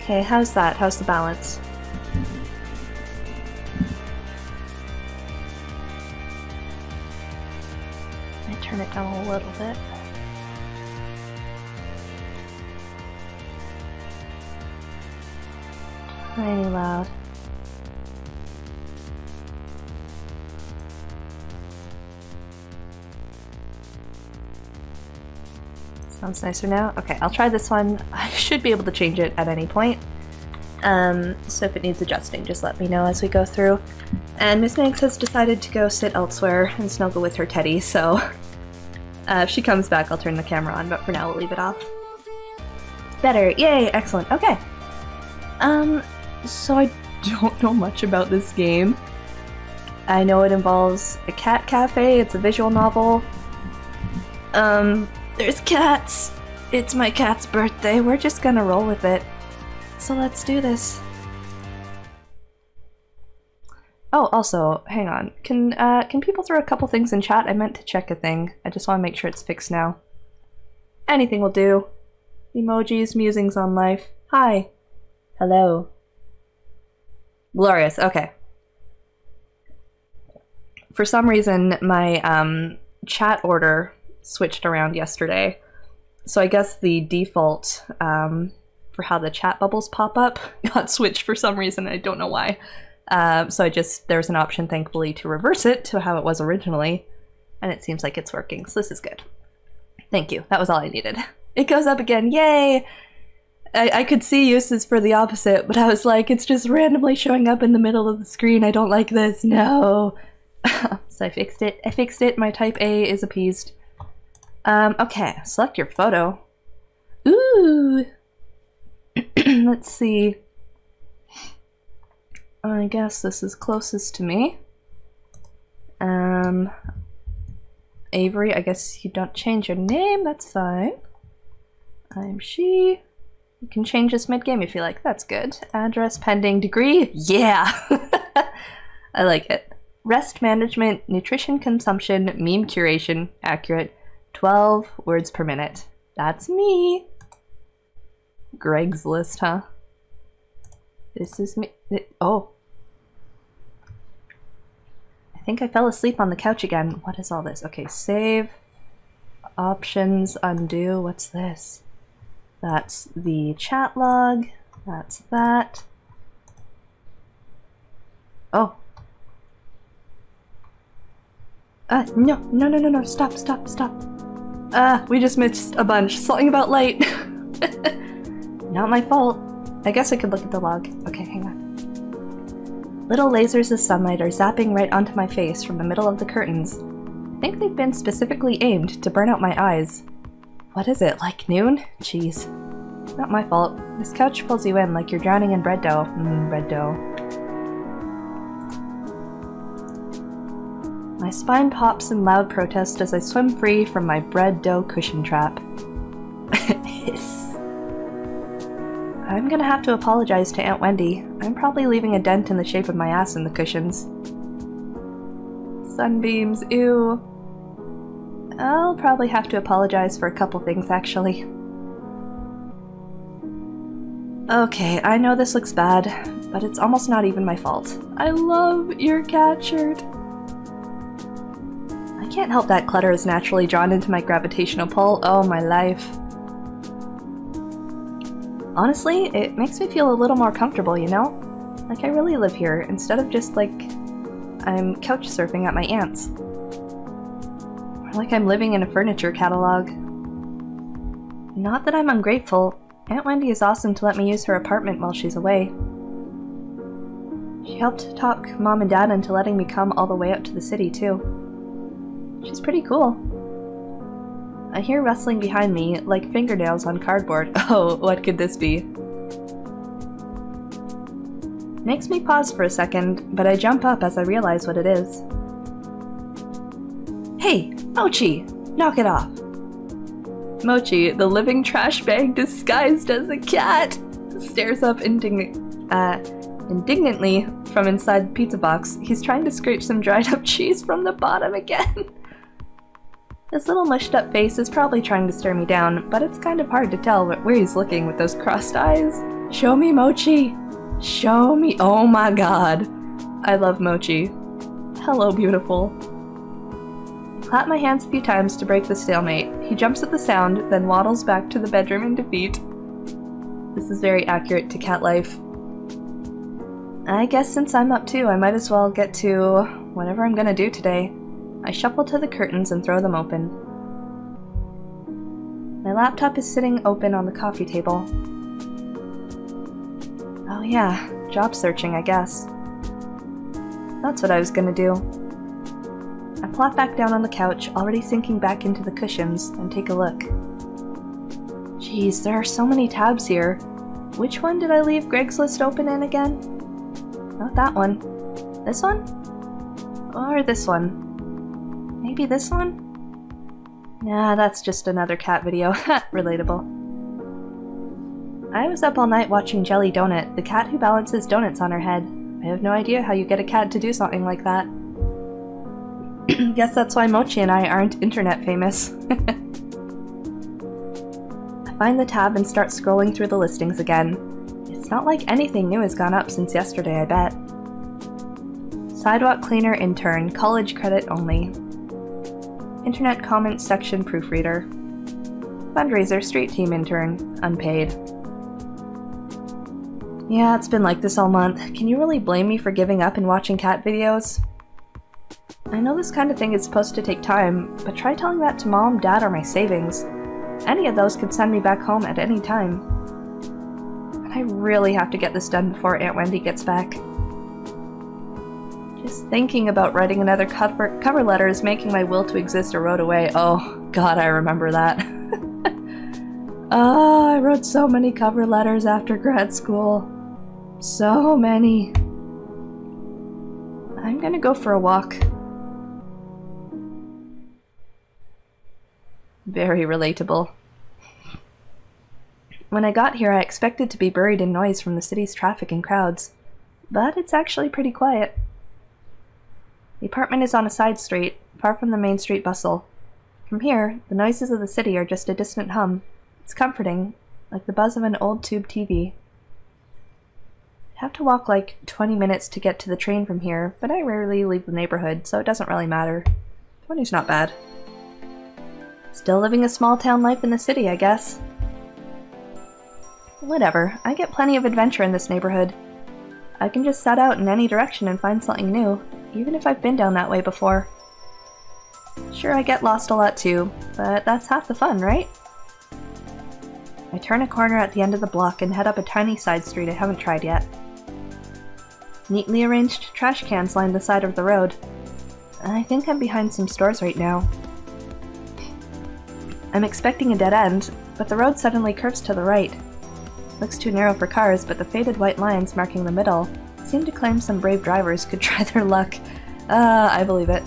Okay, how's that? How's the balance? I turn it down a little bit. Tiny loud. Sounds nicer now? Okay, I'll try this one. I should be able to change it at any point. So if it needs adjusting, just let me know as we go through. And Miss Manx has decided to go sit elsewhere and snuggle with her teddy, so if she comes back I'll turn the camera on, but for now we'll leave it off. Better! Yay! Excellent. Okay. So I don't know much about this game. I know it involves a cat cafe, it's a visual novel. There's cats! It's my cat's birthday, we're just gonna roll with it. So let's do this. Oh, also, hang on. Can people throw a couple things in chat? I meant to check a thing. I just want to make sure it's fixed now. Anything will do. Emojis, musings on life. Hi. Hello. Glorious, okay. For some reason, my chat order switched around yesterday. So I guess the default for how the chat bubbles pop up got switched for some reason. I don't know why. So there's an option, thankfully, to reverse it to how it was originally. And it seems like it's working, so this is good. Thank you, that was all I needed. It goes up again, yay! I could see uses for the opposite, but I was like, it's just randomly showing up in the middle of the screen. I don't like this, no. So I fixed it, my type A is appeased. Okay, select your photo. Ooh! Let's see. I guess this is closest to me. Avery, I guess you don't change your name, that's fine. I'm she. You can change this mid-game if you like, that's good. Address, pending, degree, yeah! I like it. Rest management, nutrition consumption, meme curation, accurate. 12 words per minute. That's me! Greg's list, huh? This is me. Oh. I think I fell asleep on the couch again. What is all this? Okay, save. Options, undo. What's this? That's the chat log. That's that. Oh. No, stop. We just missed a bunch. Something about light. Not my fault. I guess I could look at the log. Okay, hang on. Little lasers of sunlight are zapping right onto my face from the middle of the curtains. I think they've been specifically aimed to burn out my eyes. What is it, like noon? Jeez. Not my fault. This couch pulls you in like you're drowning in bread dough. Bread dough. My spine pops in loud protest as I swim free from my bread dough cushion trap. I'm gonna have to apologize to Aunt Wendy. I'm probably leaving a dent in the shape of my ass in the cushions. Sunbeams, ew. I'll probably have to apologize for a couple things, actually. Okay, I know this looks bad, but it's almost not even my fault. I love your cat shirt. I can't help that clutter is naturally drawn into my gravitational pull. Oh, my life. Honestly, it makes me feel a little more comfortable, you know? Like I really live here, instead of just like I'm couch surfing at my aunt's. Or like I'm living in a furniture catalog. Not that I'm ungrateful. Aunt Wendy is awesome to let me use her apartment while she's away. She helped talk Mom and Dad into letting me come all the way up to the city, too. She's pretty cool. I hear rustling behind me, like fingernails on cardboard. Oh, what could this be? Makes me pause for a second, but I jump up as I realize what it is. Hey, Mochi! Knock it off! Mochi, the living trash bag disguised as a cat, stares up indignantly from inside the pizza box. He's trying to scrape some dried up cheese from the bottom again. His little mushed up face is probably trying to stare me down, but it's kind of hard to tell where he's looking with those crossed eyes. Show me Mochi! Show me- oh my god. I love Mochi. Hello, beautiful. Clap my hands a few times to break the stalemate. He jumps at the sound, then waddles back to the bedroom in defeat. This is very accurate to cat life. I guess since I'm up too, I might as well get to whatever I'm gonna do today. I shuffle to the curtains and throw them open. My laptop is sitting open on the coffee table. Oh yeah, job searching, I guess. That's what I was gonna do. I plop back down on the couch, already sinking back into the cushions, and take a look. Jeez, there are so many tabs here. Which one did I leave Greg's List open in again? Not that one. This one? Or this one? Maybe this one? Nah, that's just another cat video. Relatable. I was up all night watching Jelly Donut, the cat who balances donuts on her head. I have no idea how you get a cat to do something like that. Guess that's why Mochi and I aren't internet famous. I find the tab and start scrolling through the listings again. It's not like anything new has gone up since yesterday, I bet. Sidewalk cleaner intern, college credit only. Internet comments section proofreader. Fundraiser street team intern, unpaid. Yeah, it's been like this all month. Can you really blame me for giving up and watching cat videos? I know this kind of thing is supposed to take time, but try telling that to Mom, Dad, or my savings. Any of those could send me back home at any time. And I really have to get this done before Aunt Wendy gets back. Just thinking about writing another cover letter is making my will to exist erode away. Oh, God, I remember that. Oh, I wrote so many cover letters after grad school. So many. I'm gonna go for a walk. Very relatable. When I got here, I expected to be buried in noise from the city's traffic and crowds, but it's actually pretty quiet. The apartment is on a side street, far from the main street bustle. From here, the noises of the city are just a distant hum. It's comforting, like the buzz of an old tube TV. I have to walk like 20 minutes to get to the train from here, but I rarely leave the neighborhood, so it doesn't really matter. 20's not bad. Still living a small town life in the city, I guess. Whatever, I get plenty of adventure in this neighborhood. I can just set out in any direction and find something new, even if I've been down that way before. Sure, I get lost a lot too, but that's half the fun, right? I turn a corner at the end of the block and head up a tiny side street I haven't tried yet. Neatly arranged trash cans line the side of the road. I think I'm behind some stores right now. I'm expecting a dead end, but the road suddenly curves to the right. Looks too narrow for cars, but the faded white lines marking the middle seem to claim some brave drivers could try their luck. I believe it.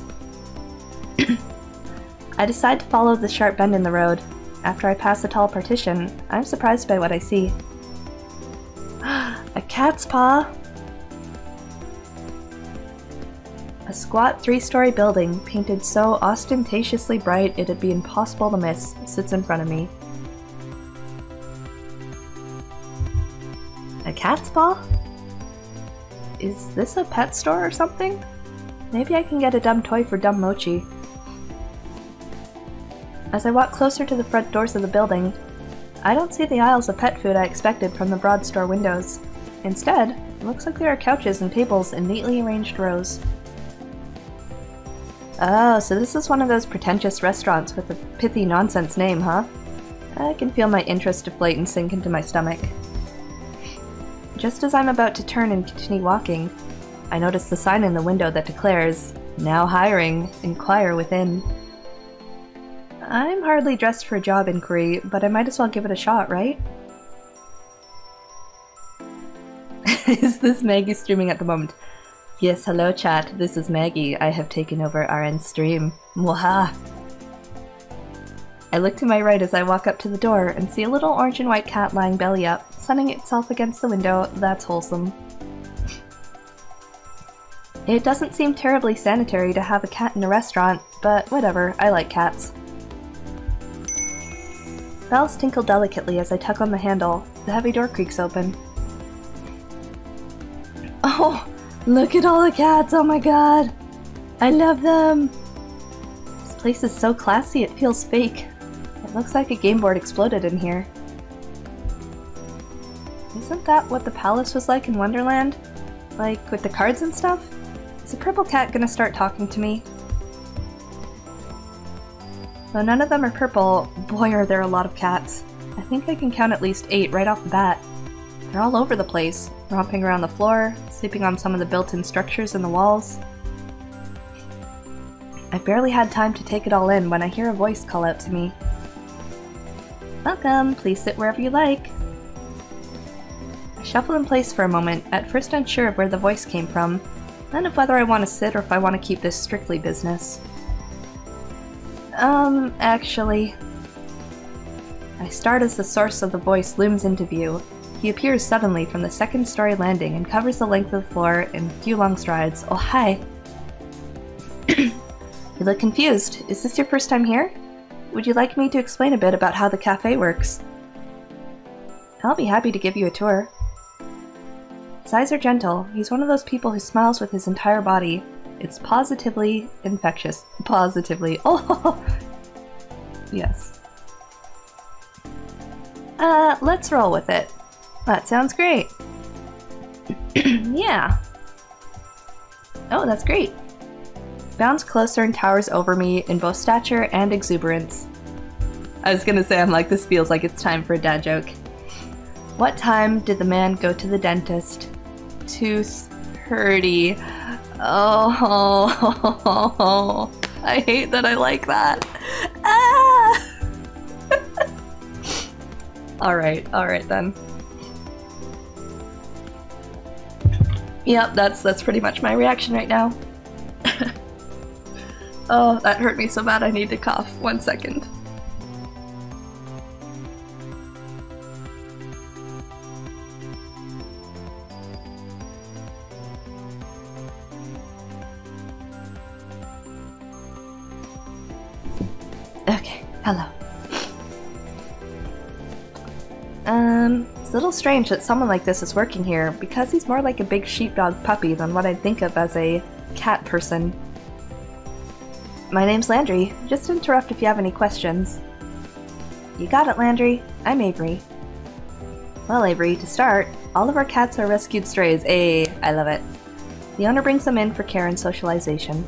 I decide to follow the sharp bend in the road. After I pass a tall partition, I'm surprised by what I see. A cat's paw! A squat 3-story building, painted so ostentatiously bright it'd be impossible to miss, sits in front of me. A cat's paw? Is this a pet store or something? Maybe I can get a dumb toy for dumb Mochi. As I walk closer to the front doors of the building, I don't see the aisles of pet food I expected from the broad store windows. Instead, it looks like there are couches and tables in neatly arranged rows. Oh, so this is one of those pretentious restaurants with a pithy nonsense name, huh? I can feel my interest deflate and sink into my stomach. Just as I'm about to turn and continue walking, I notice the sign in the window that declares, "Now hiring, inquire within." I'm hardly dressed for a job inquiry, but I might as well give it a shot, right? Is this Maggie streaming at the moment? Yes, hello chat, this is Maggie. I have taken over RN stream. Mwaha! I look to my right as I walk up to the door and see a little orange and white cat lying belly up, sunning itself against the window. That's wholesome. It doesn't seem terribly sanitary to have a cat in a restaurant, but whatever, I like cats. Bells tinkle delicately as I tug on the handle. The heavy door creaks open. Oh, look at all the cats, oh my god. I love them. This place is so classy, it feels fake. It looks like a game board exploded in here. Isn't that what the palace was like in Wonderland? Like, with the cards and stuff? Is the purple cat gonna start talking to me? Though none of them are purple, boy are there a lot of cats. I think I can count at least 8 right off the bat. They're all over the place, romping around the floor, sleeping on some of the built-in structures in the walls. I barely had time to take it all in when I hear a voice call out to me. Welcome, please sit wherever you like. I shuffle in place for a moment, at first unsure of where the voice came from, then of whether I want to sit or if I want to keep this strictly business. Actually... I start as the source of the voice looms into view. He appears suddenly from the second-story landing and covers the length of the floor in a few long strides. Oh, hi. You look confused. Is this your first time here? Would you like me to explain a bit about how the cafe works? I'll be happy to give you a tour. His eyes are gentle. He's one of those people who smiles with his entire body. It's positively infectious. Positively. Oh! Yes. Let's roll with it. That sounds great. Yeah. Oh, that's great. Bounds closer and towers over me in both stature and exuberance. I was gonna say, I'm like, this feels like it's time for a dad joke. What time did the man go to the dentist? 2:30. Oh, I hate that I like that. Ah! Alright then. Yep, that's pretty much my reaction right now. Oh, that hurt me so bad I need to cough. 1 second. Okay, hello. It's a little strange that someone like this is working here, because he's more like a big sheepdog puppy than what I'd think of as a cat person. My name's Landry. Just interrupt if you have any questions. You got it, Landry. I'm Avery. Well, Avery, to start, all of our cats are rescued strays. I love it. The owner brings them in for care and socialization.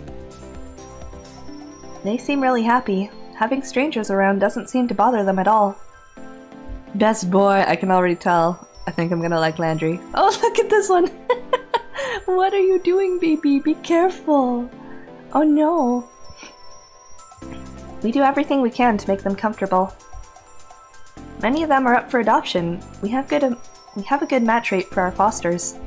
They seem really happy. Having strangers around doesn't seem to bother them at all. Best boy, I can already tell. I think I'm gonna like Landry. Oh, look at this one! What are you doing, baby? Be careful! Oh no! We do everything we can to make them comfortable. Many of them are up for adoption. We have a good match rate for our fosters.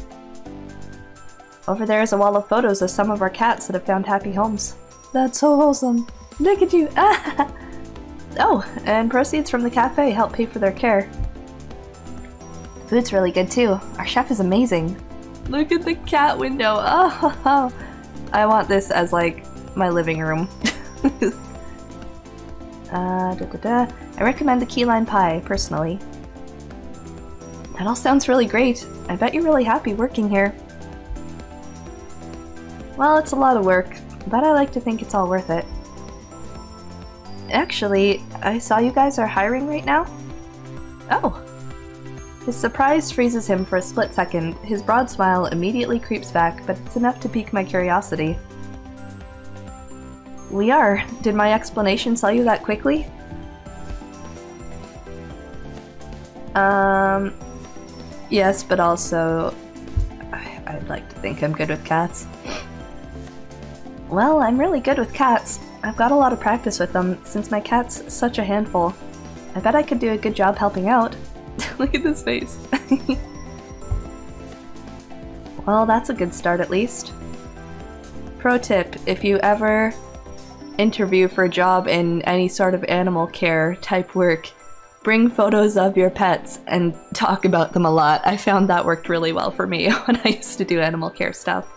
Over there is a wall of photos of some of our cats that have found happy homes. That's so wholesome. Look at you! Ah! Oh, and proceeds from the cafe help pay for their care. The food's really good too. Our chef is amazing. Look at the cat window. Oh, I want this as like my living room. I recommend the key lime pie, personally. That all sounds really great. I bet you're really happy working here. Well, it's a lot of work, but I like to think it's all worth it. Actually, I saw you guys are hiring right now? Oh. His surprise freezes him for a split second. His broad smile immediately creeps back, but it's enough to pique my curiosity. We are. Did my explanation sell you that quickly? Yes, but also... I'd like to think I'm good with cats. Well, I'm really good with cats. I've got a lot of practice with them, since my cat's such a handful. I bet I could do a good job helping out. Look at this face. Well, that's a good start at least. Pro tip, if you ever interview for a job in any sort of animal care type work, bring photos of your pets and talk about them a lot. I found that worked really well for me when I used to do animal care stuff.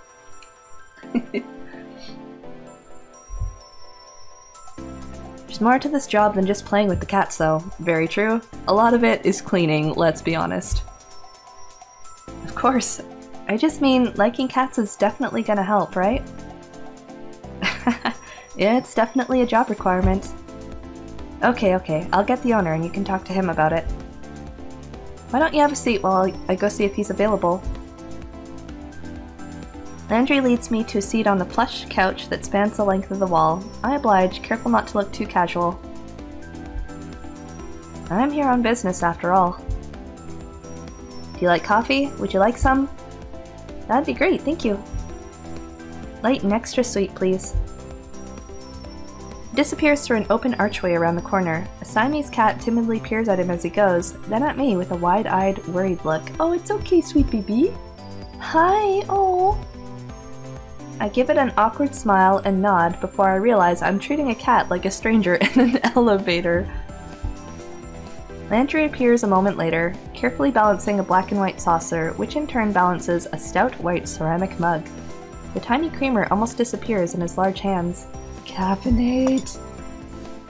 There's more to this job than just playing with the cats, though. Very true. A lot of it is cleaning, let's be honest. Of course. I just mean, liking cats is definitely gonna help, right? Yeah, it's definitely a job requirement. Okay, I'll get the owner and you can talk to him about it. Why don't you have a seat while I go see if he's available? Landry leads me to a seat on the plush couch that spans the length of the wall. I oblige, careful not to look too casual. I'm here on business after all. Do you like coffee? Would you like some? That'd be great, thank you. Light and extra sweet, please. He disappears through an open archway around the corner. A Siamese cat timidly peers at him as he goes, then at me with a wide-eyed, worried look. Oh, it's okay, sweet baby. Hi, oh. I give it an awkward smile and nod before I realize I'm treating a cat like a stranger in an elevator. Landry appears a moment later, carefully balancing a black and white saucer, which in turn balances a stout white ceramic mug. The tiny creamer almost disappears in his large hands. Caffeinate!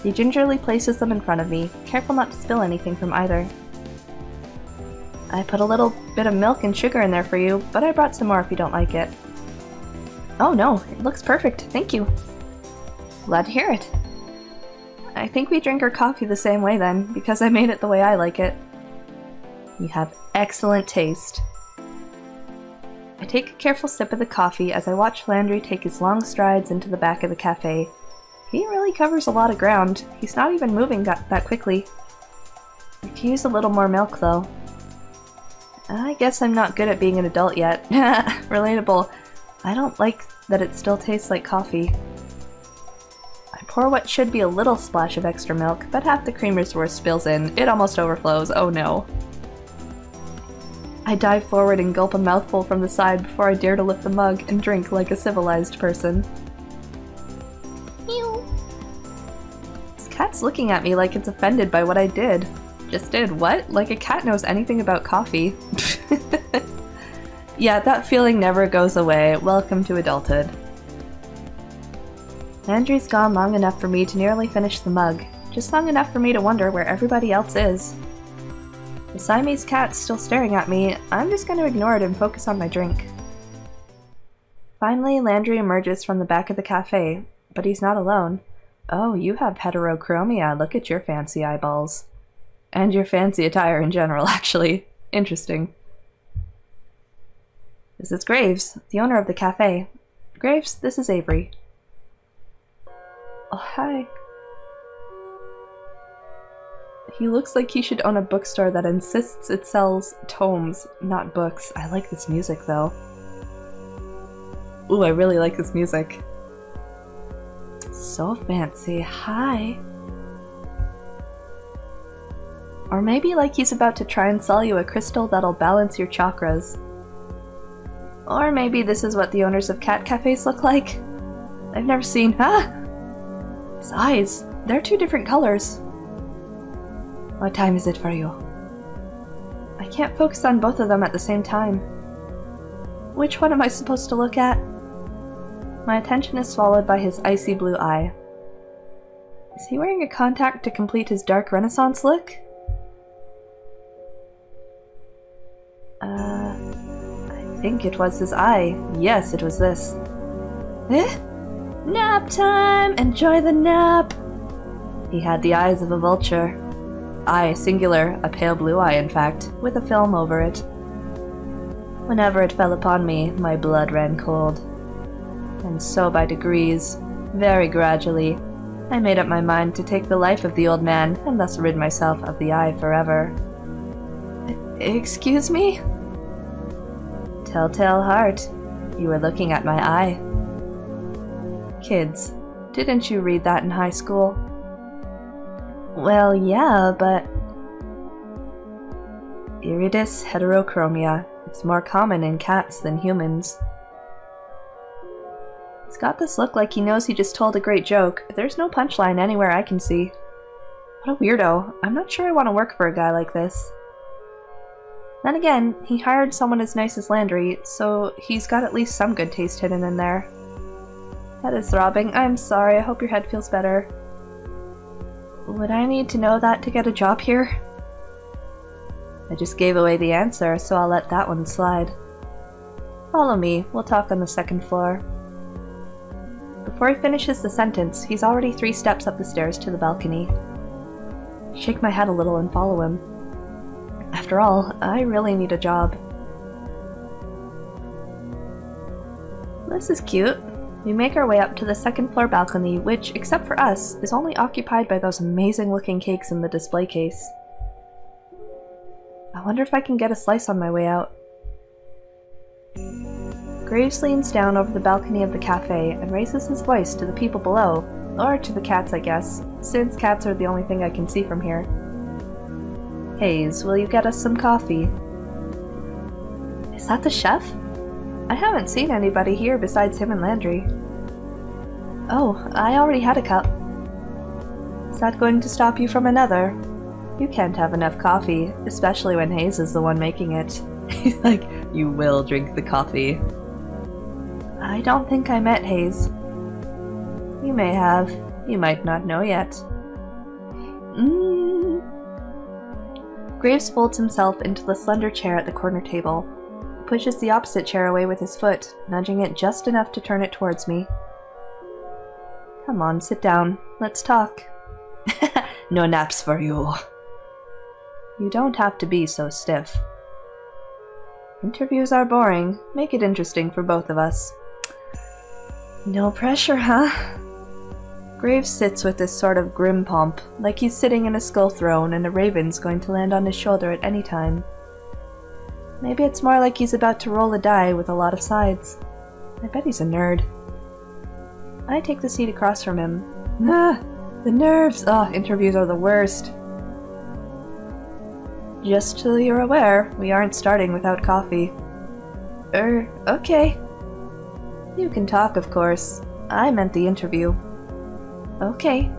He gingerly places them in front of me, careful not to spill anything from either. I put a little bit of milk and sugar in there for you, but I brought some more if you don't like it. Oh no, it looks perfect, thank you. Glad to hear it. I think we drink our coffee the same way then, because I made it the way I like it. You have excellent taste. I take a careful sip of the coffee as I watch Landry take his long strides into the back of the cafe. He really covers a lot of ground. He's not even moving that quickly. I could use a little more milk though. I guess I'm not good at being an adult yet. Relatable. I don't like that it still tastes like coffee. I pour what should be a little splash of extra milk, but half the creamer's worth spills in. It almost overflows, oh no. I dive forward and gulp a mouthful from the side before I dare to lift the mug and drink like a civilized person. Meow. This cat's looking at me like it's offended by what I did. Just did what? Like a cat knows anything about coffee. Yeah, that feeling never goes away. Welcome to adulthood. Landry's gone long enough for me to nearly finish the mug. Just long enough for me to wonder where everybody else is. The Siamese cat's still staring at me. I'm just going to ignore it and focus on my drink. Finally, Landry emerges from the back of the cafe, but he's not alone. Oh, you have heterochromia. Look at your fancy eyeballs. And your fancy attire in general, actually. Interesting. This is Graves, the owner of the cafe. Graves, this is Avery. Oh, hi. He looks like he should own a bookstore that insists it sells tomes, not books. I like this music, though. Ooh, I really like this music. So fancy. Hi. Or maybe like he's about to try and sell you a crystal that'll balance your chakras. Or maybe this is what the owners of cat cafes look like. I've never seen— his eyes! They're two different colors. What time is it for you? I can't focus on both of them at the same time. Which one am I supposed to look at? My attention is swallowed by his icy blue eye. Is he wearing a contact to complete his dark Renaissance look? I think it was his eye. Yes, it was this. Eh? Nap time! Enjoy the nap! He had the eyes of a vulture. Eye, singular, a pale blue eye in fact, with a film over it. Whenever it fell upon me, my blood ran cold. And so by degrees, very gradually, I made up my mind to take the life of the old man and thus rid myself of the eye forever. Excuse me? Telltale heart, you were looking at my eye. Kids, didn't you read that in high school? Well, yeah, but... Iridis heterochromia. It's more common in cats than humans. He's got this look like he knows he just told a great joke, but there's no punchline anywhere I can see. What a weirdo. I'm not sure I want to work for a guy like this. Then again, he hired someone as nice as Landry, so he's got at least some good taste hidden in there. Head is throbbing. I'm sorry, I hope your head feels better. Would I need to know that to get a job here? I just gave away the answer, so I'll let that one slide. Follow me. We'll talk on the second floor. Before he finishes the sentence, he's already 3 steps up the stairs to the balcony. Shake my head a little and follow him. After all, I really need a job. This is cute. We make our way up to the second floor balcony, which, except for us, is only occupied by those amazing looking cakes in the display case. I wonder if I can get a slice on my way out. Graves leans down over the balcony of the cafe and raises his voice to the people below, or to the cats, I guess, since cats are the only thing I can see from here. Hayes, will you get us some coffee? Is that the chef? I haven't seen anybody here besides him and Landry. Oh, I already had a cup. Is that going to stop you from another? You can't have enough coffee, especially when Hayes is the one making it. He's like, you will drink the coffee. I don't think I met Hayes. You may have. You might not know yet. Graves folds himself into the slender chair at the corner table. Pushes the opposite chair away with his foot, nudging it just enough to turn it towards me. Come on, sit down. Let's talk. No naps for you. You don't have to be so stiff. Interviews are boring. Make it interesting for both of us. No pressure, huh? Graves sits with this sort of grim pomp, like he's sitting in a skull throne and a raven's going to land on his shoulder at any time. Maybe it's more like he's about to roll a die with a lot of sides. I bet he's a nerd. I take the seat across from him. Ah, the nerves! Oh, interviews are the worst. Just so you're aware, we aren't starting without coffee. Okay. You can talk, of course. I meant the interview. Okay.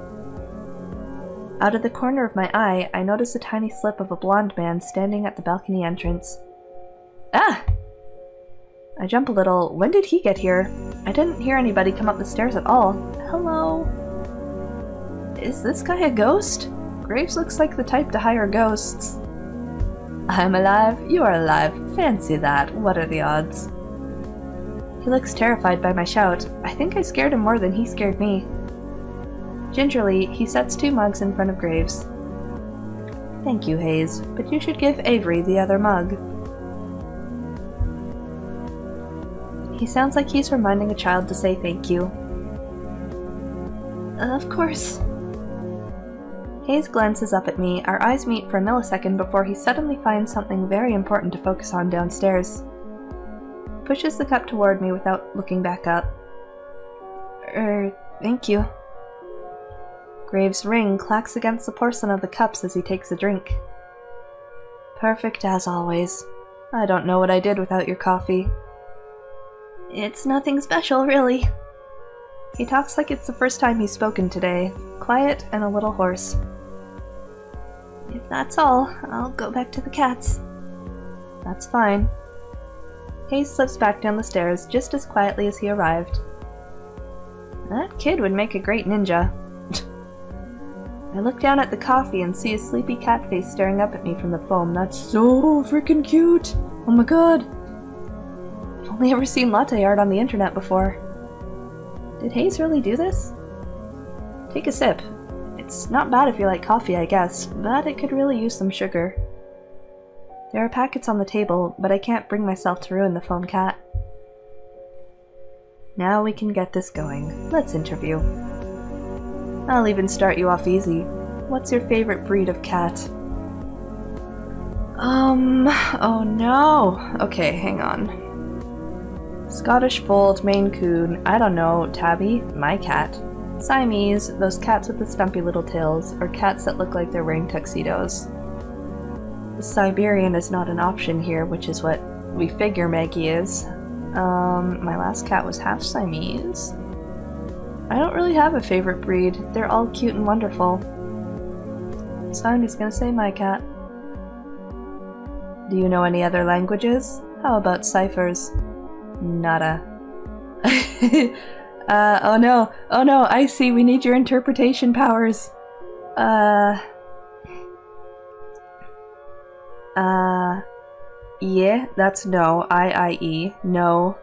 Out of the corner of my eye, I notice a tiny slip of a blonde man standing at the balcony entrance. Ah! I jump a little. When did he get here? I didn't hear anybody come up the stairs at all. Hello? Is this guy a ghost? Graves looks like the type to hire ghosts. I'm alive, you are alive. Fancy that. What are the odds? He looks terrified by my shout. I think I scared him more than he scared me. Gingerly, he sets 2 mugs in front of Graves. Thank you, Hayes, but you should give Avery the other mug. He sounds like he's reminding a child to say thank you. Of course. Hayes glances up at me, our eyes meet for a millisecond before he suddenly finds something very important to focus on downstairs. Pushes the cup toward me without looking back up. Thank you. Graves' ring clacks against the porcelain of the cups as he takes a drink. Perfect as always. I don't know what I did without your coffee. It's nothing special, really. He talks like it's the first time he's spoken today, quiet and a little hoarse. If that's all, I'll go back to the cats. That's fine. Hayes slips back down the stairs just as quietly as he arrived. That kid would make a great ninja. I look down at the coffee and see a sleepy cat face staring up at me from the foam. That's so freaking cute! Oh my god! I've only ever seen latte art on the internet before. Did Hayes really do this? Take a sip. It's not bad if you like coffee, I guess, but it could really use some sugar. There are packets on the table, but I can't bring myself to ruin the foam cat. Now we can get this going. Let's interview. I'll even start you off easy. What's your favorite breed of cat? Oh no. Okay, hang on. Scottish Fold, Maine Coon, I don't know, Tabby, my cat. Siamese, those cats with the stumpy little tails, or cats that look like they're wearing tuxedos. The Siberian is not an option here, which is what we figure Maggie is. My last cat was half Siamese. I don't really have a favorite breed. They're all cute and wonderful. So I'm just gonna say my cat. Do you know any other languages? How about ciphers? Nada. Oh no, I see, we need your interpretation powers. Yeah, that's no. I-I-E. No.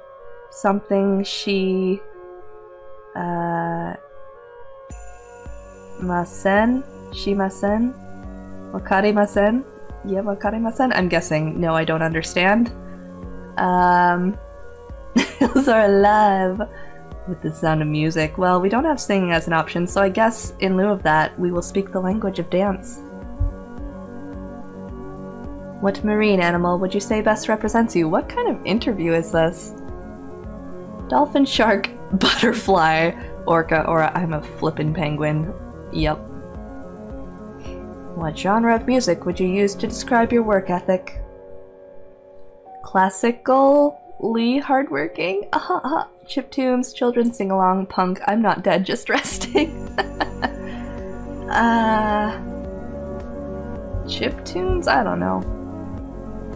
Something she... Masen? Shimasen? Wakarimasen? Yeah, wakarimasen? I'm guessing. No, I don't understand. Hills are alive with the sound of music. Well, we don't have singing as an option, so I guess in lieu of that, we will speak the language of dance. What marine animal would you say best represents you? What kind of interview is this? Dolphin, shark, butterfly, orca, or I'm a flippin' penguin. Yep. What genre of music would you use to describe your work ethic? Classically hardworking? Chiptunes, children sing-along, punk, I'm not dead, just resting. Chiptunes? I don't know.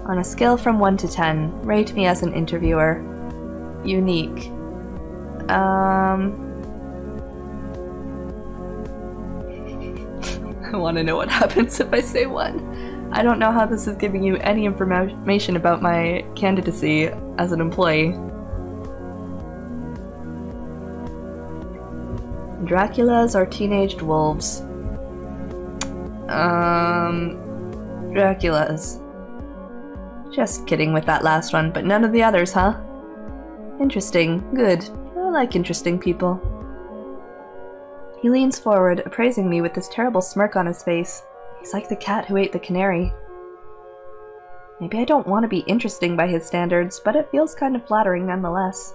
On a scale from 1 to 10, rate me as an interviewer. Unique. I want to know what happens if I say 1. I don't know how this is giving you any information about my candidacy as an employee. Draculas are teenaged wolves. Draculas. Just kidding with that last one, but none of the others, huh? Interesting. Good. I like interesting people. He leans forward, appraising me with this terrible smirk on his face. He's like the cat who ate the canary. Maybe I don't want to be interesting by his standards, but it feels kind of flattering nonetheless.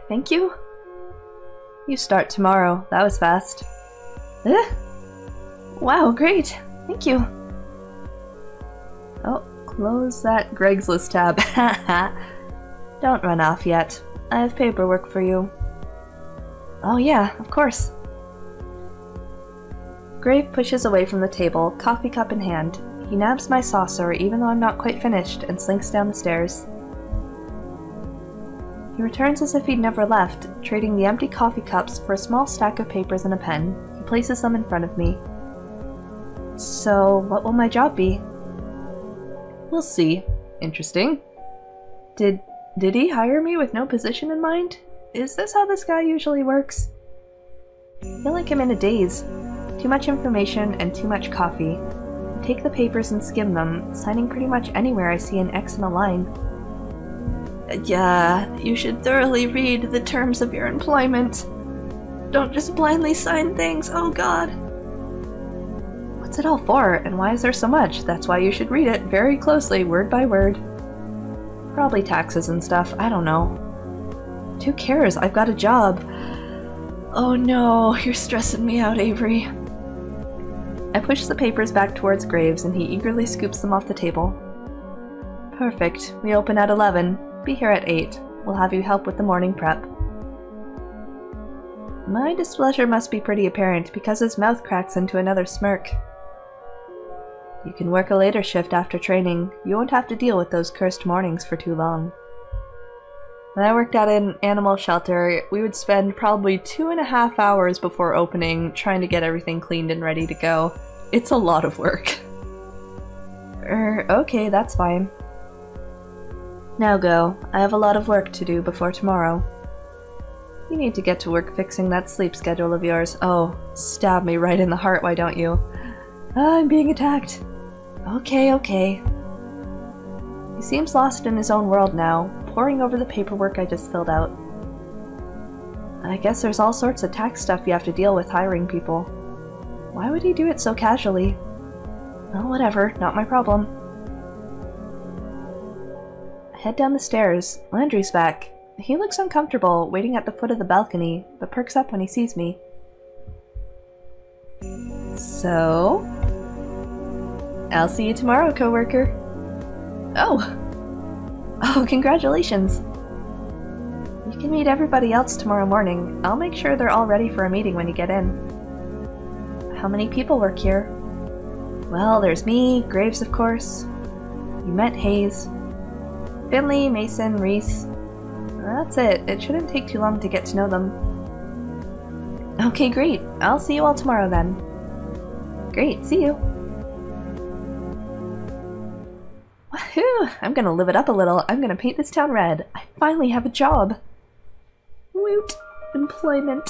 Thank you? You start tomorrow. That was fast. Wow, great. Thank you. Oh, close that Greg's List tab. Don't run off yet. I have paperwork for you. Oh yeah, of course. Grave pushes away from the table, coffee cup in hand. He nabs my saucer even though I'm not quite finished and slinks down the stairs. He returns as if he'd never left, trading the empty coffee cups for a small stack of papers and a pen. He places them in front of me. So, what will my job be? We'll see. Interesting. Did he hire me with no position in mind? Is this how this guy usually works? I feel like I'm in a daze. Too much information and too much coffee. I take the papers and skim them, signing pretty much anywhere I see an X and a line. Yeah, you should thoroughly read the terms of your employment. Don't just blindly sign things, oh god. What's it all for, and why is there so much? That's why you should read it very closely, word by word. Probably taxes and stuff, I don't know. Who cares? I've got a job. Oh no, you're stressing me out, Avery. I push the papers back towards Graves and he eagerly scoops them off the table. Perfect. We open at 11. Be here at 8. We'll have you help with the morning prep. My displeasure must be pretty apparent because his mouth cracks into another smirk. You can work a later shift after training. You won't have to deal with those cursed mornings for too long. When I worked at an animal shelter, we would spend probably 2.5 hours before opening trying to get everything cleaned and ready to go. It's a lot of work. Okay, that's fine. Now go. I have a lot of work to do before tomorrow. You need to get to work fixing that sleep schedule of yours. Oh, stab me right in the heart, why don't you? I'm being attacked. Okay. He seems lost in his own world now, poring over the paperwork I just filled out. I guess there's all sorts of tax stuff you have to deal with hiring people. Why would he do it so casually? Well, whatever, not my problem. I head down the stairs. Landry's back. He looks uncomfortable, waiting at the foot of the balcony, but perks up when he sees me. So? I'll see you tomorrow, coworker. Oh, congratulations. You can meet everybody else tomorrow morning. I'll make sure they're all ready for a meeting when you get in. How many people work here? Well, there's me, Graves of course. You met Hayes. Finley, Mason, Reese. That's it. It shouldn't take too long to get to know them. Okay, great. I'll see you all tomorrow then. Great, see you. Whew, I'm gonna live it up a little. I'm gonna paint this town red. I finally have a job. Woot. Employment.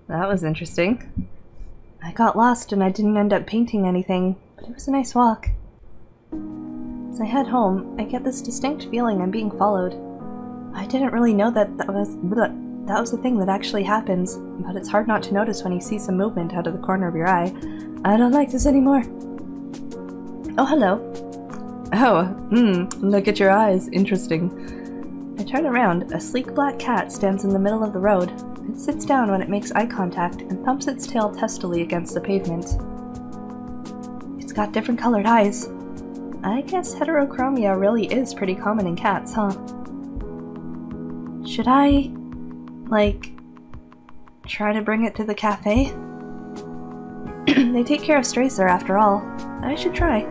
That was interesting. I got lost and I didn't end up painting anything, but it was a nice walk. As I head home, I get this distinct feeling I'm being followed. I didn't really know that was the thing that actually happens, but it's hard not to notice when you see some movement out of the corner of your eye. I don't like this anymore. Oh, hello. Oh, look at your eyes. Interesting. I turn around. A sleek black cat stands in the middle of the road. It sits down when it makes eye contact and thumps its tail testily against the pavement. It's got different colored eyes. I guess heterochromia really is pretty common in cats, huh? Should I, like, try to bring it to the cafe? They take care of strays there after all. I should try.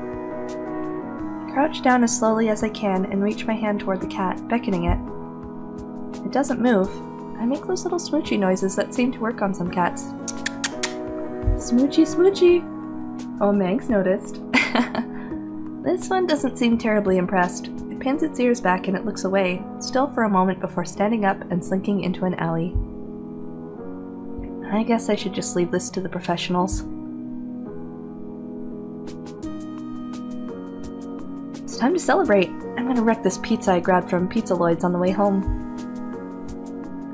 I crouch down as slowly as I can and reach my hand toward the cat, beckoning it. It doesn't move. I make those little smoochy noises that seem to work on some cats. Smoochy, smoochy! Oh, Meg's noticed. This one doesn't seem terribly impressed. It pins its ears back and it looks away, still for a moment before standing up and slinking into an alley. I guess I should just leave this to the professionals. It's time to celebrate! I'm gonna wreck this pizza I grabbed from Pizza Lloyd's on the way home.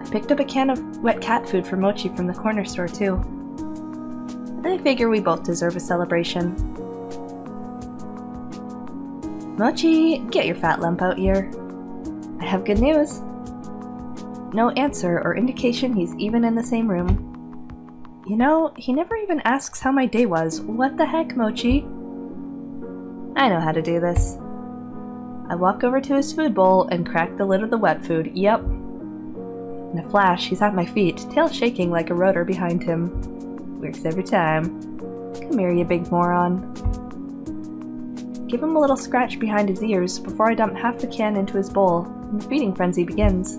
I picked up a can of wet cat food for Mochi from the corner store too. I figure we both deserve a celebration. Mochi, get your fat lump out here. I have good news. No answer or indication he's even in the same room. You know, he never even asks how my day was. What the heck, Mochi? I know how to do this. I walk over to his food bowl and crack the lid of the wet food. Yep. In a flash, he's at my feet, tail shaking like a rotor behind him. Works every time. Come here, you big moron. Give him a little scratch behind his ears before I dump half the can into his bowl, and the feeding frenzy begins.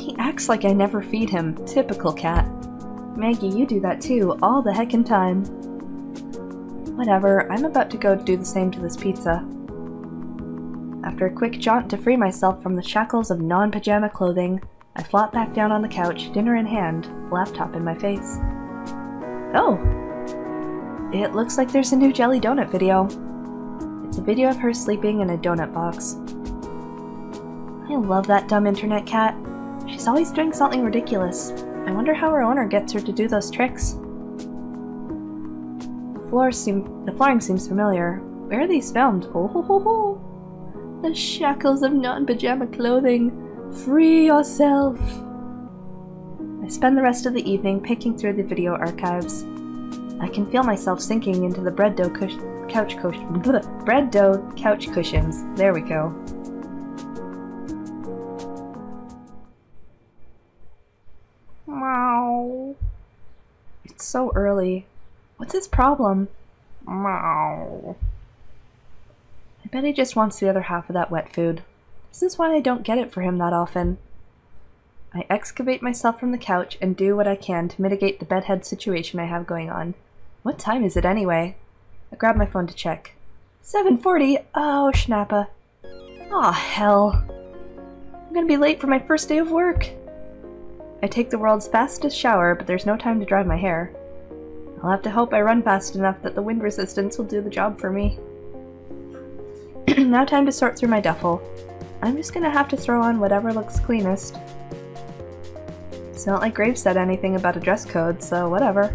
He acts like I never feed him. Typical cat. Maggie, you do that too, all the heckin' time. Whatever, I'm about to go do the same to this pizza. After a quick jaunt to free myself from the shackles of non-pajama clothing, I flop back down on the couch, dinner in hand, laptop in my face. Oh! It looks like there's a new Jelly Donut video. It's a video of her sleeping in a donut box. I love that dumb internet cat. She's always doing something ridiculous. I wonder how her owner gets her to do those tricks. The flooring seems familiar. Where are these filmed? Oh ho ho ho! The shackles of non-pajama clothing! Free yourself! I I spend the rest of the evening picking through the video archives. I can feel myself sinking into the bread dough couch cushions. There we go. Meow. It's so early. What's his problem? Meow. I bet he just wants the other half of that wet food. This is why I don't get it for him that often. I excavate myself from the couch and do what I can to mitigate the bedhead situation I have going on. What time is it anyway? I grab my phone to check. 7:40? Oh, schnappa. Aw, hell. I'm gonna be late for my first day of work. I take the world's fastest shower, but there's no time to dry my hair. I'll have to hope I run fast enough that the wind resistance will do the job for me. Now time to sort through my duffel. I'm just gonna have to throw on whatever looks cleanest. It's not like Graves said anything about a dress code, so whatever.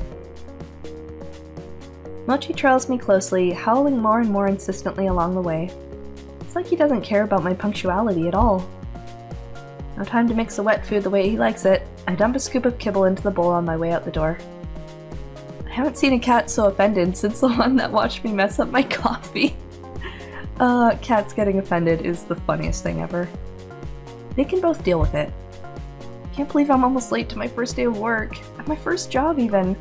Mochi trails me closely, howling more and more insistently along the way. It's like he doesn't care about my punctuality at all. No time to mix the wet food the way he likes it. I dump a scoop of kibble into the bowl on my way out the door. I haven't seen a cat so offended since the one that watched me mess up my coffee. Cats getting offended is the funniest thing ever. They can both deal with it. Can't believe I'm almost late to my first day of work. At my first job even.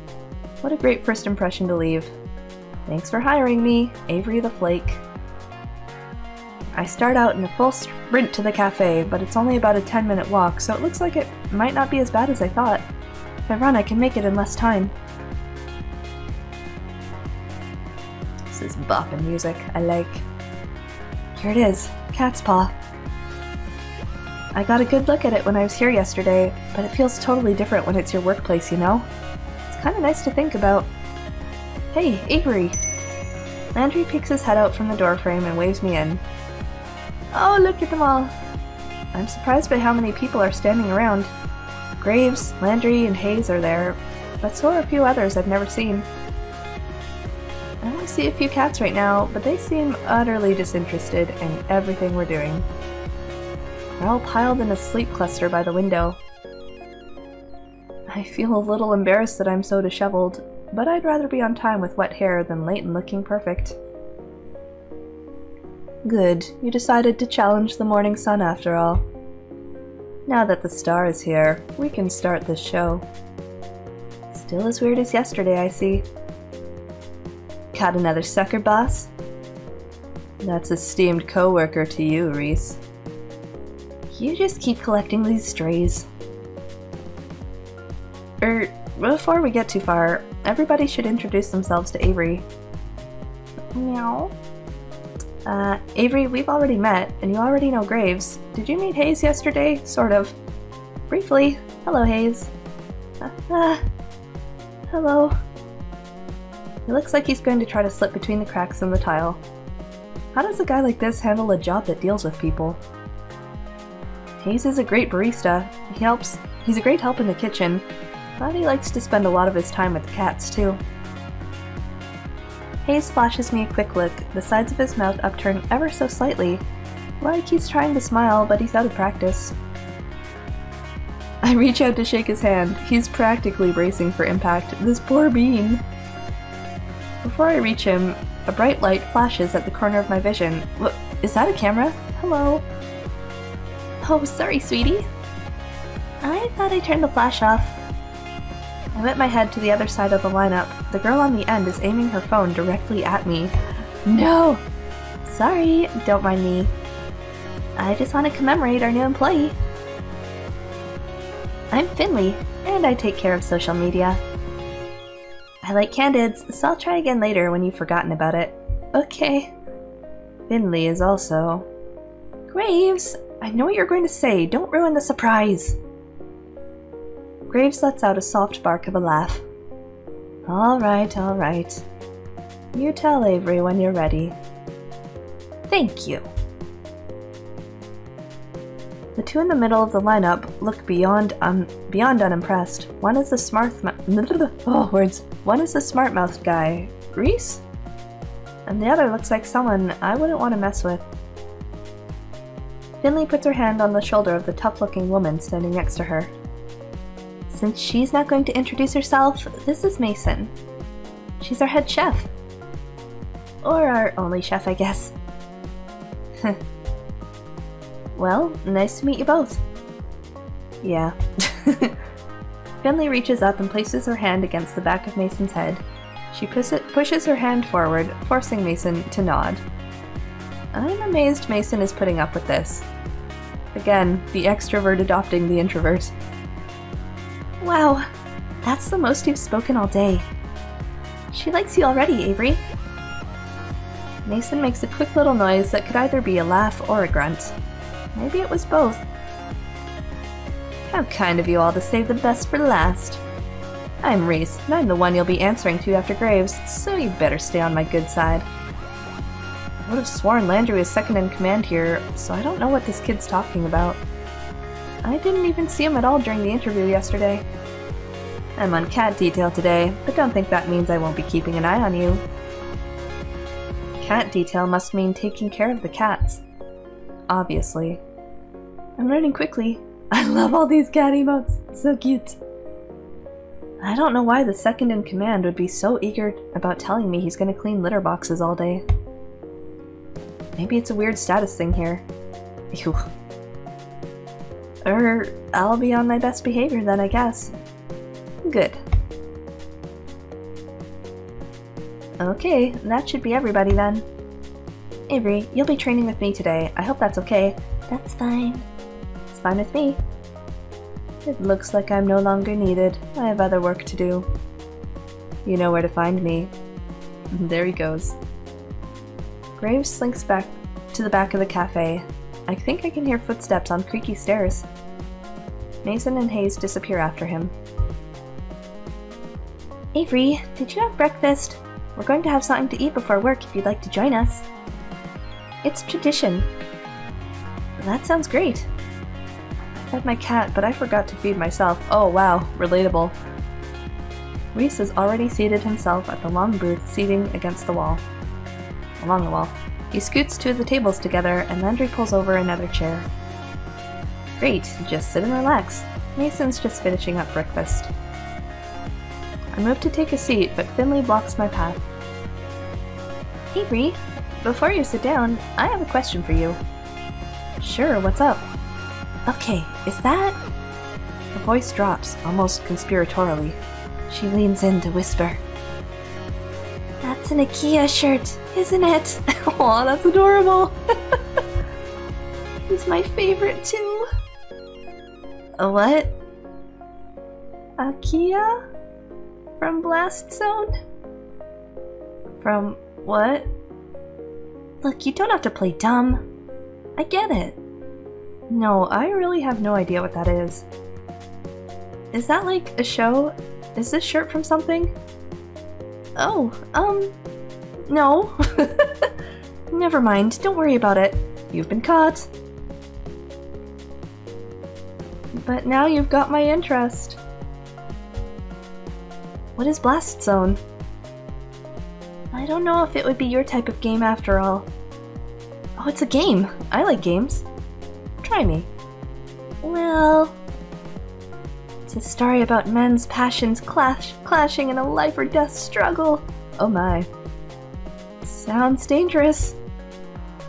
What a great first impression to leave. Thanks for hiring me, Avery the Flake. I start out in a full sprint to the cafe, but it's only about a 10-minute walk, so it looks like it might not be as bad as I thought. If I run, I can make it in less time. This is bopping music I like. Here it is, Cat's Paw. I got a good look at it when I was here yesterday, but it feels totally different when it's your workplace, you know? It's kinda nice to think about. Hey, Avery! Landry peeks his head out from the doorframe and waves me in. Oh, look at them all! I'm surprised by how many people are standing around. Graves, Landry, and Hayes are there, but so are a few others I've never seen. I only see a few cats right now, but they seem utterly disinterested in everything we're doing. They're all piled in a sleep cluster by the window. I feel a little embarrassed that I'm so disheveled, but I'd rather be on time with wet hair than late and looking perfect. Good, you decided to challenge the morning sun after all. Now that the star is here, we can start this show. Still as weird as yesterday, I see. Got another sucker, boss? That's esteemed co-worker to you, Reese. You just keep collecting these strays. Before we get too far, everybody should introduce themselves to Avery. Meow. Avery, we've already met, and you already know Graves. Did you meet Hayes yesterday? Sort of. Briefly. Hello, Hayes. Hello. It looks like he's going to try to slip between the cracks in the tile. How does a guy like this handle a job that deals with people? Hayes is a great barista. He's a great help in the kitchen, but he likes to spend a lot of his time with the cats, too. Hayes flashes me a quick look, the sides of his mouth upturned ever so slightly, like he's trying to smile, but he's out of practice. I reach out to shake his hand. He's practically bracing for impact. This poor bean! Before I reach him, a bright light flashes at the corner of my vision. Look, is that a camera? Hello? Oh, sorry, sweetie. I thought I turned the flash off. I whip my head to the other side of the lineup. The girl on the end is aiming her phone directly at me. No! Sorry, don't mind me. I just want to commemorate our new employee. I'm Finley, and I take care of social media. I like candids, so I'll try again later when you've forgotten about it. Okay. Finley is also... Graves! I know what you're going to say, don't ruin the surprise! Graves lets out a soft bark of a laugh. Alright, alright. You tell Avery when you're ready. Thank you. The two in the middle of the lineup look beyond unimpressed. One is the smart-mouthed guy, Reese? And the other looks like someone I wouldn't want to mess with. Finley puts her hand on the shoulder of the tough-looking woman standing next to her. Since she's not going to introduce herself, this is Mason. She's our head chef. Or our only chef, I guess. Well, nice to meet you both. Yeah. Finley reaches up and places her hand against the back of Mason's head. She pushes her hand forward, forcing Mason to nod. I'm amazed Mason is putting up with this. Again, the extrovert adopting the introvert. Wow, that's the most you've spoken all day. She likes you already, Avery. Mason makes a quick little noise that could either be a laugh or a grunt. Maybe it was both. How kind of you all to save the best for last. I'm Reese, and I'm the one you'll be answering to after Graves, so you'd better stay on my good side. I would have sworn Landry was second in command here, so I don't know what this kid's talking about. I didn't even see him at all during the interview yesterday. I'm on cat detail today, but don't think that means I won't be keeping an eye on you. Cat detail must mean taking care of the cats. Obviously. I'm running quickly. I love all these cat emotes. So cute. I don't know why the second in command would be so eager about telling me he's gonna clean litter boxes all day. Maybe it's a weird status thing here. Ew. Or I'll be on my best behavior then, I guess. Good. Okay, that should be everybody then. Avery, you'll be training with me today. I hope that's okay. That's fine. It's fine with me. It looks like I'm no longer needed. I have other work to do. You know where to find me. There he goes. Graves slinks back to the back of the cafe. I think I can hear footsteps on creaky stairs. Mason and Hayes disappear after him. Avery, did you have breakfast? We're going to have something to eat before work if you'd like to join us. It's tradition. That sounds great. I fed my cat, but I forgot to feed myself. Oh wow, relatable. Reese has already seated himself at the long booth seating against the wall. Along the wall. He scoots two of the tables together and Landry pulls over another chair. Great, just sit and relax. Mason's just finishing up breakfast. I move to take a seat, but Finley blocks my path. Avery, before you sit down, I have a question for you. Sure, what's up? Okay, is that... Her voice drops, almost conspiratorially. She leans in to whisper. That's an IKEA shirt, isn't it? Aw, that's adorable! He's my favorite too. A what? IKEA? From Blast Zone? From what? Look, you don't have to play dumb. I get it. No, I really have no idea what that is. Is that like a show? Is this shirt from something? Oh, no. Never mind, don't worry about it. You've been caught. But now you've got my interest. What is Blast Zone? I don't know if it would be your type of game after all. Oh, it's a game. I like games. Try me. Well... It's a story about men's passions clashing in a life or death struggle. Oh my. Sounds dangerous.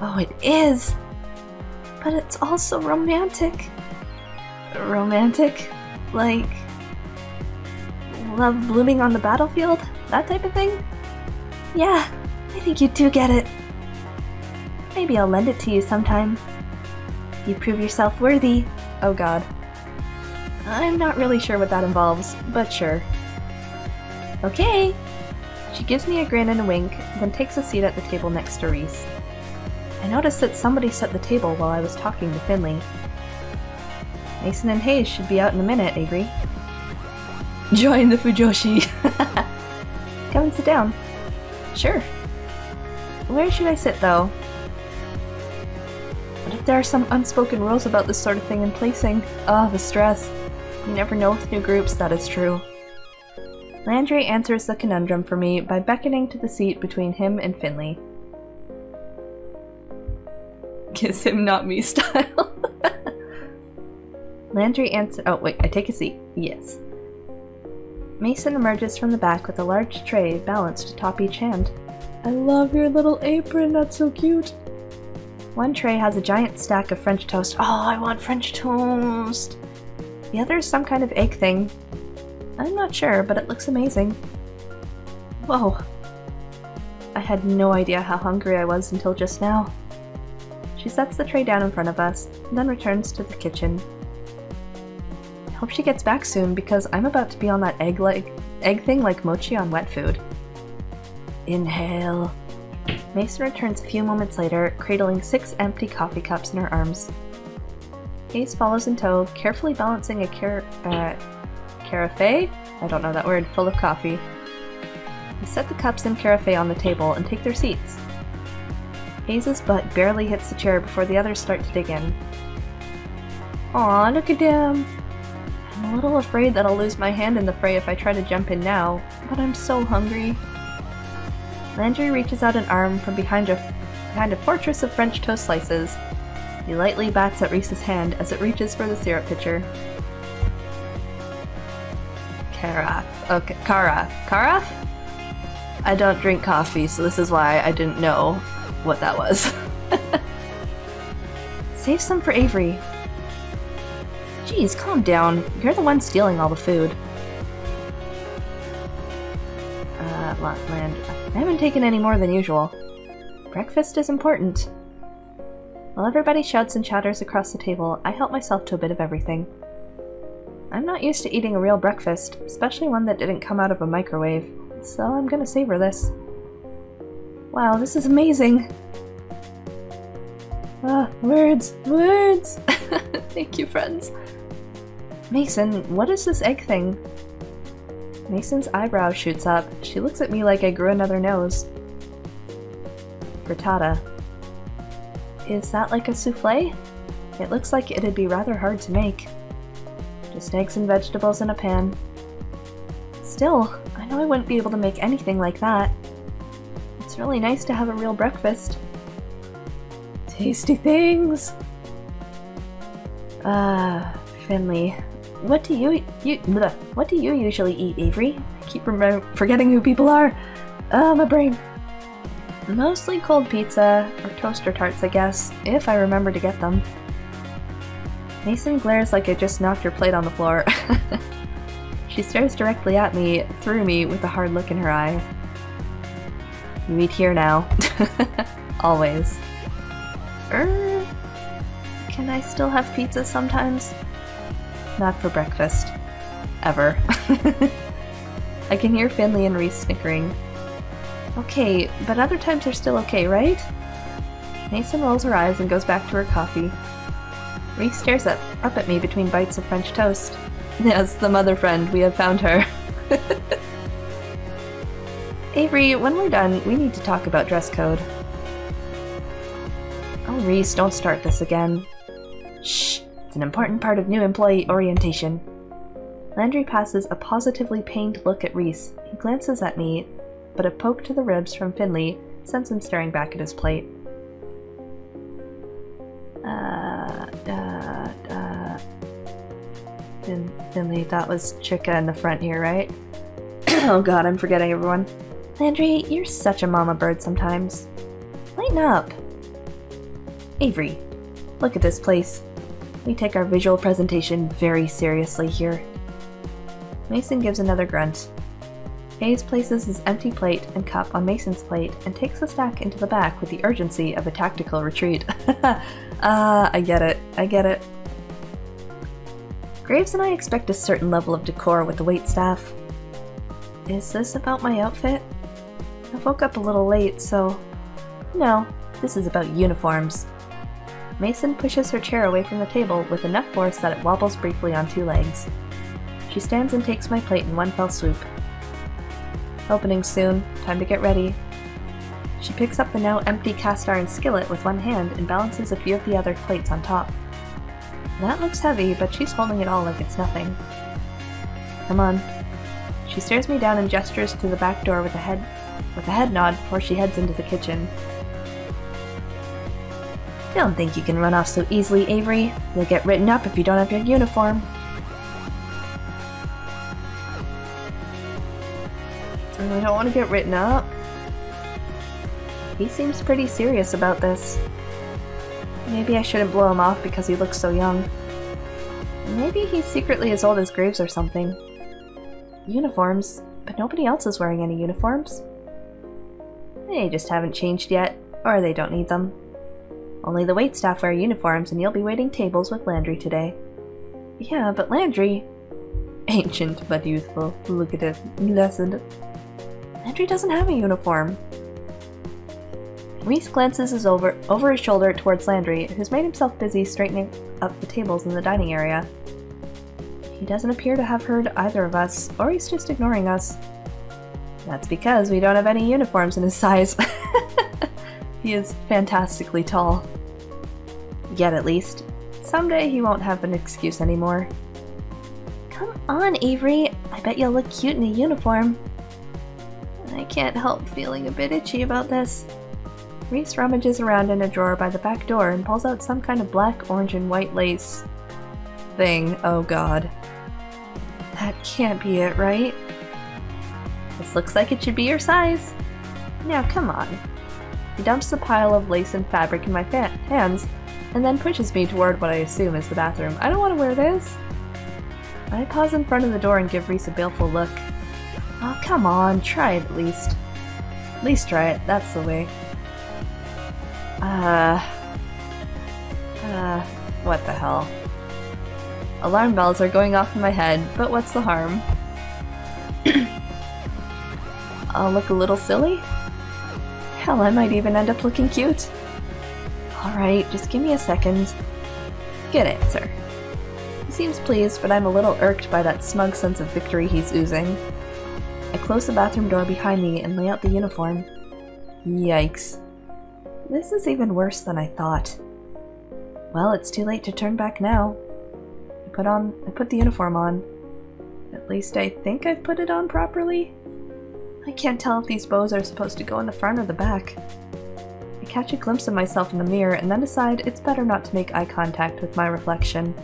Oh, it is. But it's also romantic. Romantic? Like... love blooming on the battlefield? That type of thing? Yeah, I think you do get it. Maybe I'll lend it to you sometime. You prove yourself worthy. Oh god. I'm not really sure what that involves, but sure. Okay! She gives me a grin and a wink, then takes a seat at the table next to Reese. I noticed that somebody set the table while I was talking to Finley. Mason and Hayes should be out in a minute, Avery. Join the Fujoshi! Come and sit down. Sure. Where should I sit, though? What if there are some unspoken rules about this sort of thing in placing? Ah, the stress. You never know with new groups, that is true. Landry answers the conundrum for me by beckoning to the seat between him and Finley. Kiss him, not me style. Landry answers— oh wait, I take a seat. Yes. Mason emerges from the back with a large tray balanced atop each hand. I love your little apron, that's so cute! One tray has a giant stack of French toast. Oh, I want French toast! The other is some kind of egg thing. I'm not sure, but it looks amazing. Whoa. I had no idea how hungry I was until just now. She sets the tray down in front of us, and then returns to the kitchen. I hope she gets back soon because I'm about to be on that egg thing like mochi on wet food. Inhale. Mason returns a few moments later, cradling 6 empty coffee cups in her arms. Hayes follows in tow, carefully balancing a carafe? I don't know that word, full of coffee. We set the cups and carafe on the table and take their seats. Hayes' butt barely hits the chair before the others start to dig in. Aw, look at him! I'm a little afraid that I'll lose my hand in the fray if I try to jump in now, but I'm so hungry. Landry reaches out an arm from behind a fortress of French toast slices. He lightly bats at Reese's hand as it reaches for the syrup pitcher. Carafe. Okay, Carafe? I don't drink coffee, so this is why I didn't know what that was. Save some for Avery. Jeez, calm down. You're the one stealing all the food. Landry. I haven't taken any more than usual. Breakfast is important. While everybody shouts and chatters across the table, I help myself to a bit of everything. I'm not used to eating a real breakfast, especially one that didn't come out of a microwave, so I'm gonna savor this. Wow, this is amazing! Words! Words! Thank you, friends. Mason, what is this egg thing? Mason's eyebrow shoots up. She looks at me like I grew another nose. Frittata. Is that like a souffle? It looks like it'd be rather hard to make. Just eggs and vegetables in a pan. Still, I know I wouldn't be able to make anything like that. It's really nice to have a real breakfast. Tasty things! Finley. What do you usually eat, Avery? I keep forgetting who people are. My brain. Mostly cold pizza, or toaster tarts, I guess, if I remember to get them. Mason glares like I just knocked her plate on the floor. She stares directly at me, through me, with a hard look in her eye. You eat here now. Always. Can I still have pizza sometimes? Not for breakfast. Ever. I can hear Finley and Reese snickering. Okay, but other times are still okay, right? Mason rolls her eyes and goes back to her coffee. Reese stares up at me between bites of French toast. Yes, the mother friend, we have found her. Avery, when we're done, we need to talk about dress code. Oh, Reese, don't start this again. Shh! It's an important part of new employee orientation. Landry passes a positively pained look at Reese. He glances at me, but a poke to the ribs from Finley sends him staring back at his plate. Finley, that was Chica in the front here, right? Oh god, I'm forgetting everyone. Landry, you're such a mama bird sometimes. Lighten up. Avery, look at this place. We take our visual presentation very seriously here. Mason gives another grunt. Hayes places his empty plate and cup on Mason's plate and takes the stack into the back with the urgency of a tactical retreat. I get it. I get it. Graves and I expect a certain level of decor with the waitstaff. Is this about my outfit? I woke up a little late, so... No, this is about uniforms. Mason pushes her chair away from the table with enough force that it wobbles briefly on 2 legs. She stands and takes my plate in one fell swoop. Opening soon, time to get ready. She picks up the now empty cast iron skillet with one hand and balances a few of the other plates on top. That looks heavy, but she's holding it all like it's nothing. Come on. She stares me down and gestures to the back door with a head nod before she heads into the kitchen. Don't think you can run off so easily, Avery. You'll get written up if you don't have your uniform. I don't want to get written up. He seems pretty serious about this. Maybe I shouldn't blow him off because he looks so young. Maybe he's secretly as old as Graves or something. Uniforms, but nobody else is wearing any uniforms. They just haven't changed yet, or they don't need them. Only the waitstaff wear uniforms and you'll be waiting tables with Landry today. Yeah, but Landry... Ancient but youthful, look at it, lessened. Landry doesn't have a uniform. Rhys glances over his shoulder towards Landry, who's made himself busy straightening up the tables in the dining area. He doesn't appear to have heard either of us, or he's just ignoring us. That's because we don't have any uniforms in his size. He is fantastically tall. Yet at least. Someday he won't have an excuse anymore. Come on, Avery. I bet you'll look cute in a uniform. I can't help feeling a bit itchy about this. Rhys rummages around in a drawer by the back door and pulls out some kind of black, orange, and white lace thing. Oh god. That can't be it, right? This looks like it should be your size. Now, come on. He dumps the pile of lace and fabric in my hands and then pushes me toward what I assume is the bathroom. I don't want to wear this. I pause in front of the door and give Rhys a baleful look. Oh, come on, try it at least. At least try it, that's the way. What the hell? Alarm bells are going off in my head, but what's the harm? I'll look a little silly? Hell, I might even end up looking cute. Alright, just give me a second. Good answer. He seems pleased, but I'm a little irked by that smug sense of victory he's oozing. I close the bathroom door behind me and lay out the uniform. Yikes. This is even worse than I thought. Well, it's too late to turn back now. I put the uniform on. At least I think I've put it on properly. I can't tell if these bows are supposed to go in the front or the back. I catch a glimpse of myself in the mirror and then decide it's better not to make eye contact with my reflection.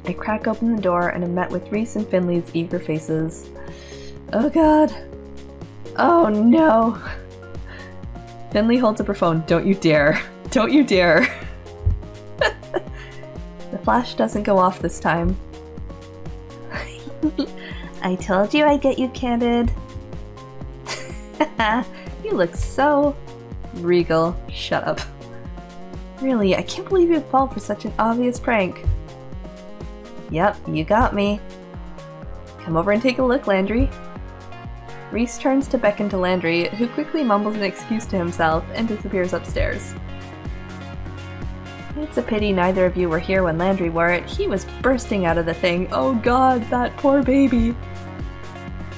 I crack open the door and am met with Rhys and Finley's eager faces. Oh god. Oh no. Finley holds up her phone. Don't you dare. Don't you dare. The flash doesn't go off this time. I told you I'd get you candid. You look so regal. Shut up. Really, I can't believe you'd fall for such an obvious prank. Yep, you got me. Come over and take a look, Landry. Rhys turns to beckon to Landry, who quickly mumbles an excuse to himself and disappears upstairs. It's a pity neither of you were here when Landry wore it. He was bursting out of the thing. Oh god, that poor baby.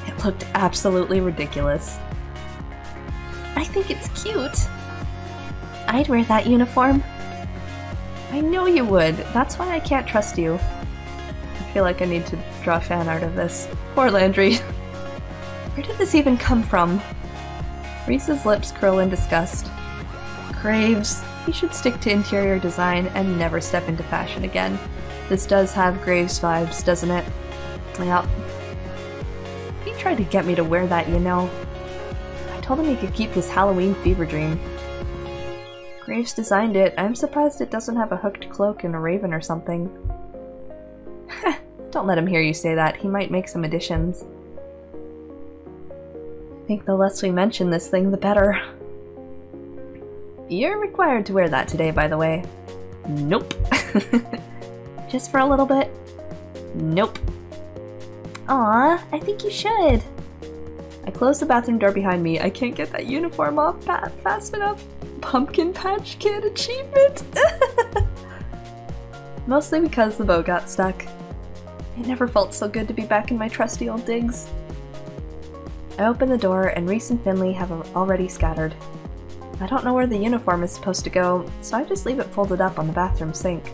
It looked absolutely ridiculous. I think it's cute. I'd wear that uniform. I know you would. That's why I can't trust you. I feel like I need to draw fan art of this. Poor Landry. Where did this even come from? Rhys's lips curl in disgust. Graves. He should stick to interior design and never step into fashion again. This does have Graves vibes, doesn't it? Yep. He tried to get me to wear that, you know. I told him he could keep this Halloween fever dream. Graves designed it. I'm surprised it doesn't have a hooked cloak and a raven or something. Heh, don't let him hear you say that. He might make some additions. I think the less we mention this thing, the better. You're required to wear that today, by the way. Nope. Just for a little bit? Nope. Aw, I think you should. I close the bathroom door behind me. I can't get that uniform off fast enough. Pumpkin Patch Kid achievement! Mostly because the bow got stuck. It never felt so good to be back in my trusty old digs. I open the door and Rhys and Finley have already scattered. I don't know where the uniform is supposed to go, so I just leave it folded up on the bathroom sink.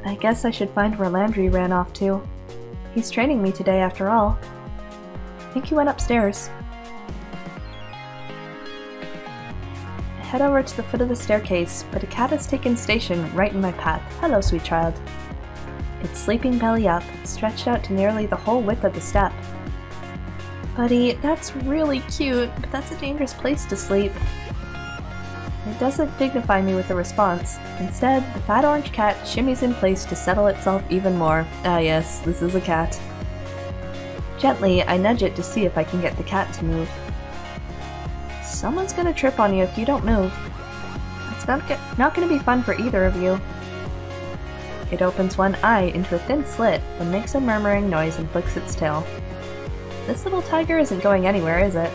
I guess I should find where Landry ran off to. He's training me today after all. I think he went upstairs. I head over to the foot of the staircase, but a cat has taken station right in my path. Hello, sweet child. its sleeping belly up, stretched out to nearly the whole width of the step. Buddy, that's really cute, but that's a dangerous place to sleep. It doesn't dignify me with a response. Instead, the fat orange cat shimmies in place to settle itself even more. Ah yes, this is a cat. Gently, I nudge it to see if I can get the cat to move. Someone's gonna trip on you if you don't move. It's not gonna be fun for either of you. It opens one eye into a thin slit, then makes a murmuring noise and flicks its tail. This little tiger isn't going anywhere, is it?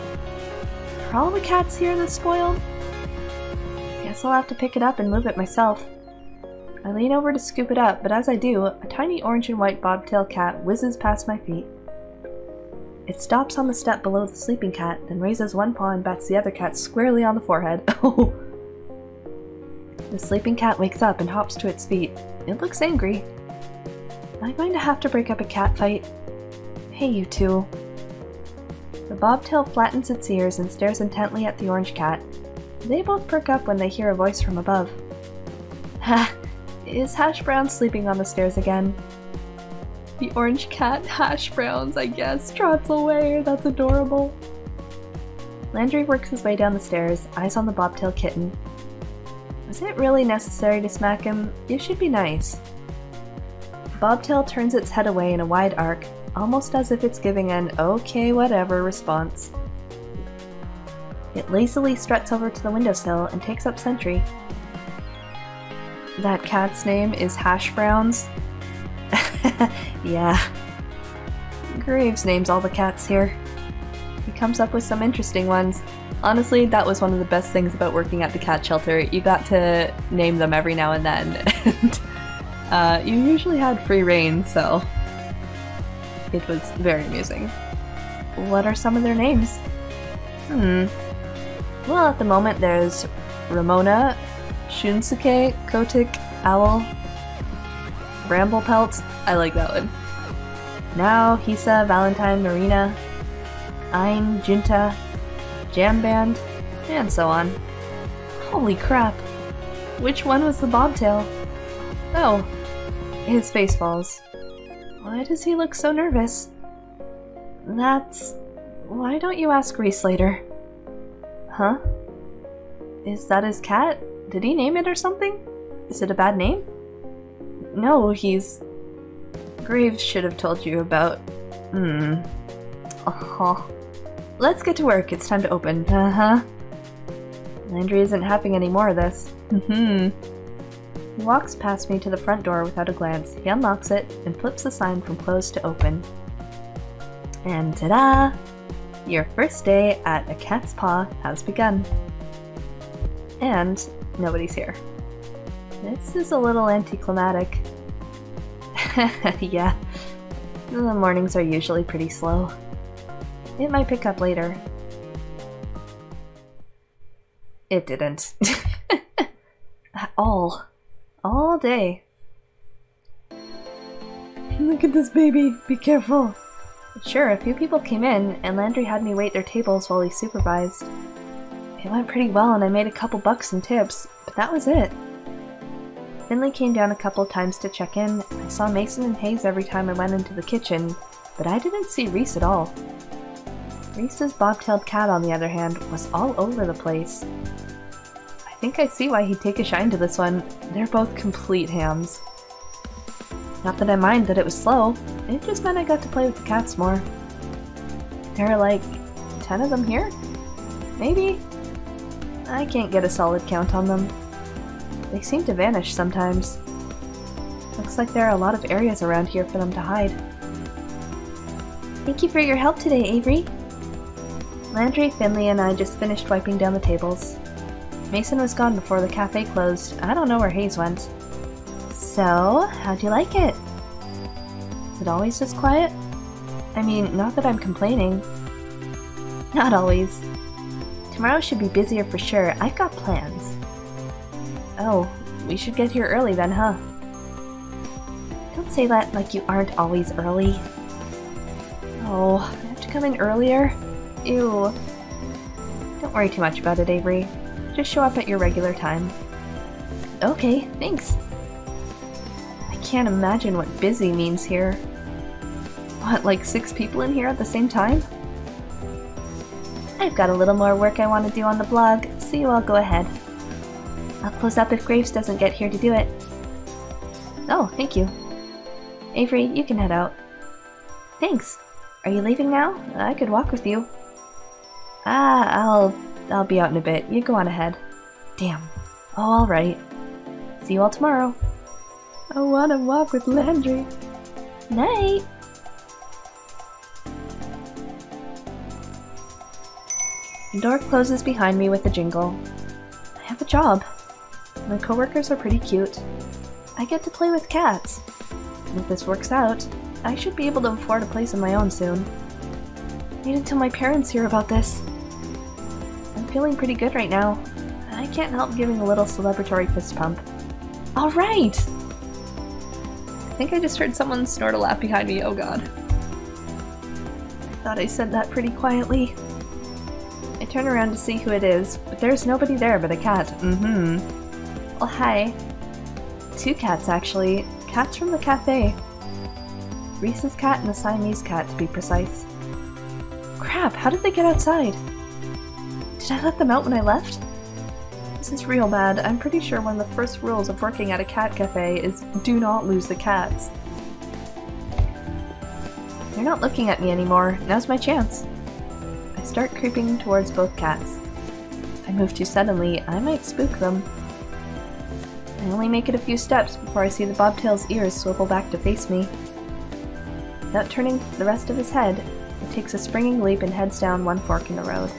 Are all the cats here this spoiled? Guess I'll have to pick it up and move it myself. I lean over to scoop it up, but as I do, a tiny orange and white bobtail cat whizzes past my feet. It stops on the step below the sleeping cat, then raises one paw and bats the other cat squarely on the forehead. Oh! The sleeping cat wakes up and hops to its feet. It looks angry. Am I going to have to break up a cat fight? Hey, you two. The bobtail flattens its ears and stares intently at the orange cat. They both perk up when they hear a voice from above. Ha! Is Hash Brown sleeping on the stairs again? The orange cat, Hash Browns, I guess, trots away. That's adorable. Landry works his way down the stairs, eyes on the bobtail kitten. Was it really necessary to smack him? You should be nice. Bobtail turns its head away in a wide arc, almost as if it's giving an okay whatever response. It lazily struts over to the windowsill and takes up sentry. That cat's name is Hash Browns? Yeah. Graves names all the cats here. He comes up with some interesting ones. Honestly, that was one of the best things about working at the cat shelter. You got to name them every now and then, and you usually had free reign, so it was very amusing. What are some of their names? Well, at the moment there's Ramona, Shunsuke, Kotick, Owl, Bramblepelt. I like that one. Now, Hisa, Valentine, Marina, Ain, Junta, Jam Band, and so on. Holy crap! Which one was the bobtail? Oh, his face falls. Why does he look so nervous? That's... Why don't you ask Reese later? Huh? Is that his cat? Did he name it or something? Is it a bad name? No, he's... Graves should have told you about... Let's get to work, it's time to open. Landry isn't having any more of this. He walks past me to the front door without a glance. He unlocks it and flips the sign from closed to open. And ta-da! Your first day at A Cat's Paw has begun. And nobody's here. This is a little anticlimactic. Yeah, the mornings are usually pretty slow. It might pick up later. It didn't. All day. Look at this baby, be careful. Sure, a few people came in, and Landry had me wait their tables while he supervised. It went pretty well and I made a couple bucks in tips, but that was it. Finley came down a couple times to check in. I saw Mason and Hayes every time I went into the kitchen, but I didn't see Reese at all. Reese's bobtailed cat, on the other hand, was all over the place. I think I see why he'd take a shine to this one. They're both complete hams. Not that I mind that it was slow, it just meant I got to play with the cats more. There are like 10 of them here? Maybe? I can't get a solid count on them. They seem to vanish sometimes. Looks like there are a lot of areas around here for them to hide. Thank you for your help today, Avery. Landry, Finley, and I just finished wiping down the tables. Mason was gone before the cafe closed. I don't know where Hayes went. So, how'd you like it? Is it always this quiet? I mean, not that I'm complaining. Not always. Tomorrow should be busier for sure. I've got plans. Oh, we should get here early then, huh? Don't say that like you aren't always early. Oh, I have to come in earlier? Ew. Don't worry too much about it, Avery. Just show up at your regular time. Okay, thanks. I can't imagine what busy means here. What, like 6 people in here at the same time? I've got a little more work I want to do on the blog, so you all go ahead. I'll close up if Graves doesn't get here to do it. Oh, thank you. Avery, you can head out. Thanks. Are you leaving now? I could walk with you. I'll be out in a bit. You go on ahead. Damn. Oh, alright. See you all tomorrow. I wanna walk with Landry. Night! The door closes behind me with a jingle. I have a job. My coworkers are pretty cute. I get to play with cats. And if this works out, I should be able to afford a place of my own soon. Wait until my parents hear about this. I'm feeling pretty good right now. I can't help giving a little celebratory fist pump. Alright! I think I just heard someone snort a laugh behind me, oh god. I thought I said that pretty quietly. I turn around to see who it is, but there's nobody there but a cat. Well, hi. 2 cats, actually. Cats from the cafe. Reese's cat and a Siamese cat, to be precise. Crap, how did they get outside? Did I let them out when I left? This is real bad. I'm pretty sure one of the first rules of working at a cat cafe is do not lose the cats. They're not looking at me anymore. Now's my chance. I start creeping towards both cats. If I move too suddenly, I might spook them. I only make it a few steps before I see the bobtail's ears swivel back to face me. Without turning the rest of his head, it takes a springing leap and heads down one fork in the road.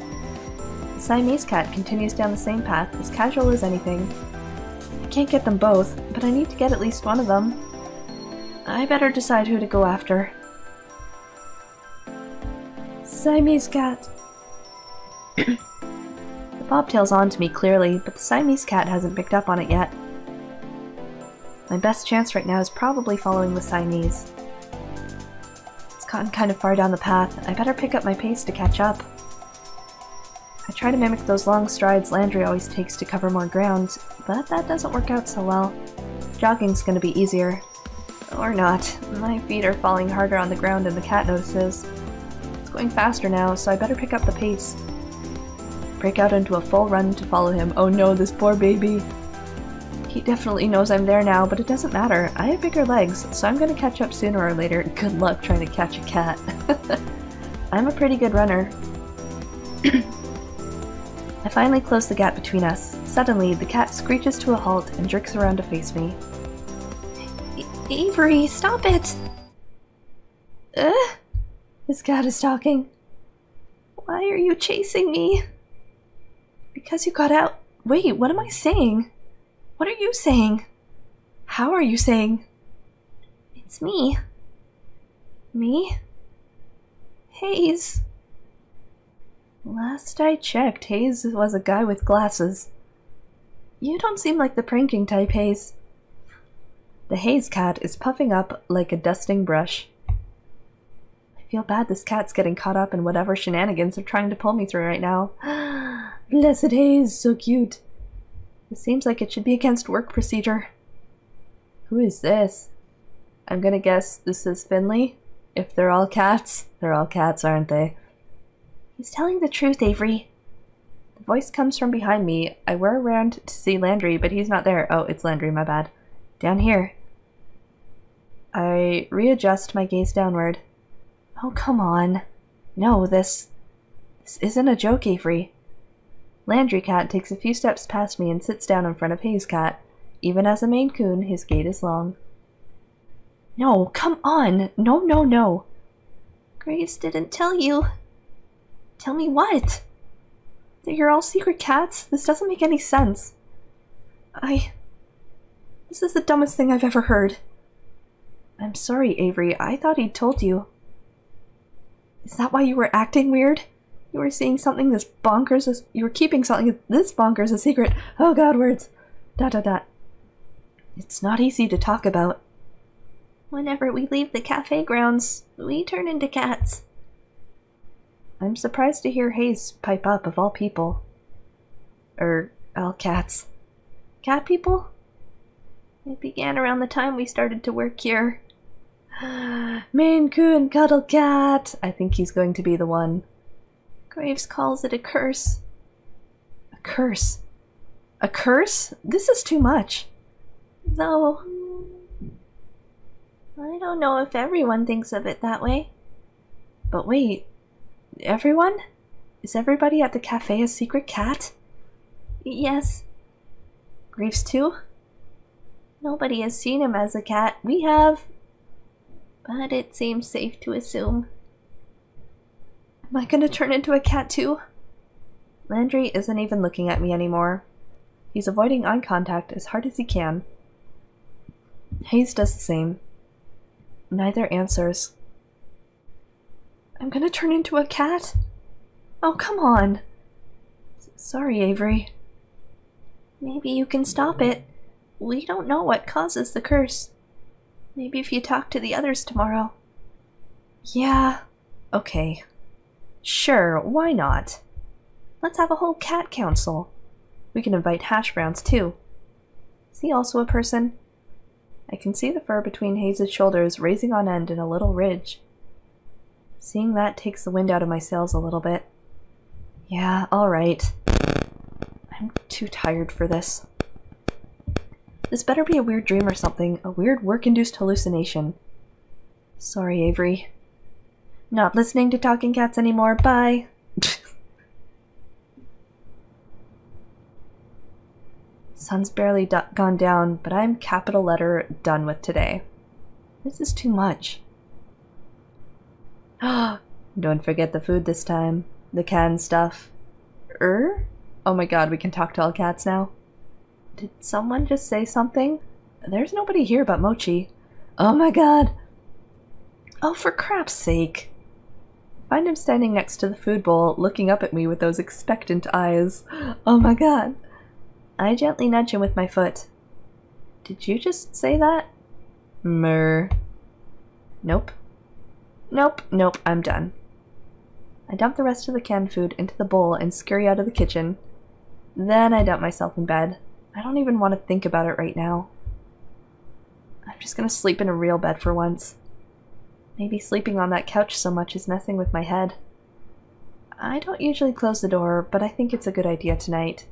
The Siamese cat continues down the same path, as casual as anything. I can't get them both, but I need to get at least one of them. I better decide who to go after. Siamese cat. The bobtail's on to me clearly, but the Siamese cat hasn't picked up on it yet. My best chance right now is probably following the Siamese. It's gotten kind of far down the path. I better pick up my pace to catch up. I try to mimic those long strides Landry always takes to cover more ground, but that doesn't work out so well. Jogging's gonna be easier. Or not. My feet are falling harder on the ground than the cat notices. It's going faster now, so I better pick up the pace. Break out into a full run to follow him. Oh no, this poor baby. He definitely knows I'm there now, but it doesn't matter. I have bigger legs, so I'm gonna catch up sooner or later. Good luck trying to catch a cat. I'm a pretty good runner. I finally close the gap between us. Suddenly, the cat screeches to a halt and jerks around to face me. Avery, stop it! This cat is talking. Why are you chasing me? Because you got out. Wait, what am I saying? What are you saying? How are you saying? It's me. Me? Hayes. Last I checked, Hayes was a guy with glasses. You don't seem like the pranking type, Hayes. The Hayes cat is puffing up like a dusting brush. I feel bad this cat's getting caught up in whatever shenanigans they're trying to pull me through right now. Blessed Hayes, so cute. It seems like it should be against work procedure. Who is this? I'm gonna guess this is Finley. If they're all cats, they're all cats, aren't they? He's telling the truth, Avery. The voice comes from behind me. I whir around to see Landry, but he's not there. Oh, it's Landry, my bad. Down here. I readjust my gaze downward. Oh, come on. No, this isn't a joke, Avery. Landry Cat takes a few steps past me and sits down in front of Hayes Cat. Even as a Maine Coon, his gait is long. No, come on! No, no, no! Graves didn't tell you. Tell me what? That you're all secret cats? This doesn't make any sense. This is the dumbest thing I've ever heard. I'm sorry, Avery. I thought he'd told you. Is that why you were acting weird? You were seeing something this bonkers you were keeping something this bonkers a secret. Oh god, words. ... It's not easy to talk about. Whenever we leave the cafe grounds, we turn into cats. I'm surprised to hear Hayes pipe up, of all people. All cats. Cat people? It began around the time we started to work here. Maine Coon Cuddle Cat! I think he's going to be the one. Graves calls it a curse. A curse? A curse? This is too much. Though, I don't know if everyone thinks of it that way. But wait, everyone? Is everybody at the cafe a secret cat? Yes. Graves too? Nobody has seen him as a cat. We have. But it seems safe to assume. Am I gonna turn into a cat too? Landry isn't even looking at me anymore. He's avoiding eye contact as hard as he can. Hayes does the same. Neither answers. I'm gonna turn into a cat? Oh, come on. Sorry, Avery. Maybe you can stop it. We don't know what causes the curse. Maybe if you talk to the others tomorrow. Yeah, okay. Sure, why not? Let's have a whole cat council. We can invite Hash Browns too. Is he also a person? I can see the fur between Hayes' shoulders raising on end in a little ridge. Seeing that takes the wind out of my sails a little bit. Yeah, alright. I'm too tired for this. This better be a weird dream or something, a weird work-induced hallucination. Sorry, Avery. Not listening to talking cats anymore, bye! Sun's barely gone down, but I'm capital letter done with today. This is too much. Don't forget the food this time. The canned stuff. Oh my god, we can talk to all cats now. Did someone just say something? There's nobody here but Mochi. Oh my god! Oh, for crap's sake! Find him standing next to the food bowl, looking up at me with those expectant eyes. Oh my god! I gently nudge him with my foot. Did you just say that? Murr. Nope. Nope, I'm done. I dump the rest of the canned food into the bowl and scurry out of the kitchen. Then I dump myself in bed. I don't even want to think about it right now. I'm just gonna sleep in a real bed for once. Maybe sleeping on that couch so much is messing with my head. I don't usually close the door, but I think it's a good idea tonight.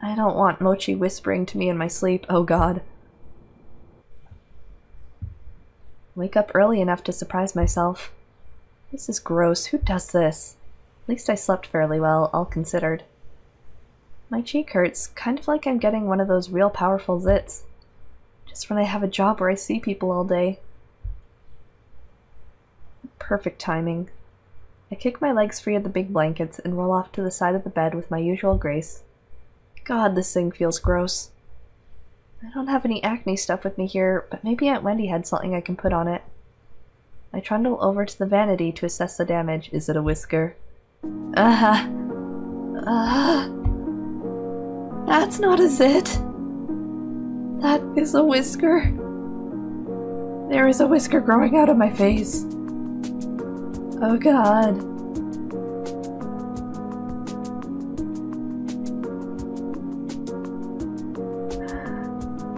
I don't want Mochi whispering to me in my sleep, oh god. Wake up early enough to surprise myself. This is gross, who does this? At least I slept fairly well, all considered. My cheek hurts, kind of like I'm getting one of those real powerful zits. Just when I have a job where I see people all day. Perfect timing. I kick my legs free of the big blankets and roll off to the side of the bed with my usual grace. God, this thing feels gross. I don't have any acne stuff with me here, but maybe Aunt Wendy had something I can put on it. I trundle over to the vanity to assess the damage. Is it a whisker? That's not a zit. That is a whisker. There is a whisker growing out of my face. Oh god.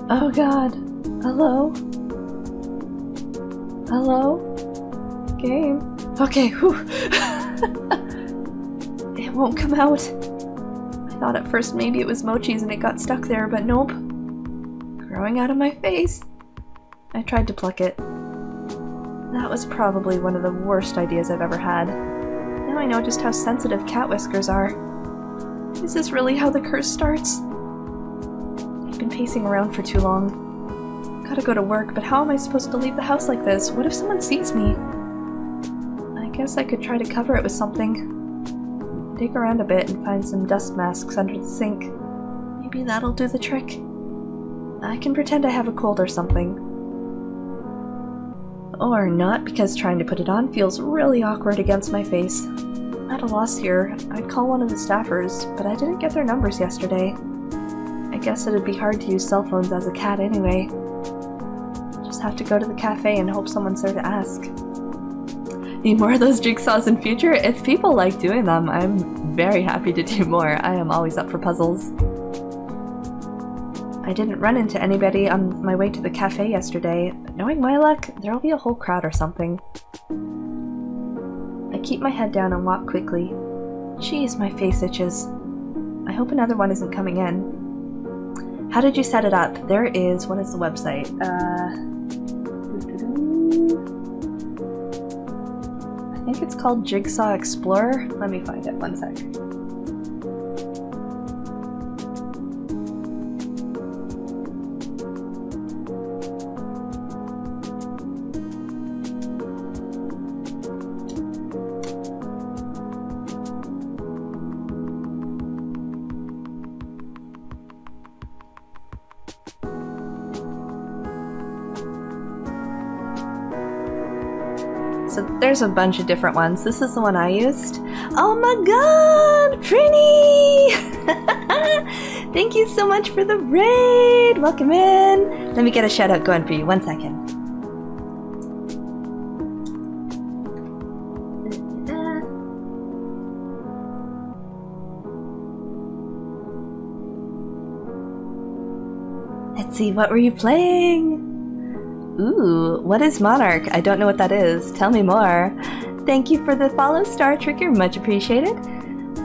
Oh god. Hello? Hello? Game? Okay, whew. It won't come out. I thought at first maybe it was Mochi's and it got stuck there, but nope. Growing out of my face. I tried to pluck it. That was probably one of the worst ideas I've ever had. Now I know just how sensitive cat whiskers are. Is this really how the curse starts? I've been pacing around for too long. Gotta go to work, but how am I supposed to leave the house like this? What if someone sees me? I guess I could try to cover it with something. Dig around a bit and find some dust masks under the sink. Maybe that'll do the trick. I can pretend I have a cold or something. Or not, because trying to put it on feels really awkward against my face. At a loss here. I'd call one of the staffers, but I didn't get their numbers yesterday. I guess it'd be hard to use cell phones as a cat anyway. Just have to go to the cafe and hope someone's there to ask. Need more of those jigsaws in future? If people like doing them, I'm very happy to do more. I am always up for puzzles. I didn't run into anybody on my way to the cafe yesterday, but knowing my luck, there'll be a whole crowd or something. I keep my head down and walk quickly. Jeez, my face itches. I hope another one isn't coming in. How did you set it up? There is... what is the website? I think it's called Jigsaw Explorer. Let me find it, one sec. So there's a bunch of different ones. This is the one I used. Oh my god, Prinny! Thank you so much for the raid! Welcome in! Let me get a shout out going for you. 1 second. Let's see, what were you playing? Ooh, what is Monarch? I don't know what that is. Tell me more. Thank you for the follow, Star Tricker. Much appreciated.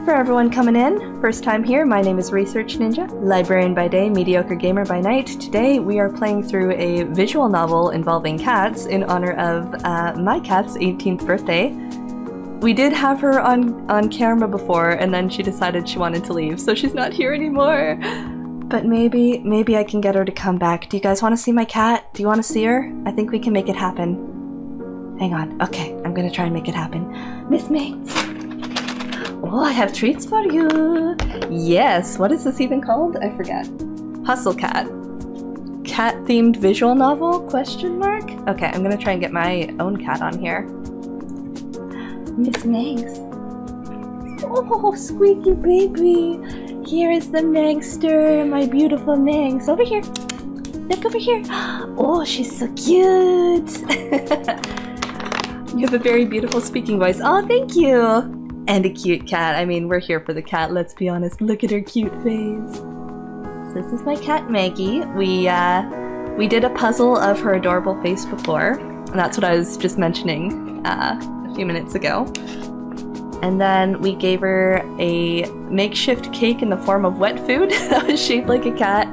For everyone coming in, first time here, my name is Research Ninja, librarian by day, mediocre gamer by night. Today we are playing through a visual novel involving cats in honor of my cat's 18th birthday. We did have her on camera before, and then she decided she wanted to leave, so she's not here anymore. But maybe I can get her to come back. Do you guys want to see my cat? Do you want to see her? I think we can make it happen. Hang on. Okay, I'm gonna try and make it happen. Miss Mates! Oh, I have treats for you! Yes! What is this even called? I forget. Hustle Cat. Cat-themed visual novel? Question mark? Okay, I'm gonna try and get my own cat on here. Miss Mates. Oh, squeaky baby! Here is the Megster, my beautiful Megs. Over here. Look over here. Oh, she's so cute. You have a very beautiful speaking voice. Oh, thank you. And a cute cat. I mean, we're here for the cat, let's be honest. Look at her cute face. So this is my cat, Maggie. We did a puzzle of her adorable face before. And that's what I was just mentioning a few minutes ago. And then we gave her a makeshift cake in the form of wet food that was shaped like a cat.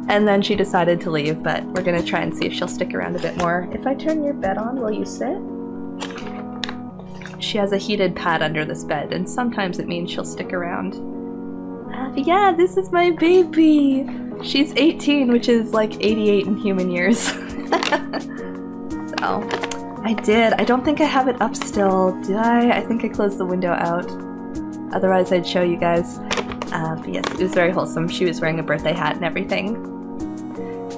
And then she decided to leave, but we're gonna try and see if she'll stick around a bit more. If I turn your bed on, will you sit? She has a heated pad under this bed, and sometimes it means she'll stick around. But yeah, this is my baby! She's 18, which is like 88 in human years. So... I did. I don't think I have it up still. Did I? I think I closed the window out. Otherwise I'd show you guys. But yes, it was very wholesome. She was wearing a birthday hat and everything.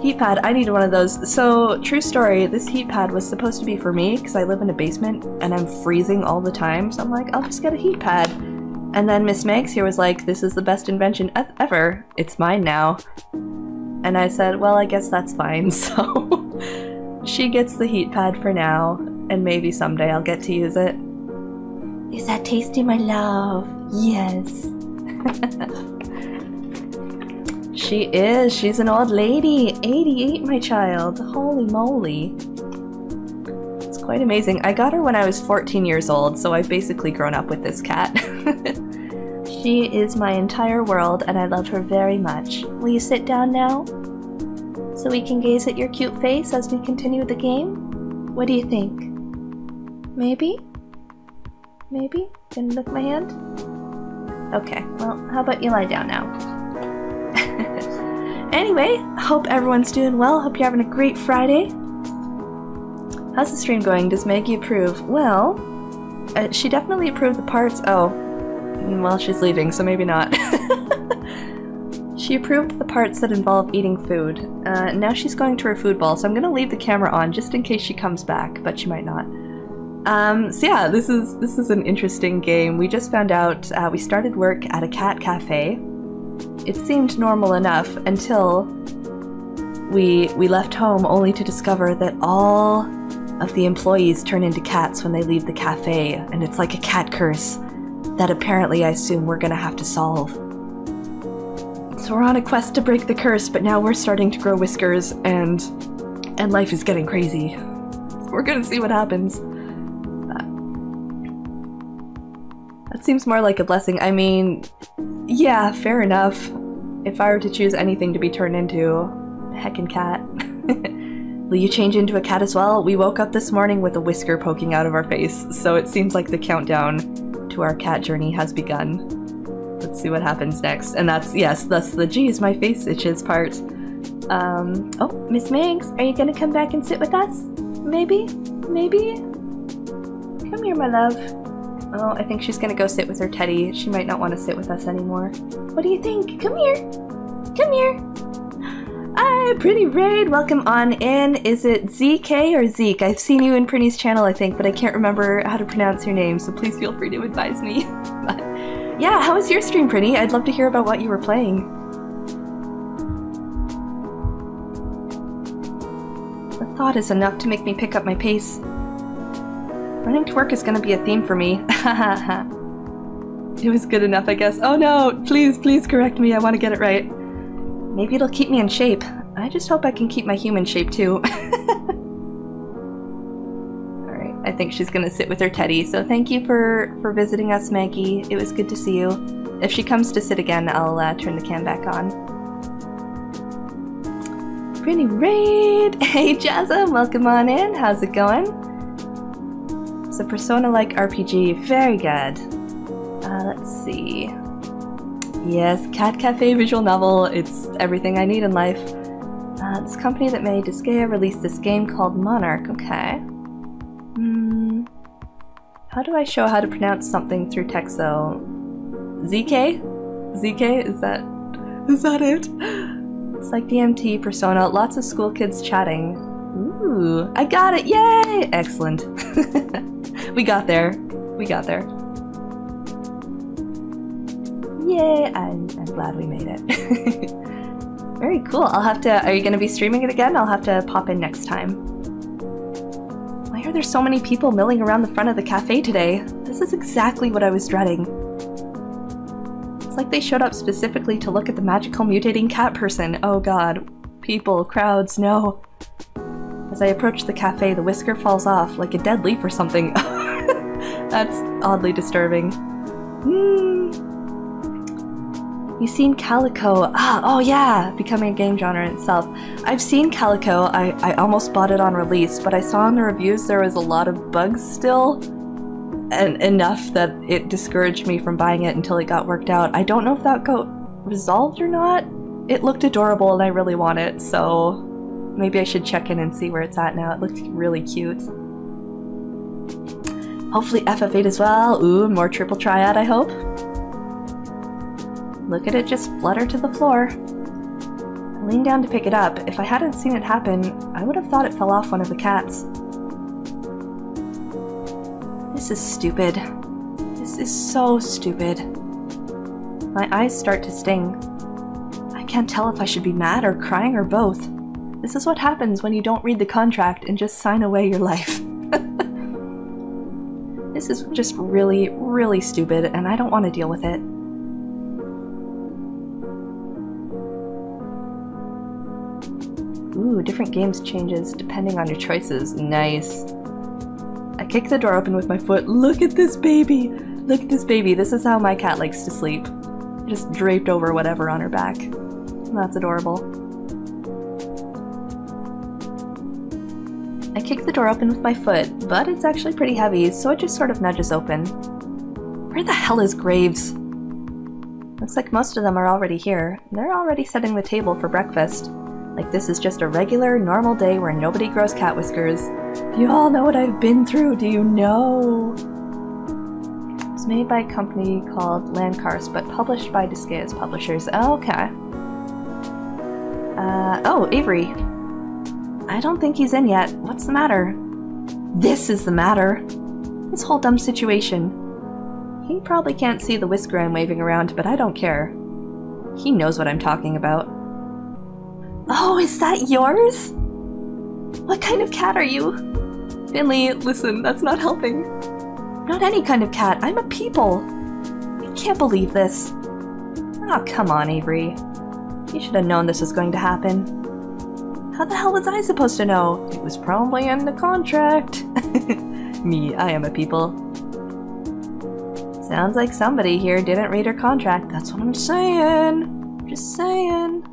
Heat pad. I needed one of those. So, true story, this heat pad was supposed to be for me because I live in a basement and I'm freezing all the time. So I'm like, I'll just get a heat pad. And then Miss Megs here was like, this is the best invention ever. It's mine now. And I said, well, I guess that's fine. So... she gets the heat pad for now, and maybe someday I'll get to use it. Is that tasty, my love? Yes. She is. She's an old lady. 88, my child. Holy moly. It's quite amazing. I got her when I was 14 years old, so I've basically grown up with this cat. She is my entire world, and I love her very much. Will you sit down now? So we can gaze at your cute face as we continue the game? What do you think? Maybe? Maybe? Gonna lick my hand? Okay, well, how about you lie down now? Anyway, hope everyone's doing well. Hope you're having a great Friday. How's the stream going? Does Maggie approve? Well, she definitely approved the parts. Oh, well, she's leaving, so maybe not. She approved the parts that involve eating food. Now she's going to her food bowl, so I'm gonna leave the camera on just in case she comes back, but she might not. So yeah, this is an interesting game. We just found out we started work at a cat cafe. It seemed normal enough until we left home only to discover that all of the employees turn into cats when they leave the cafe, and it's like a cat curse that apparently I assume we're gonna have to solve. It's So we're on a quest to break the curse, but now we're starting to grow whiskers, and life is getting crazy. We're gonna see what happens. That seems more like a blessing. I mean, yeah, fair enough. If I were to choose anything to be turned into, heckin' cat. Will you change into a cat as well? We woke up this morning with a whisker poking out of our face, so it seems like the countdown to our cat journey has begun. Let's see what happens next. And that's the geez, my face itches part. Oh, Miss Megs, are you gonna come back and sit with us? Maybe? Maybe? Come here, my love. Oh, I think she's gonna go sit with her teddy. She might not want to sit with us anymore. What do you think? Come here! Come here! Hi, Pretty Raid! Welcome on in. Is it ZK or Zeke? I've seen you in Prinny's channel, I think, but I can't remember how to pronounce your name, so please feel free to advise me. But, yeah, how was your stream, Prinny? I'd love to hear about what you were playing. The thought is enough to make me pick up my pace. Running to work is gonna be a theme for me. It was good enough, I guess. Oh no! Please, please correct me. I want to get it right. Maybe it'll keep me in shape. I just hope I can keep my human shape too. Alright, I think she's gonna sit with her teddy, so thank you for visiting us, Maggie. It was good to see you. If she comes to sit again, I'll turn the cam back on. Pretty Raid! Hey Jazza, welcome on in. How's it going? It's a Persona-like RPG. Very good. Let's see. Yes, Cat Cafe visual novel. It's everything I need in life. This company that made Disgaea released this game called Monarch. Okay. How do I show how to pronounce something through text though? ZK? ZK? Is that it? It's like DMT Persona. Lots of school kids chatting. Ooh, I got it! Yay! Excellent. We got there. We got there. Yay! I'm glad we made it. Very cool. I'll have to... Are you going to be streaming it again? I'll have to pop in next time. Why are there so many people milling around the front of the cafe today? This is exactly what I was dreading. It's like they showed up specifically to look at the magical mutating cat person. Oh god. People, crowds, no. As I approach the cafe, the whisker falls off, like a dead leaf or something. That's oddly disturbing. You've seen Calico. Oh yeah! Becoming a game genre in itself. I've seen Calico. I almost bought it on release, but I saw in the reviews there was a lot of bugs still. And enough that it discouraged me from buying it until it got worked out. I don't know if that got resolved or not. It looked adorable and I really want it, so maybe I should check in and see where it's at now. It looked really cute. Hopefully FF8 as well. Ooh, more Triple Triad, I hope. Look at it just flutter to the floor. I leaned down to pick it up. If I hadn't seen it happen, I would have thought it fell off one of the cats. This is stupid. This is so stupid. My eyes start to sting. I can't tell if I should be mad or crying or both. This is what happens when you don't read the contract and just sign away your life. This is just really, really stupid, and I don't want to deal with it. Ooh, different games changes depending on your choices. Nice. I kick the door open with my foot. Look at this baby! Look at this baby. This is how my cat likes to sleep. Just draped over whatever on her back. That's adorable. I kick the door open with my foot, but it's actually pretty heavy, so it just sort of nudges open. Where the hell is Graves? Looks like most of them are already here. They're already setting the table for breakfast. Like this is just a regular, normal day where nobody grows cat whiskers. Do you all know what I've been through? Do you know? It was made by a company called Landcars, but published by Disgaea's publishers. Oh, okay. Oh, Avery. I don't think he's in yet. What's the matter? This is the matter. This whole dumb situation. He probably can't see the whisker I'm waving around, but I don't care. He knows what I'm talking about. Oh, is that yours? What kind of cat are you? Finley, listen, that's not helping. Not any kind of cat. I'm a people. I can't believe this. Oh, come on, Avery. You should have known this was going to happen. How the hell was I supposed to know? It was probably in the contract. Me, I am a people. Sounds like somebody here didn't read her contract. That's what I'm saying. Just saying.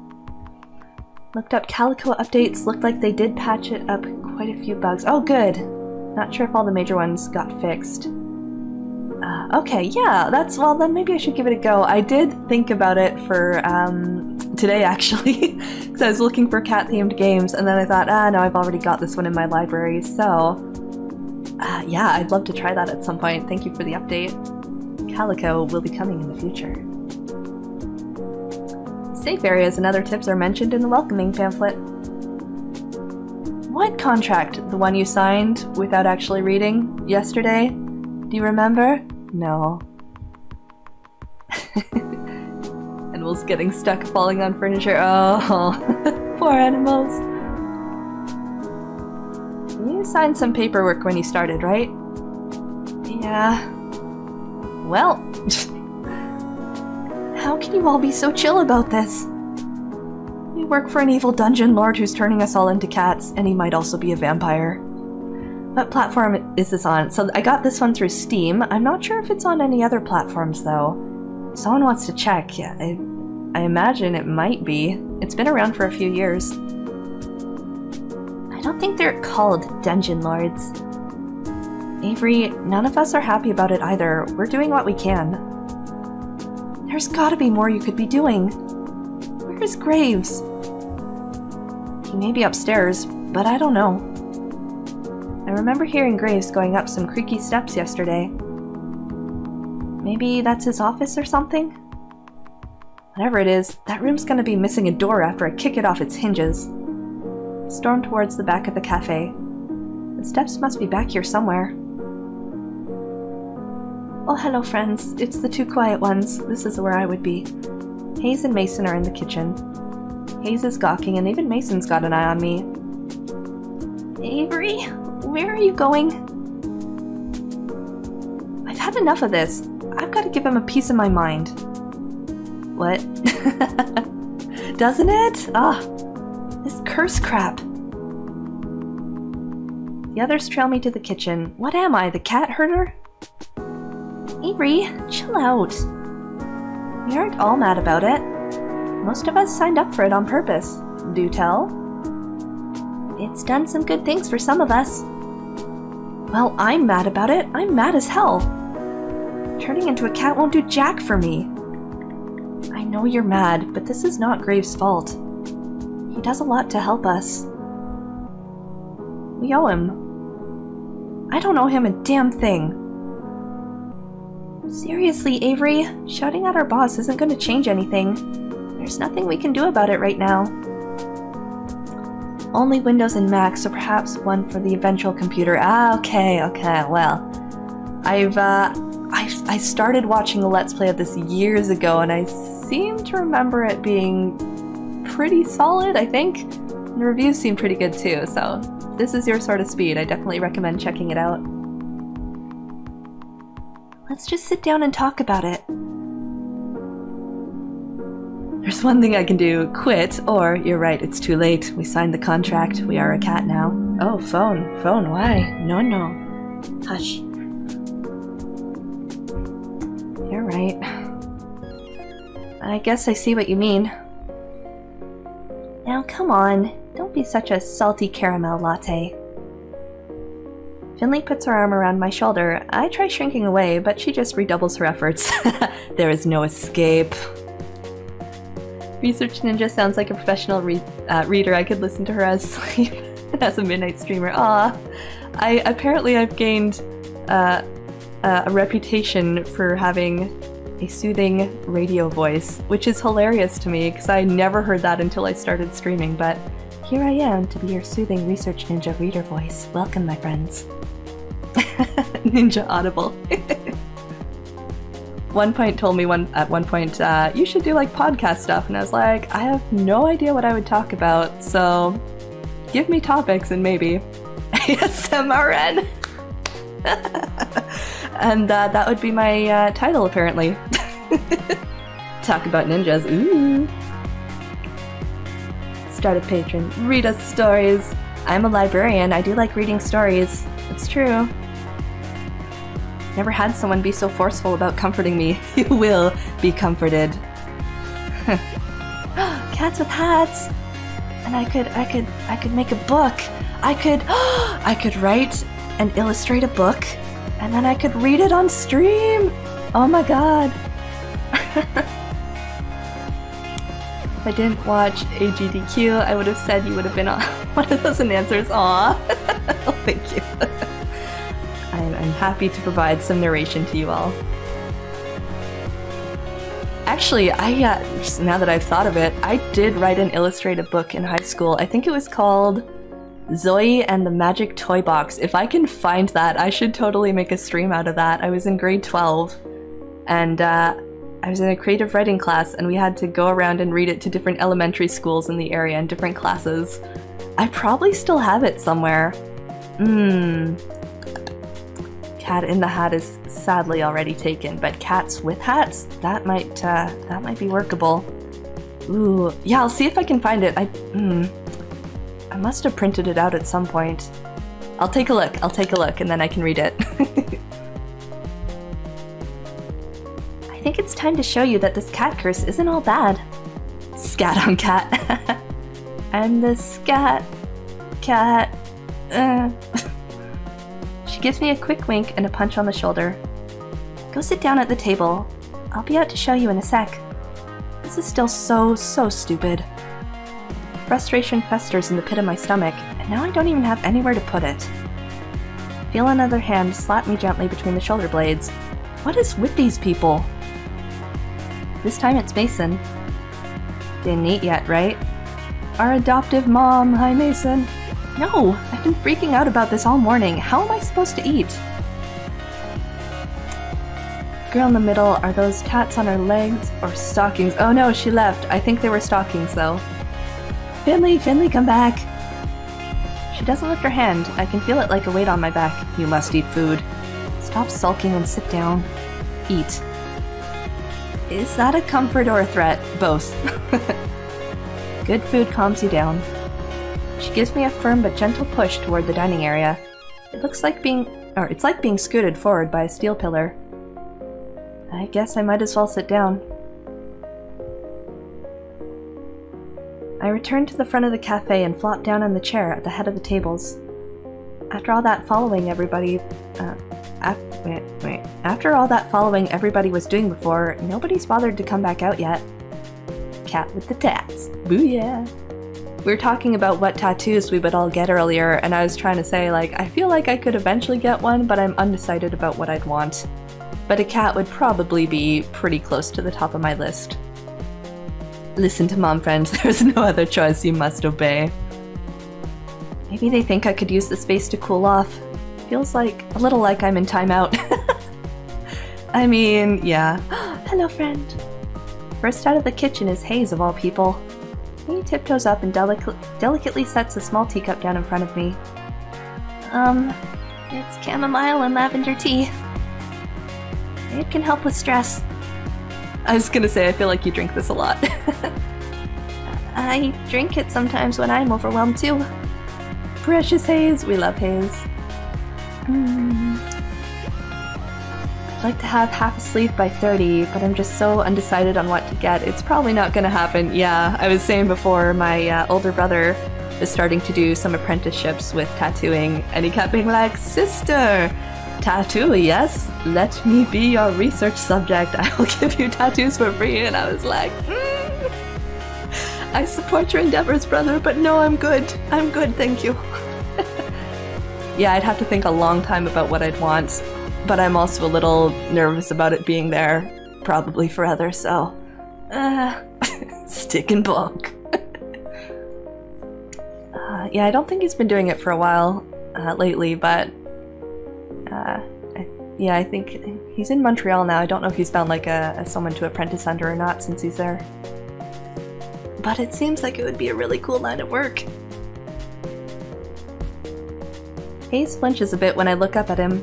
Looked up Calico updates. Looked like they did patch it up quite a few bugs. Oh, good. Not sure if all the major ones got fixed. Okay, yeah, well then maybe I should give it a go. I did think about it for today actually, because I was looking for cat-themed games, and then I thought, no, I've already got this one in my library, so yeah, I'd love to try that at some point. Thank you for the update. Calico will be coming in the future. Safe areas and other tips are mentioned in the welcoming pamphlet. What contract? The one you signed without actually reading yesterday? Do you remember? No. Animals getting stuck falling on furniture. Oh, poor animals. You signed some paperwork when you started, right? Yeah. Well, how can you all be so chill about this? We work for an evil dungeon lord who's turning us all into cats, and he might also be a vampire. What platform is this on? So I got this one through Steam. I'm not sure if it's on any other platforms, though. If someone wants to check, yeah, I imagine it might be. It's been around for a few years. I don't think they're called Dungeon Lords. Avery, none of us are happy about it either. We're doing what we can. There's gotta be more you could be doing. Where's Graves? He may be upstairs, but I don't know. I remember hearing Graves going up some creaky steps yesterday. Maybe that's his office or something? Whatever it is, that room's gonna be missing a door after I kick it off its hinges. Storm towards the back of the cafe. The steps must be back here somewhere. Oh, hello friends. It's the two quiet ones. This is where I would be. Hayes and Mason are in the kitchen. Hayes is gawking, and even Mason's got an eye on me. Avery? Where are you going? I've had enough of this. I've got to give him a piece of my mind. What? Doesn't it? This curse crap. The others trail me to the kitchen. What am I, the cat herder? Avery, chill out. We aren't all mad about it. Most of us signed up for it on purpose. Do tell. It's done some good things for some of us. Well, I'm mad about it. I'm mad as hell. Turning into a cat won't do jack for me. I know you're mad, but this is not Graves' fault. He does a lot to help us. We owe him. I don't owe him a damn thing. Seriously, Avery, shouting at our boss isn't going to change anything. There's nothing we can do about it right now. Only Windows and Mac, so perhaps one for the eventual computer. Okay, well. I started watching a Let's Play of this years ago, and I seem to remember it being pretty solid, I think. The reviews seem pretty good too, so if this is your sort of speed, I definitely recommend checking it out. Let's just sit down and talk about it. There's one thing I can do, quit, or you're right, it's too late. We signed the contract. We are a cat now. Oh, phone. Phone, why? No. Hush. You're right. I guess I see what you mean. Now, come on. Don't be such a salty caramel latte. Finley puts her arm around my shoulder. I try shrinking away, but she just redoubles her efforts. There is no escape. Research Ninja sounds like a professional reader. I could listen to her as as a midnight streamer. Apparently I've gained a reputation for having a soothing radio voice, which is hilarious to me because I never heard that until I started streaming, but here I am to be your soothing Research Ninja reader voice. Welcome, my friends. Ninja Audible. At one point, you should do like podcast stuff, and I was like, I have no idea what I would talk about, so give me topics and maybe ASMRN. And that would be my title apparently. Talk about ninjas. Ooh. start a Patreon. Read us stories. I'm a librarian. I do like reading stories. It's true. Never had someone be so forceful about comforting me. You will be comforted. Cats with hats. And I could make a book. I could write and illustrate a book, and then I could read it on stream. Oh my god. If I didn't watch AGDQ, I would have said you would have been on one of those answers. Aww. Oh, thank you. I'm happy to provide some narration to you all. Actually, just now that I've thought of it, I did write an illustrated book in high school. I think it was called Zoe and the Magic Toy Box. If I can find that, I should totally make a stream out of that. I was in grade 12, and I was in a creative writing class, and we had to go around and read it to different elementary schools in the area and different classes. I probably still have it somewhere. Cat in the Hat is sadly already taken, but Cats with Hats, that might be workable. Ooh, yeah, I'll see if I can find it. I must have printed it out at some point. I'll take a look, and then I can read it. I think it's time to show you that this cat curse isn't all bad. Scat on cat. I'm the scat cat. She gives me a quick wink and a punch on the shoulder. Go sit down at the table. I'll be out to show you in a sec. This is still so stupid. Frustration festers in the pit of my stomach, and now I don't even have anywhere to put it. Feel another hand slap me gently between the shoulder blades. What is with these people? This time it's Mason. Didn't eat yet, right? Our adoptive mom. Hi, Mason. No, I've been freaking out about this all morning. How am I supposed to eat? Girl in the middle, are those tats on her legs or stockings? Oh no, she left. I think they were stockings though. Finley, come back. She doesn't lift her hand. I can feel it like a weight on my back. You must eat food. Stop sulking and sit down. Eat. Is that a comfort or a threat? Both. Good food calms you down. She gives me a firm but gentle push toward the dining area. It's like being scooted forward by a steel pillar. I guess I might as well sit down. I return to the front of the cafe and flop down on the chair at the head of the tables. After all that following everybody was doing before, nobody's bothered to come back out yet. Cat with the tats. Booyah! We were talking about what tattoos we would all get earlier, and I was trying to say, like, I feel like I could eventually get one, but I'm undecided about what I'd want. But a cat would probably be pretty close to the top of my list. Listen to mom, friends. There's no other choice. You must obey. Maybe they think I could use the space to cool off. Feels like a little like I'm in timeout. I mean, yeah. Hello, friend. First out of the kitchen is Hayes, of all people. He tiptoes up and delicately sets a small teacup down in front of me. It's chamomile and lavender tea. It can help with stress. I was gonna say, I feel like you drink this a lot. I drink it sometimes when I'm overwhelmed too. Precious Hayes, we love Hayes. I'd like to have half asleep by 30, but I'm just so undecided on what to get. It's probably not gonna happen. Yeah, I was saying before, my older brother is starting to do some apprenticeships with tattooing, and he kept being like, "Sister, tattoo, yes? Let me be your research subject. I will give you tattoos for free." And I was like, I support your endeavors, brother, but no, I'm good. I'm good, thank you. Yeah, I'd have to think a long time about what I'd want, but I'm also a little nervous about it being there, probably forever, so... stick and bulk. Yeah, I don't think he's been doing it for a while lately, but... yeah, I think he's in Montreal now. I don't know if he's found like someone to apprentice under or not since he's there. But it seems like it would be a really cool line of work. Hayes flinches a bit when I look up at him.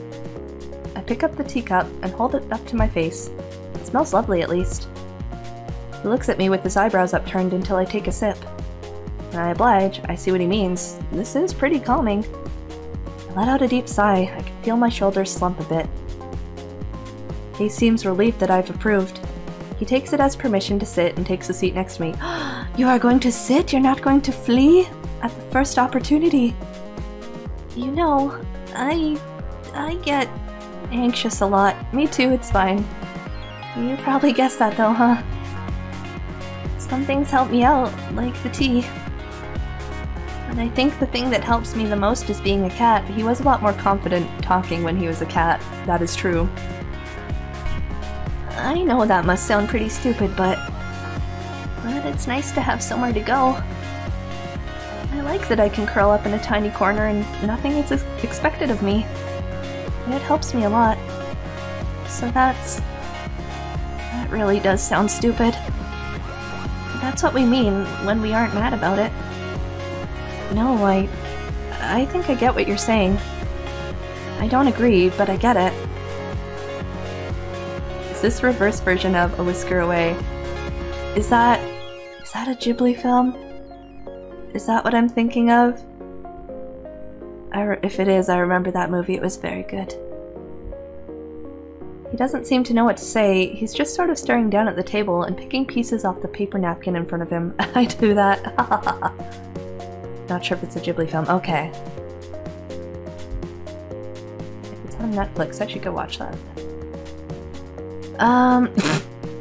I pick up the teacup and hold it up to my face. It smells lovely, at least. He looks at me with his eyebrows upturned until I take a sip. I oblige. I see what he means. This is pretty calming. I let out a deep sigh. I can feel my shoulders slump a bit. He seems relieved that I've approved. He takes it as permission to sit and takes a seat next to me. You are going to sit? You're not going to flee? At the first opportunity. You know, I get anxious a lot. Me too, it's fine. You probably guessed that though, huh? Some things help me out, like the tea. But I think the thing that helps me the most is being a cat. He was a lot more confident talking when he was a cat. That is true. I know that must sound pretty stupid, but it's nice to have somewhere to go. I like that I can curl up in a tiny corner and nothing is expected of me. It helps me a lot. So that really does sound stupid. That's what we mean when we aren't mad about it. No, I think I get what you're saying. I don't agree, but I get it. Is this reverse version of A Whisker Away? Is that a Ghibli film? Is that what I'm thinking of? If it is, I remember that movie. It was very good. He doesn't seem to know what to say. He's just sort of staring down at the table and picking pieces off the paper napkin in front of him. I do that. Not sure if it's a Ghibli film. Okay. If it's on Netflix, I should go watch that.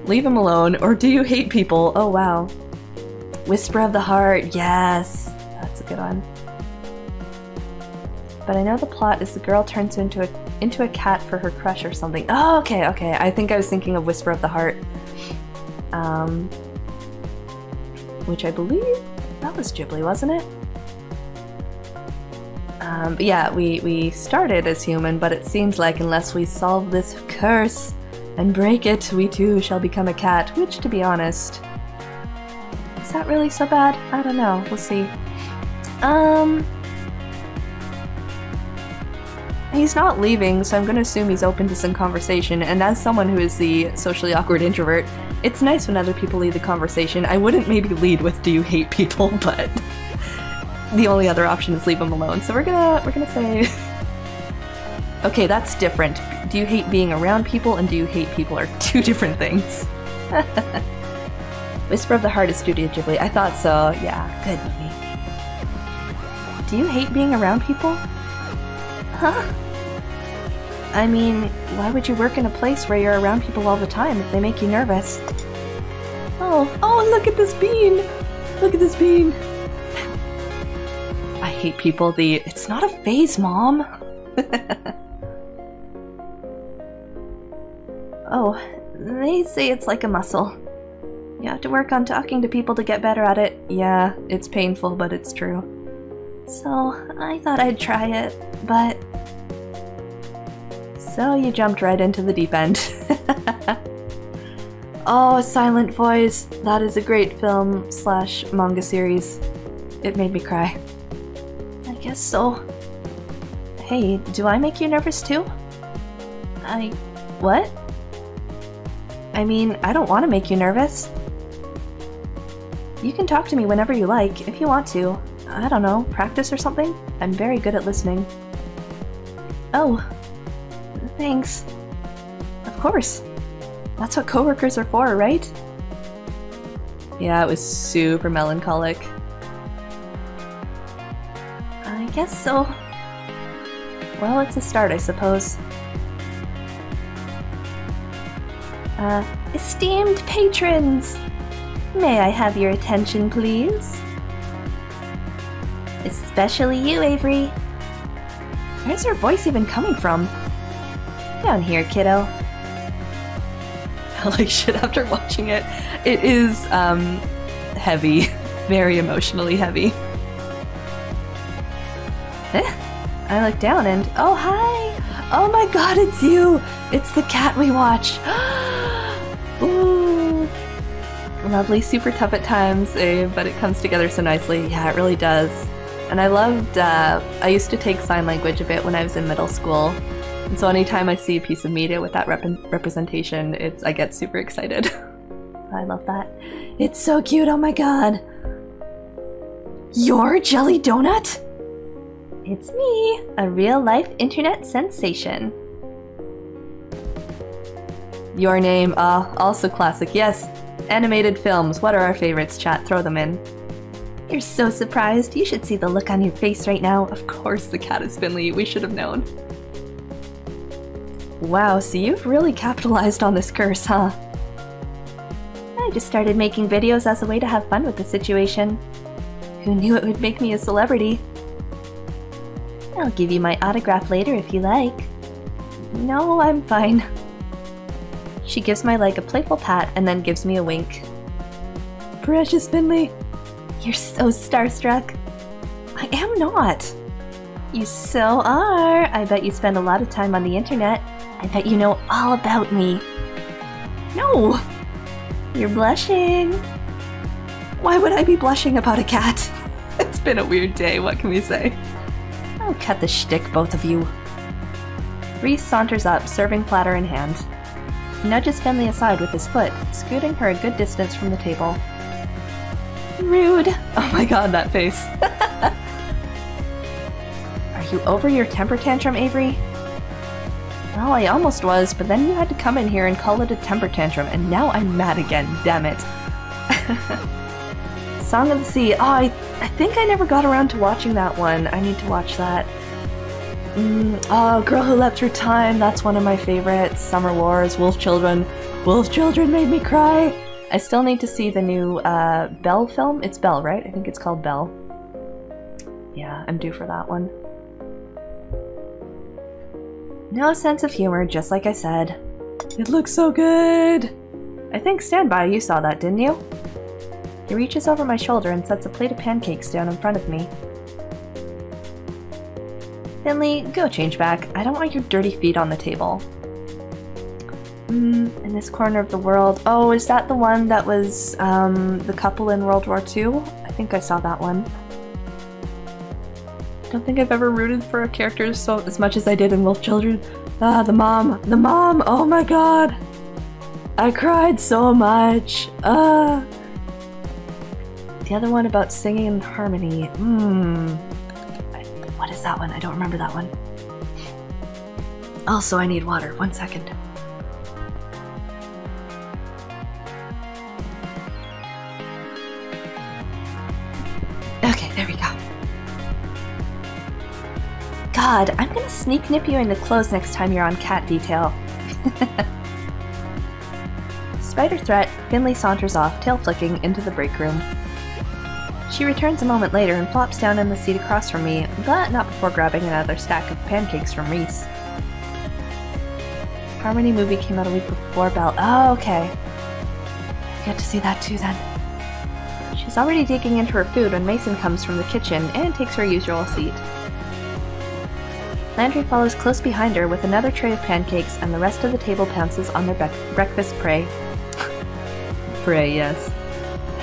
Leave him alone, or do you hate people? Oh wow. Whisper of the Heart, yes! That's a good one. But I know the plot is the girl turns into a cat for her crush or something. Oh, okay. I think I was thinking of Whisper of the Heart. Which I believe that was Ghibli, wasn't it? But yeah, we started as human, but it seems like unless we solve this curse and break it, we too shall become a cat, which, to be honest, is that really so bad? I don't know. We'll see. He's not leaving, so I'm gonna assume he's open to some conversation, and as someone who is the socially awkward introvert, it's nice when other people lead the conversation. I wouldn't maybe lead with "Do you hate people?" but the only other option is leave him alone. So we're gonna say, okay, that's different. Do you hate being around people and do you hate people are two different things. Whisper of the Heart is Studio Ghibli. I thought so. Yeah, good movie. Do you hate being around people? Huh? I mean, why would you work in a place where you're around people all the time if they make you nervous? Oh, look at this bean! Look at this bean! I hate people. It's not a phase, Mom! Oh, they say it's like a muscle. You have to work on talking to people to get better at it. Yeah, it's painful, but it's true. So, I thought I'd try it, but... So you jumped right into the deep end. Oh, Silent Voice! That is a great film / manga series. It made me cry. I guess so. Hey, do I make you nervous too? What? I mean, I don't want to make you nervous. You can talk to me whenever you like, if you want to. I don't know, practice or something? I'm very good at listening. Oh. Thanks. Of course. That's what coworkers are for, right? Yeah, it was super melancholic. I guess so. Well, it's a start, I suppose. Esteemed patrons! May I have your attention, please? Especially you, Avery. Where's her voice even coming from? Down here, kiddo. I like shit after watching it. It is, heavy. Very emotionally heavy. I look down and... Oh, hi! Oh my god, it's you! It's the cat we watch! Ooh! Lovely, super tough at times, but it comes together so nicely. Yeah, it really does. And I loved, I used to take sign language a bit when I was in middle school. And so anytime I see a piece of media with that representation, I get super excited. I love that. It's so cute, oh my god! You're Jelly Donut? It's me, a real-life internet sensation. Your name, also classic, yes. Animated films, what are our favorites, chat? Throw them in. You're so surprised. You should see the look on your face right now. Of course the cat is Finley, we should have known. Wow, so you've really capitalized on this curse, huh? I just started making videos as a way to have fun with the situation. Who knew it would make me a celebrity? I'll give you my autograph later if you like. No, I'm fine. She gives my leg a playful pat and then gives me a wink. Precious Finley! You're so starstruck. I am not. You so are. I bet you spend a lot of time on the internet. I bet you know all about me. No! You're blushing. Why would I be blushing about a cat? It's been a weird day, what can we say? Oh, cut the shtick, both of you. Reese saunters up, serving platter in hand. He nudges Finley aside with his foot, scooting her a good distance from the table. Rude! Oh my god, that face. Are you over your temper tantrum, Avery? Well, I almost was, but then you had to come in here and call it a temper tantrum, and now I'm mad again, damn it. Song of the Sea. Oh, I think I never got around to watching that one. I need to watch that. Oh, Girl Who Leapt Through Time, that's one of my favorites. Summer Wars, Wolf Children. Wolf Children made me cry! I still need to see the new Belle film. It's Belle, right? I think it's called Belle. Yeah, I'm due for that one. No sense of humor, just like I said. It looks so good! I think Standby, you saw that, didn't you? He reaches over my shoulder and sets a plate of pancakes down in front of me. Finley, go change back. I don't want your dirty feet on the table. In this corner of the world. Oh, is that the one that was the couple in World War II? I think I saw that one. Don't think I've ever rooted for a character as much as I did in Wolf Children. Ah, the mom! The mom! Oh my god! I cried so much! The other one about singing in harmony. What is that one? I don't remember that one. Also, I need water. 1 second. Okay, there we go. God, I'm gonna sneak nip you into clothes next time you're on cat detail. Spider threat, Finley saunters off, tail flicking, into the break room. She returns a moment later and flops down in the seat across from me, but not before grabbing another stack of pancakes from Reese. Harmony movie came out a week before Belle. Oh, okay. Get to see that too then. She's already digging into her food when Mason comes from the kitchen and takes her usual seat. Landry follows close behind her with another tray of pancakes, and the rest of the table pounces on their breakfast prey. Prey, yes.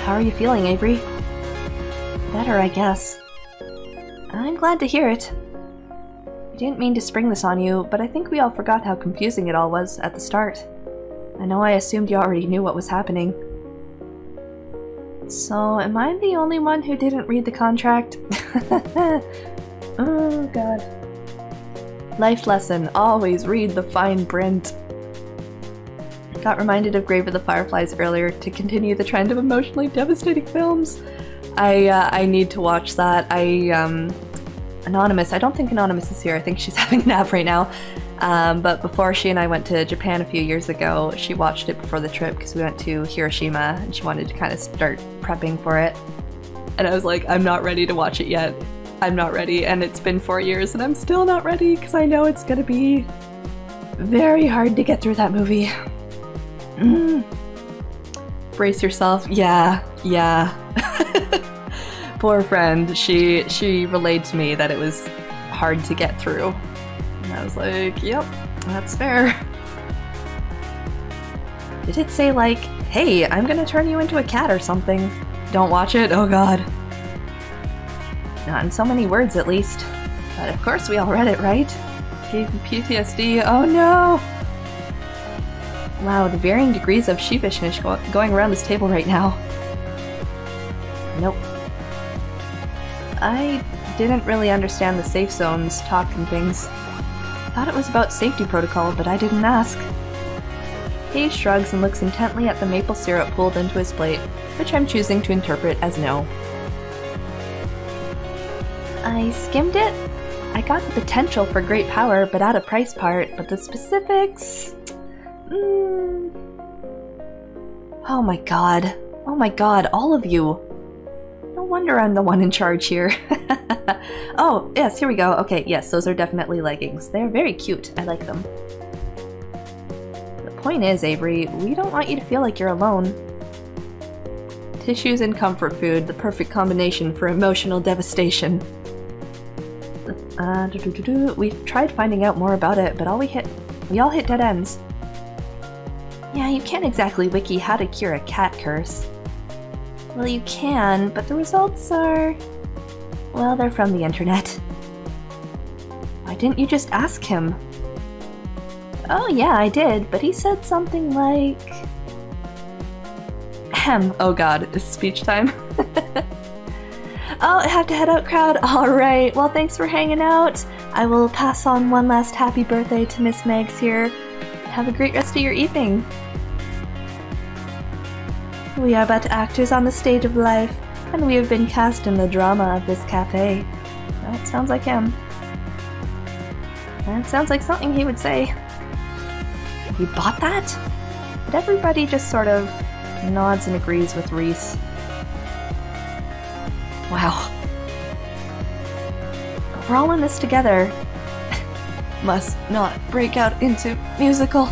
How are you feeling, Avery? Better, I guess. I'm glad to hear it. I didn't mean to spring this on you, but I think we all forgot how confusing it all was at the start. I know I assumed you already knew what was happening. So, am I the only one who didn't read the contract? Oh, God. Life lesson, always read the fine print. Got reminded of Grave of the Fireflies earlier to continue the trend of emotionally devastating films. I need to watch that. Anonymous, I don't think Anonymous is here. I think she's having a nap right now. But before she and I went to Japan a few years ago, she watched it before the trip because we went to Hiroshima and she wanted to kind of start prepping for it. And I was like, I'm not ready to watch it yet. I'm not ready. And it's been 4 years and I'm still not ready because I know it's gonna be very hard to get through that movie. Brace yourself. Yeah. Poor friend. She relayed to me that it was hard to get through. And I was like, yep, that's fair. Did it say like, hey, I'm gonna turn you into a cat or something? Don't watch it? Oh god. Not in so many words at least. But of course we all read it, right? Gave me PTSD. Oh no! Wow, the varying degrees of sheepishness going around this table right now. Nope. I didn't really understand the safe zones talk and things. Thought it was about safety protocol, but I didn't ask. Hayes shrugs and looks intently at the maple syrup pulled into his plate, which I'm choosing to interpret as no. I skimmed it. I got the potential for great power, but at a price part, but the specifics... Oh my god. Oh my god, all of you. No wonder I'm the one in charge here. Oh, yes, here we go. Okay, yes, those are definitely leggings. They're very cute. I like them. The point is, Avery, we don't want you to feel like you're alone. Tissues and comfort food, the perfect combination for emotional devastation. We've tried finding out more about it, but we all hit dead ends. Yeah, you can't exactly wiki how to cure a cat curse. Well, you can, but the results are... well, they're from the internet. Why didn't you just ask him? Oh yeah, I did, but he said something like... Ahem. Oh god, is speech time? Oh, I have to head out, crowd. Alright, well thanks for hanging out. I will pass on one last happy birthday to Miss Megs here. Have a great rest of your evening. We are but actors on the stage of life, and we have been cast in the drama of this cafe. That sounds like him. That sounds like something he would say. You bought that? But everybody just sort of nods and agrees with Reese. Wow. We're all in this together. Must not break out into musical.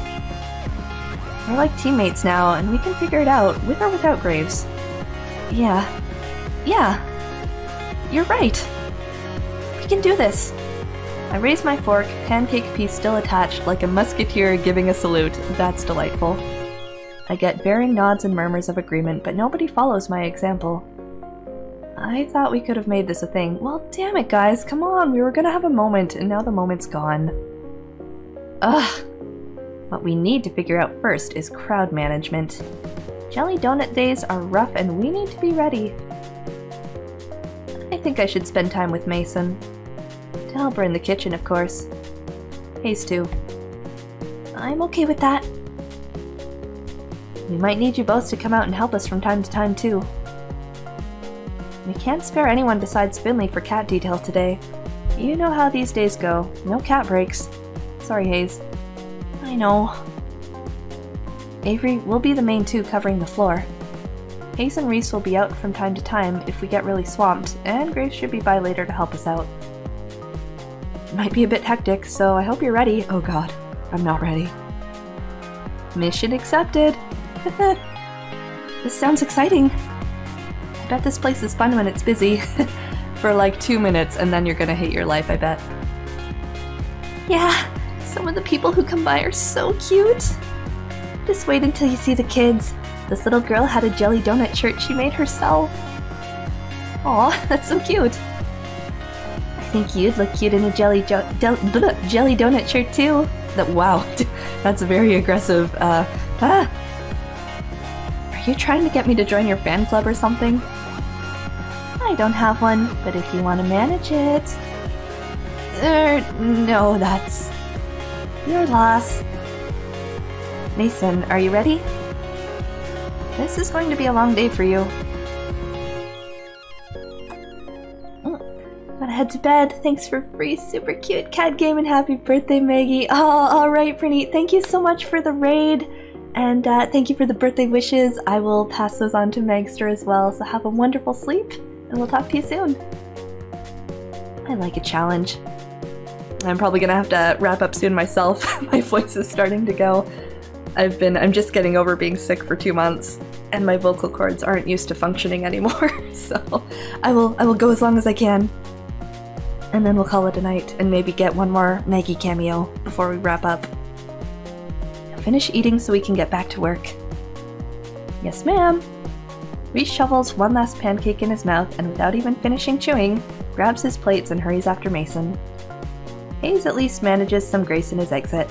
We're like teammates now, and we can figure it out, with or without Graves. Yeah. Yeah. You're right. We can do this. I raise my fork, pancake piece still attached, like a musketeer giving a salute. That's delightful. I get varying nods and murmurs of agreement, but nobody follows my example. I thought we could have made this a thing. Well, damn it, guys, come on, we were gonna have a moment, and now the moment's gone. Ugh. What we need to figure out first is crowd management. Jelly Donut days are rough and we need to be ready. I think I should spend time with Mason. To help her in the kitchen, of course. Hayes too. I'm okay with that. We might need you both to come out and help us from time to time too. We can't spare anyone besides Finley for cat detail today. You know how these days go. No cat breaks. Sorry, Hayes. I know. Avery, we'll be the main two covering the floor. Hayes and Reese will be out from time to time if we get really swamped, and Graves should be by later to help us out. It might be a bit hectic, so I hope you're ready. Oh god, I'm not ready. Mission accepted! This sounds exciting. I bet this place is fun when it's busy. For like 2 minutes, and then you're gonna hate your life, I bet. Yeah! Some of the people who come by are so cute! Just wait until you see the kids. This little girl had a jelly donut shirt she made herself. Aw, that's so cute! I think you'd look cute in a jelly donut shirt too. Wow, that's very aggressive. Are you trying to get me to join your fan club or something? I don't have one, but if you want to manage it... no, that's... your loss. Mason, are you ready? This is going to be a long day for you. Gotta head to bed. Thanks for free super cute cat game and happy birthday, Maggie. Oh, alright, Praneet. Thank you so much for the raid. And thank you for the birthday wishes. I will pass those on to Megster as well. So have a wonderful sleep, and we'll talk to you soon. I like a challenge. I'm probably gonna have to wrap up soon myself. My voice is starting to go. I'm just getting over being sick for 2 months, and my vocal cords aren't used to functioning anymore, so I will go as long as I can. And then we'll call it a night, and maybe get one more Maggie cameo before we wrap up. Now finish eating so we can get back to work. Yes, ma'am! Reese shovels one last pancake in his mouth, and without even finishing chewing, grabs his plates and hurries after Mason. Hayes at least manages some grace in his exit.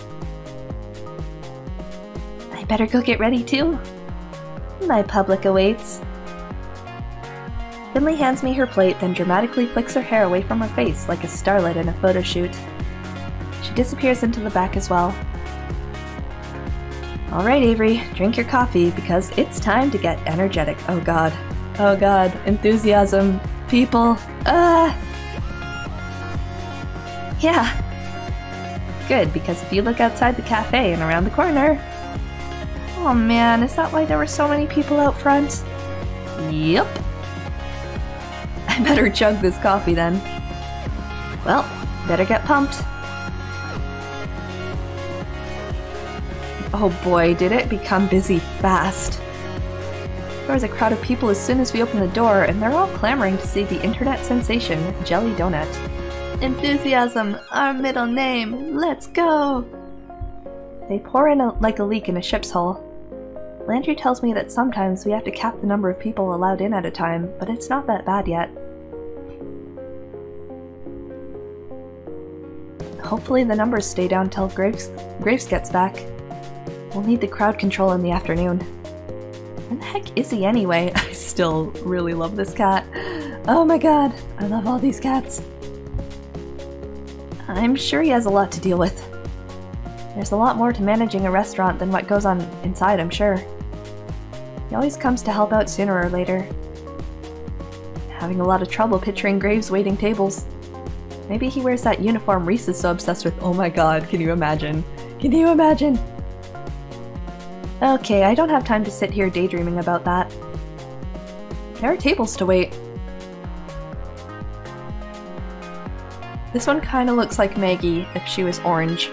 I better go get ready too. My public awaits. Finley hands me her plate, then dramatically flicks her hair away from her face like a starlet in a photo shoot. She disappears into the back as well. Alright, Avery, drink your coffee because it's time to get energetic. Oh god. Oh god. Enthusiasm. People. Yeah. Good, because if you look outside the cafe and around the corner... Oh man, is that why there were so many people out front? Yep. I better chug this coffee then. Well, better get pumped. Oh boy, did it become busy fast. There was a crowd of people as soon as we opened the door, and they're all clamoring to see the internet sensation, Jelly Donut. Enthusiasm, our middle name, let's go! They pour in like a leak in a ship's hull. Landry tells me that sometimes we have to cap the number of people allowed in at a time, but it's not that bad yet. Hopefully the numbers stay down till Graves gets back. We'll need the crowd control in the afternoon. Where the heck is he anyway? I still really love this cat. Oh my god, I love all these cats. I'm sure he has a lot to deal with. There's a lot more to managing a restaurant than what goes on inside, I'm sure. He always comes to help out sooner or later. Having a lot of trouble picturing Graves waiting tables. Maybe he wears that uniform Reese is so obsessed with. Oh my god, can you imagine? Can you imagine? Okay, I don't have time to sit here daydreaming about that. There are tables to wait. This one kinda looks like Maggie if she was orange.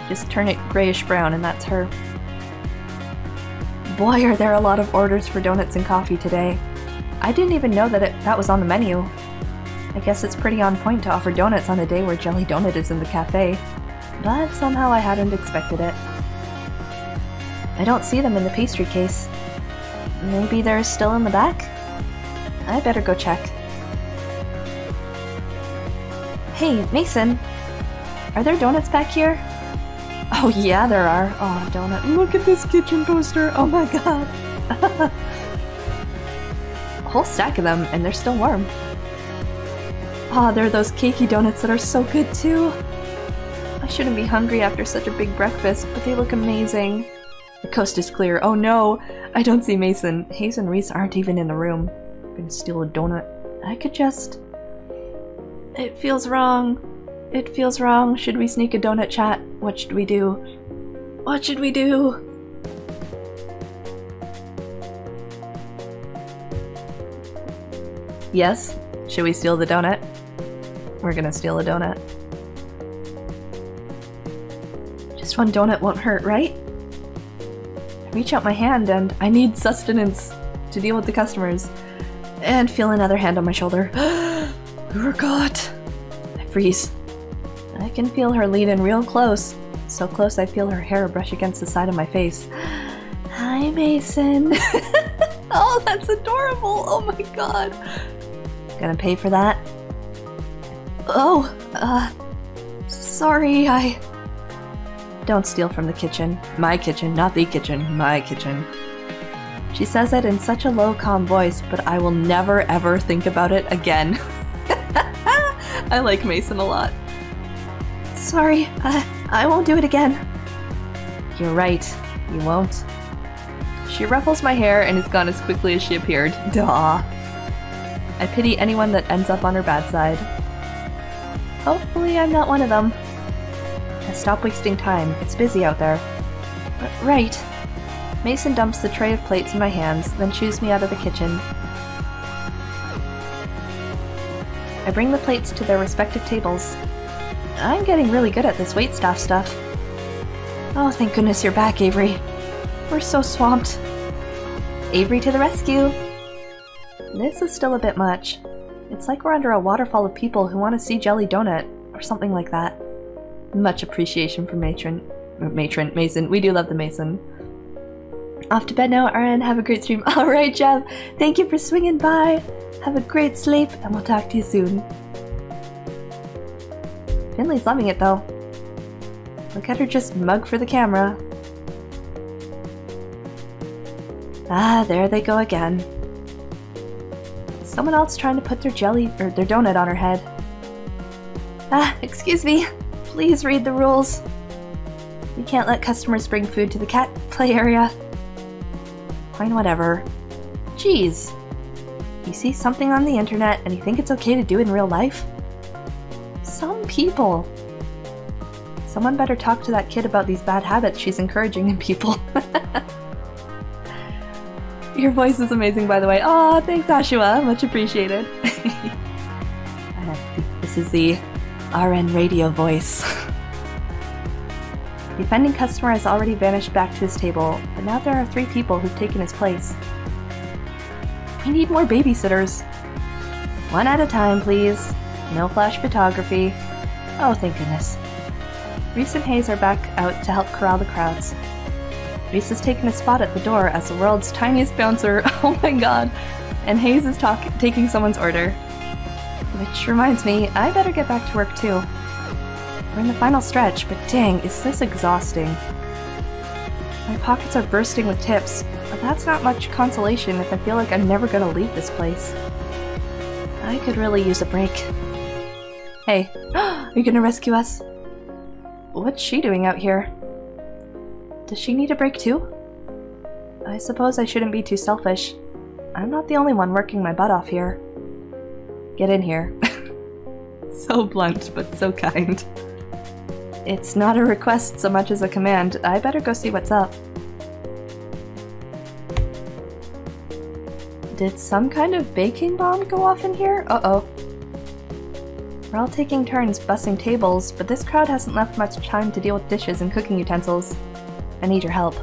Just turn it grayish-brown and that's her. Boy, are there a lot of orders for donuts and coffee today. I didn't even know that that was on the menu. I guess it's pretty on point to offer donuts on a day where Jelly Donut is in the cafe. But somehow I hadn't expected it. I don't see them in the pastry case. Maybe they're still in the back? I better go check. Hey, Mason! Are there donuts back here? Oh yeah, there are. Oh, donut. Look at this kitchen poster! Oh my god! A whole stack of them, and they're still warm. Ah, there are those cakey donuts that are so good too! I shouldn't be hungry after such a big breakfast, but they look amazing. The coast is clear. Oh no! I don't see Mason. Hayes and Reese aren't even in the room. I'm gonna steal a donut. I could just... It feels wrong. It feels wrong. Should we sneak a donut chat? What should we do? What should we do? Yes? Should we steal the donut? We're gonna steal a donut. Just one donut won't hurt, right? I reach out my hand and I need sustenance to deal with the customers. And feel another hand on my shoulder. We were caught! I freeze. I can feel her lean in real close. So close I feel her hair brush against the side of my face. Hi, Mason! Oh, that's adorable! Oh my god! Gonna pay for that? Oh, sorry, I... Don't steal from the kitchen. My kitchen, not the kitchen. My kitchen. She says it in such a low, calm voice, but I will never ever think about it again. I like Mason a lot. Sorry, I won't do it again. You're right, you won't. She ruffles my hair and is gone as quickly as she appeared. Duh. I pity anyone that ends up on her bad side. Hopefully I'm not one of them. Stop wasting time, it's busy out there. Right. Mason dumps the tray of plates in my hands, then shoos me out of the kitchen. I bring the plates to their respective tables. I'm getting really good at this waitstaff stuff. Oh, thank goodness you're back, Avery. We're so swamped. Avery to the rescue! This is still a bit much. It's like we're under a waterfall of people who want to see Jelly Donut, or something like that. Much appreciation for Mason. We do love the Mason. Off to bed now, RN. Have a great stream. Alright, Jeff. Thank you for swinging by. Have a great sleep, and we'll talk to you soon. Finley's loving it, though. Look at her just mug for the camera. Ah, there they go again. someone else trying to put their jelly or their donut on her head. Excuse me. Please read the rules. We can't let customers bring food to the cat play area. Fine, whatever. Jeez. You see something on the internet and you think it's okay to do in real life? Some people. Someone better talk to that kid about these bad habits she's encouraging in people. Your voice is amazing, by the way. Aw, thanks, Ashua. Much appreciated. This is the RN radio voice. The offending customer has already vanished back to his table, but now there are 3 people who've taken his place. We need more babysitters. One at a time, please. No flash photography. Oh, thank goodness. Reese and Hayes are back out to help corral the crowds. Reese has taken a spot at the door as the world's tiniest bouncer. Oh my god. And Hayes is taking someone's order. Which reminds me, I better get back to work too. We're in the final stretch, but dang, is this exhausting. My pockets are bursting with tips, but that's not much consolation if I feel like I'm never gonna leave this place. I could really use a break. Hey, are you gonna rescue us? What's she doing out here? Does she need a break too? I suppose I shouldn't be too selfish. I'm not the only one working my butt off here. Get in here. So blunt, but so kind. It's not a request so much as a command. I better go see what's up. Did some kind of baking bomb go off in here? Uh-oh. We're all taking turns bussing tables, but this crowd hasn't left much time to deal with dishes and cooking utensils. I need your help.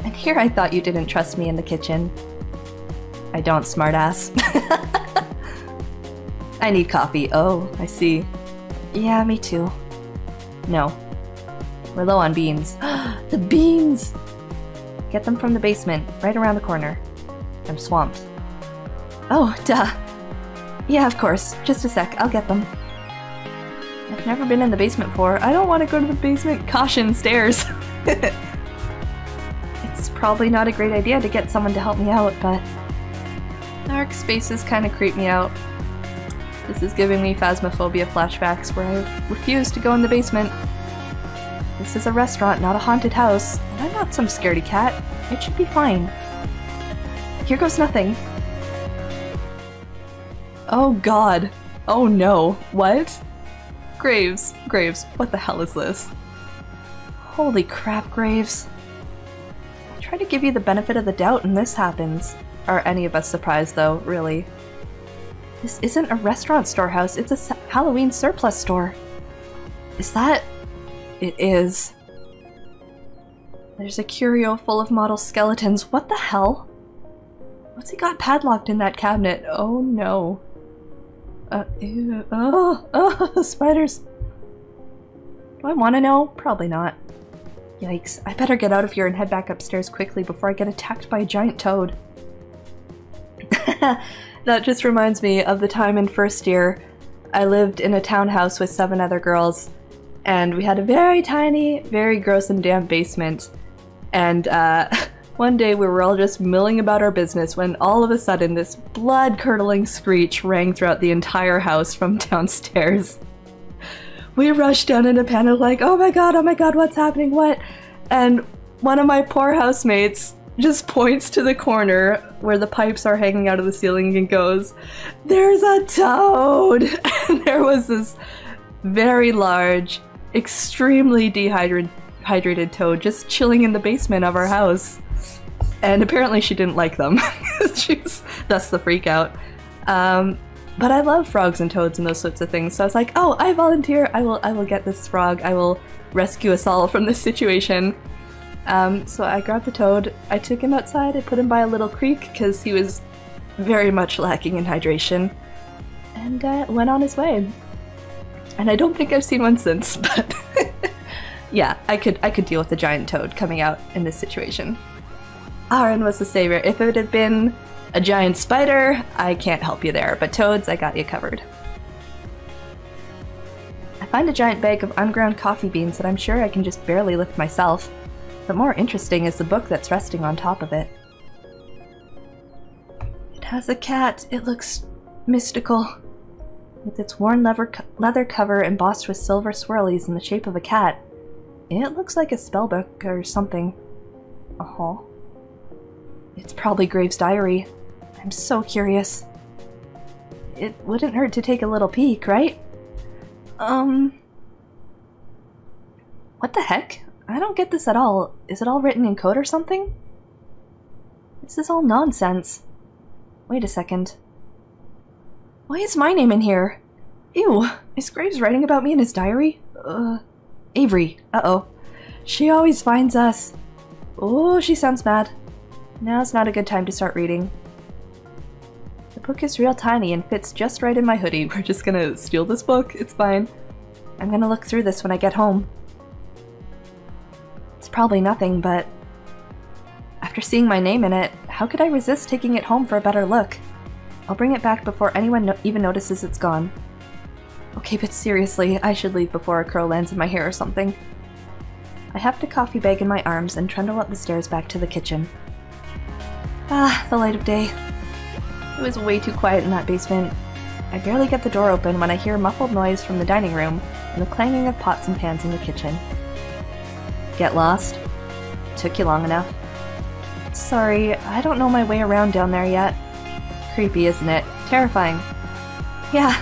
And here I thought you didn't trust me in the kitchen. I don't, smartass. I need coffee. Oh, I see. Yeah, me too. No. We're low on beans. The beans! Get them from the basement, right around the corner. I'm swamped. Oh, duh. Yeah, of course. Just a sec, I'll get them. I've never been in the basement before. I don't want to go to the basement. Caution, stairs! It's probably not a great idea to get someone to help me out, but... dark spaces kind of creep me out. This is giving me Phasmophobia flashbacks where I refuse to go in the basement. This is a restaurant, not a haunted house, and I'm not some scaredy cat. It should be fine. Here goes nothing. Oh god. Oh no. What? Graves. Graves. What the hell is this? Holy crap, Graves. I try to give you the benefit of the doubt and this happens. Are any of us surprised though, really? This isn't a restaurant storehouse, it's a Halloween surplus store. Is that... It is. There's a curio full of model skeletons. What the hell? What's he got padlocked in that cabinet? Oh no. Ew. Oh, spiders. Do I want to know? Probably not. Yikes. I better get out of here and head back upstairs quickly before I get attacked by a giant toad. That just reminds me of the time in first year. I lived in a townhouse with 7 other girls, and we had a very tiny, very gross and damp basement. And one day we were all just milling about our business when all of a sudden this blood-curdling screech rang throughout the entire house from downstairs. We rushed down in a panic like, oh my god, what's happening, what? And one of my poor housemates just points to the corner where the pipes are hanging out of the ceiling and goes, "There's a toad!" And there was this very large, extremely dehydrated toad just chilling in the basement of our house. And apparently she didn't like them. That's the freak out. But I love frogs and toads and those sorts of things, so I was like, oh, I volunteer, I will get this frog, I will rescue us all from this situation. So I grabbed the toad, I took him outside, I put him by a little creek because he was very much lacking in hydration, and went on his way. And I don't think I've seen one since, but yeah, I could deal with the giant toad coming out in this situation. Aaron was the savior. If it had been a giant spider, I can't help you there, but toads, I got you covered. I find a giant bag of unground coffee beans that I'm sure I can just barely lift myself. But more interesting is the book that's resting on top of it. It As a cat, it looks mystical. With its worn leather cover embossed with silver swirlies in the shape of a cat. It looks like a spellbook or something. Uh-huh. It's probably Graves' diary. I'm so curious. It wouldn't hurt to take a little peek, right? What the heck? I don't get this at all. Is it all written in code or something? This is all nonsense. Wait a second. Why is my name in here? Ew, is Graves writing about me in his diary? Avery. Uh-oh. She always finds us. Oh, she sounds mad. Now's not a good time to start reading. The book is real tiny and fits just right in my hoodie. We're just gonna steal this book. It's fine. I'm gonna look through this when I get home. It's probably nothing, but after seeing my name in it, how could I resist taking it home for a better look? I'll bring it back before anyone even notices it's gone. Okay, but seriously, I should leave before a curl lands in my hair or something. I heft a coffee bag in my arms and trundle up the stairs back to the kitchen. Ah, the light of day. It was way too quiet in that basement. I barely get the door open when I hear muffled noise from the dining room and the clanging of pots and pans in the kitchen. Get lost? Took you long enough. Sorry, I don't know my way around down there yet. Creepy, isn't it? Terrifying. Yeah,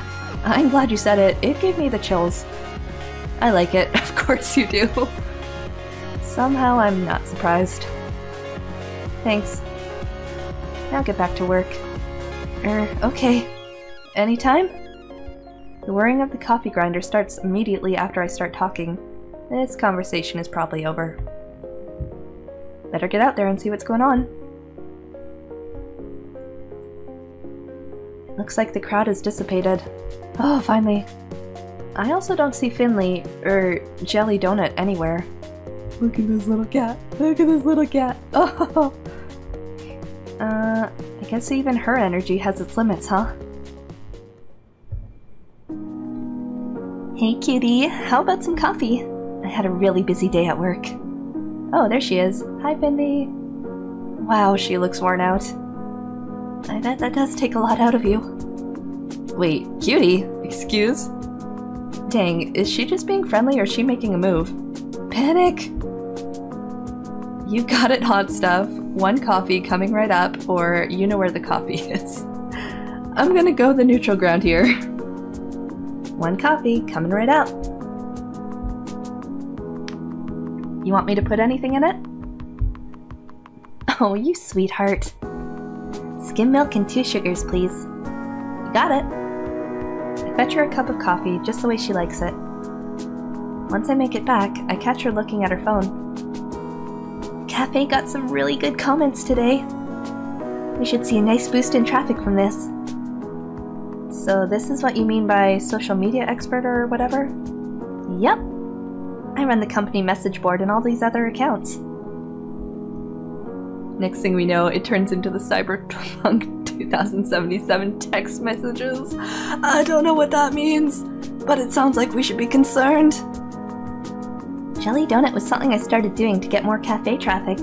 I'm glad you said it. It gave me the chills. I like it. Of course you do. Somehow I'm not surprised. Thanks. Now get back to work. Okay. Anytime? The whirring of the coffee grinder starts immediately after I start talking. This conversation is probably over. Better get out there and see what's going on. Looks like the crowd has dissipated. Oh, finally. I also don't see Finley, or Jelly Donut anywhere. Look at this little cat. Look at this little cat. Oh! I guess even her energy has its limits, huh? Hey cutie, how about some coffee? I had a really busy day at work. Oh, there she is. Hi, Finley. Wow, she looks worn out. I bet that does take a lot out of you. Wait, cutie? Excuse? Dang, is she just being friendly or is she making a move? Panic! You got it, hot stuff. One coffee coming right up, or you know where the coffee is. I'm gonna go the neutral ground here. One coffee coming right up. You want me to put anything in it? Oh, you sweetheart. Skim milk and 2 sugars, please. You got it. I fetch her a cup of coffee just the way she likes it. Once I make it back, I catch her looking at her phone. Cafe got some really good comments today. We should see a nice boost in traffic from this. So this is what you mean by social media expert or whatever? Yep. I run the company message board and all these other accounts. Next thing we know, it turns into the Cyberpunk 2077 text messages. I don't know what that means, but it sounds like we should be concerned. Jelly Donut was something I started doing to get more cafe traffic.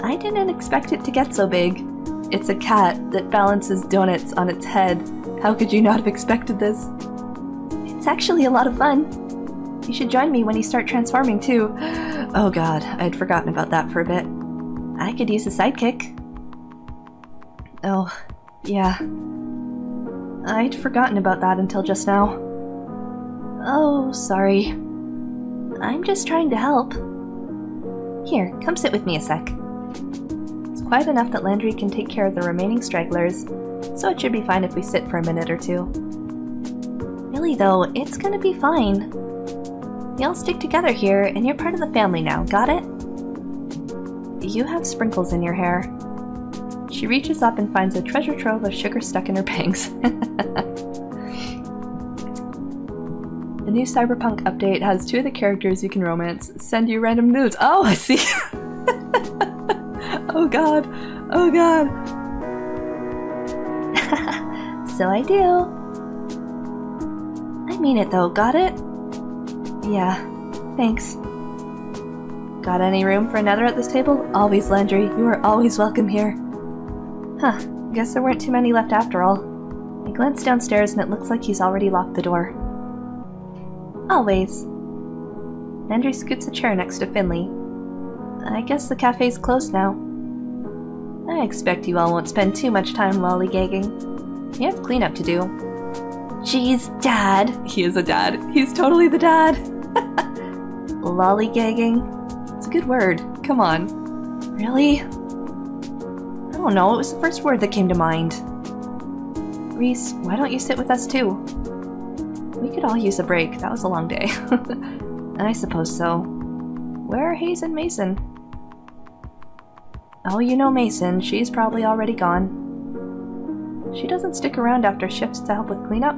I didn't expect it to get so big. It's a cat that balances donuts on its head. How could you not have expected this? It's actually a lot of fun. You should join me when you start transforming too. Oh god, I'd forgotten about that for a bit. I could use a sidekick. Oh, yeah. I'd forgotten about that until just now. Oh, sorry. I'm just trying to help. Here, come sit with me a sec. It's quiet enough that Landry can take care of the remaining stragglers, so it should be fine if we sit for a minute or two. Really though, it's gonna be fine. We all stick together here, and you're part of the family now, got it? You have sprinkles in your hair. She reaches up and finds a treasure trove of sugar stuck in her bangs. The new Cyberpunk update has 2 of the characters you can romance send you random nudes. Oh, I see! Oh god. Oh god. So I do. I mean it though, got it? Yeah, thanks. Got any room for another at this table? Always, Landry. You are always welcome here. Huh, guess there weren't too many left after all. I glanced downstairs and it looks like he's already locked the door. Always. Landry scoots a chair next to Finley. I guess the cafe's closed now. I expect you all won't spend too much time lollygagging. You have cleanup to do. Jeez, Dad. He is a dad. He's totally the dad. Lollygagging? It's a good word. Come on. Really? I don't know, it was the first word that came to mind. Reese, why don't you sit with us too? We could all use a break. That was a long day. I suppose so. Where are Hayes and Mason? Oh, you know Mason. She's probably already gone. She doesn't stick around after shifts to help with cleanup.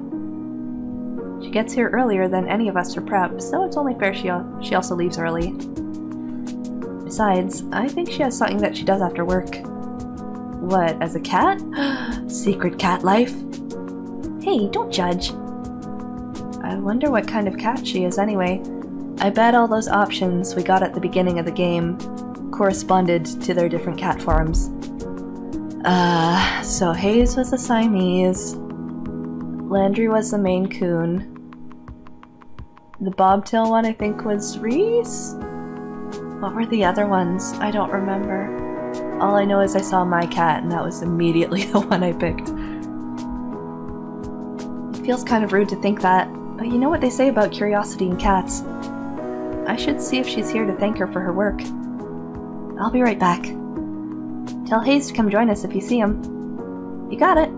She gets here earlier than any of us for prep, so it's only fair she also leaves early. Besides, I think she has something that she does after work. What, as a cat? Secret cat life? Hey, don't judge. I wonder what kind of cat she is anyway. I bet all those options we got at the beginning of the game corresponded to their different cat forms. So Hayes was a Siamese. Landry was the Maine Coon. The bobtail one I think was Reese? What were the other ones? I don't remember. All I know is I saw my cat and that was immediately the one I picked. It feels kind of rude to think that, but you know what they say about curiosity in cats. I should see if she's here to thank her for her work. I'll be right back. Tell Hayes to come join us if you see him. You got it.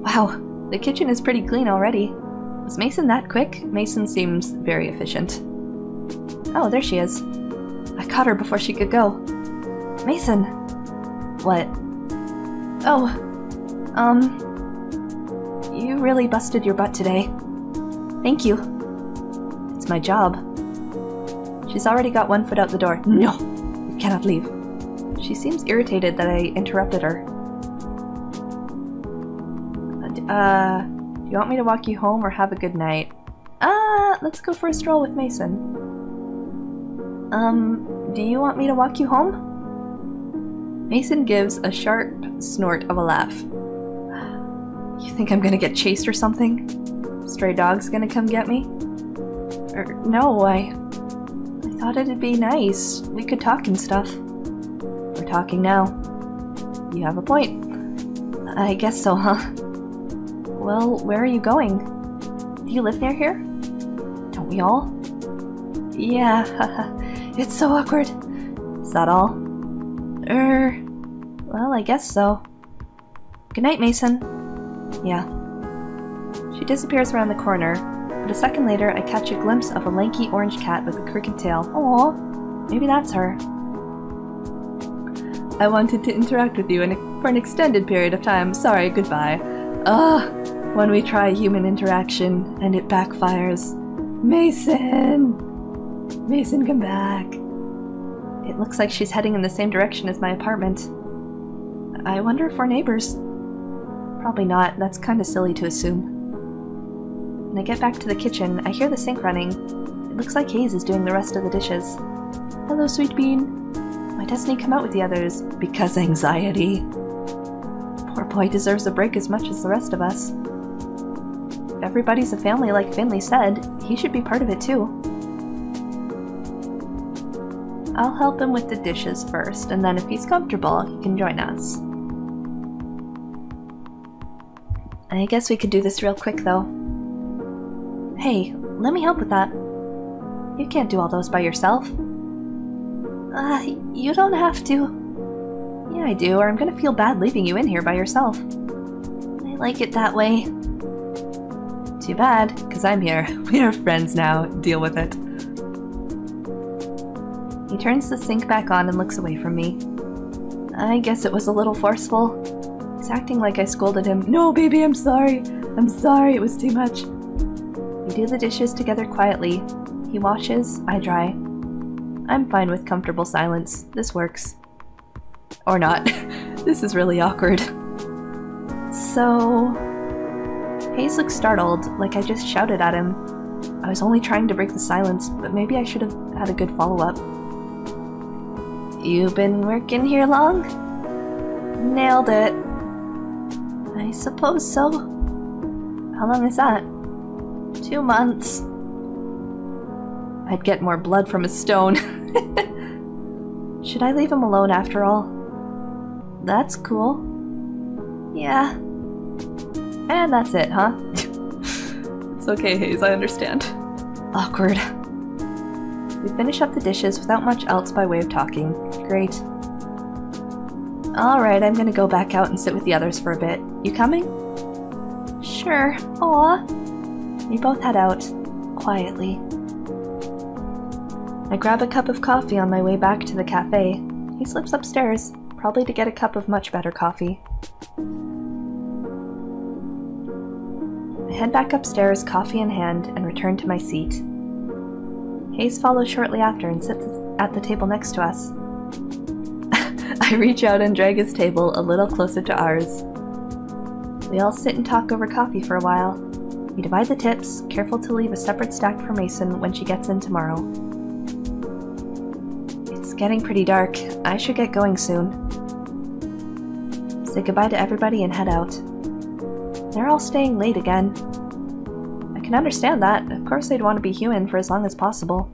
Wow, the kitchen is pretty clean already. Was Mason that quick? Mason seems very efficient. Oh, there she is. I caught her before she could go. Mason! What? Oh, you really busted your butt today. Thank you. It's my job. She's already got one foot out the door. No! You cannot leave. She seems irritated that I interrupted her. Do you want me to walk you home or have a good night? Let's go for a stroll with Mason. Do you want me to walk you home? Mason gives a sharp snort of a laugh. You think I'm gonna get chased or something? Stray dog's gonna come get me? No, I thought it'd be nice. We could talk and stuff. We're talking now. You have a point. I guess so, huh? Well, where are you going? Do you live near here? Don't we all? Yeah, it's so awkward. Is that all? Well, I guess so. Good night, Mason. Yeah. She disappears around the corner, but a second later I catch a glimpse of a lanky orange cat with a crooked tail. Aww, maybe that's her. I wanted to interact with you for an extended period of time. Sorry, goodbye. When we try human interaction and it backfires. Mason! Mason, come back. It looks like she's heading in the same direction as my apartment. I wonder if we're neighbors. Probably not. That's kind of silly to assume. When I get back to the kitchen, I hear the sink running. It looks like Hayes is doing the rest of the dishes. Hello, Sweet Bean. Why doesn't he come out with the others? Because anxiety. Poor boy deserves a break as much as the rest of us. If everybody's a family like Finley said, he should be part of it too. I'll help him with the dishes first, and then if he's comfortable, he can join us. I guess we could do this real quick, though. Hey, let me help with that. You can't do all those by yourself. You don't have to. Yeah, I do, or I'm gonna feel bad leaving you in here by yourself. I like it that way. Too bad, because I'm here. We are friends now. Deal with it. He turns the sink back on and looks away from me. I guess it was a little forceful. He's acting like I scolded him. No, baby, I'm sorry. I'm sorry, it was too much. We do the dishes together quietly. He washes, I dry. I'm fine with comfortable silence. This works. Or not. This is really awkward. So... Hayes looks startled, like I just shouted at him. I was only trying to break the silence, but maybe I should have had a good follow-up. You been working here long? Nailed it. I suppose so. How long is that? 2 months. I'd get more blood from a stone. Should I leave him alone after all? That's cool. Yeah. And that's it, huh? It's okay, Hayes, I understand. Awkward. We finish up the dishes without much else by way of talking. Great. Alright, I'm gonna go back out and sit with the others for a bit. You coming? Sure. Aw. We both head out. Quietly. I grab a cup of coffee on my way back to the cafe. He slips upstairs, probably to get a cup of much better coffee. I head back upstairs, coffee in hand, and return to my seat. Hayes follows shortly after and sits at the table next to us. I reach out and drag his table a little closer to ours. We all sit and talk over coffee for a while. We divide the tips, careful to leave a separate stack for Mason when she gets in tomorrow. It's getting pretty dark. I should get going soon. Say goodbye to everybody and head out. They're all staying late again. I can understand that. Of course they'd want to be human for as long as possible.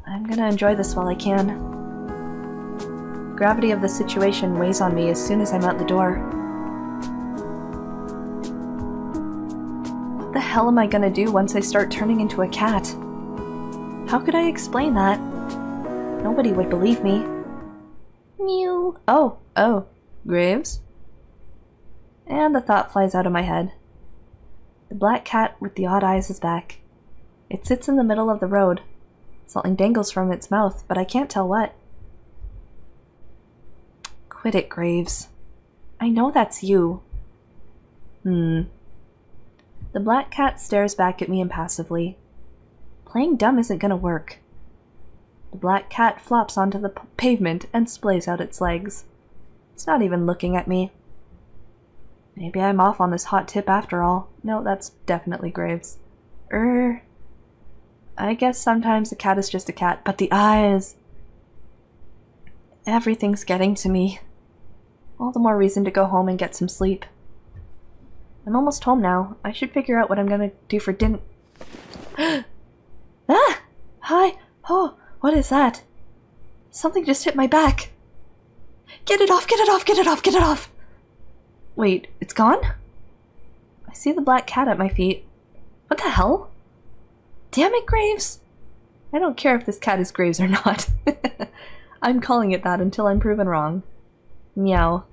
I'm gonna enjoy this while I can. The gravity of the situation weighs on me as soon as I'm out the door. What the hell am I gonna do once I start turning into a cat? How could I explain that? Nobody would believe me. Mew. Oh. Graves? And the thought flies out of my head. The black cat with the odd eyes is back. It sits in the middle of the road. Something dangles from its mouth, but I can't tell what. Quit it, Graves. I know that's you. The black cat stares back at me impassively. Playing dumb isn't gonna work. The black cat flops onto the pavement and splays out its legs. It's not even looking at me. Maybe I'm off on this hot tip after all. No, that's definitely Graves. I guess sometimes a cat is just a cat, but the eyes... Everything's getting to me. All the more reason to go home and get some sleep. I'm almost home now. I should figure out what I'm gonna do for dinner. Ah! Hi! Oh, what is that? Something just hit my back. Get it off, get it off, get it off, get it off! Wait, it's gone? I see the black cat at my feet. What the hell? Damn it, Graves! I don't care if this cat is Graves or not. I'm calling it that until I'm proven wrong. Meow.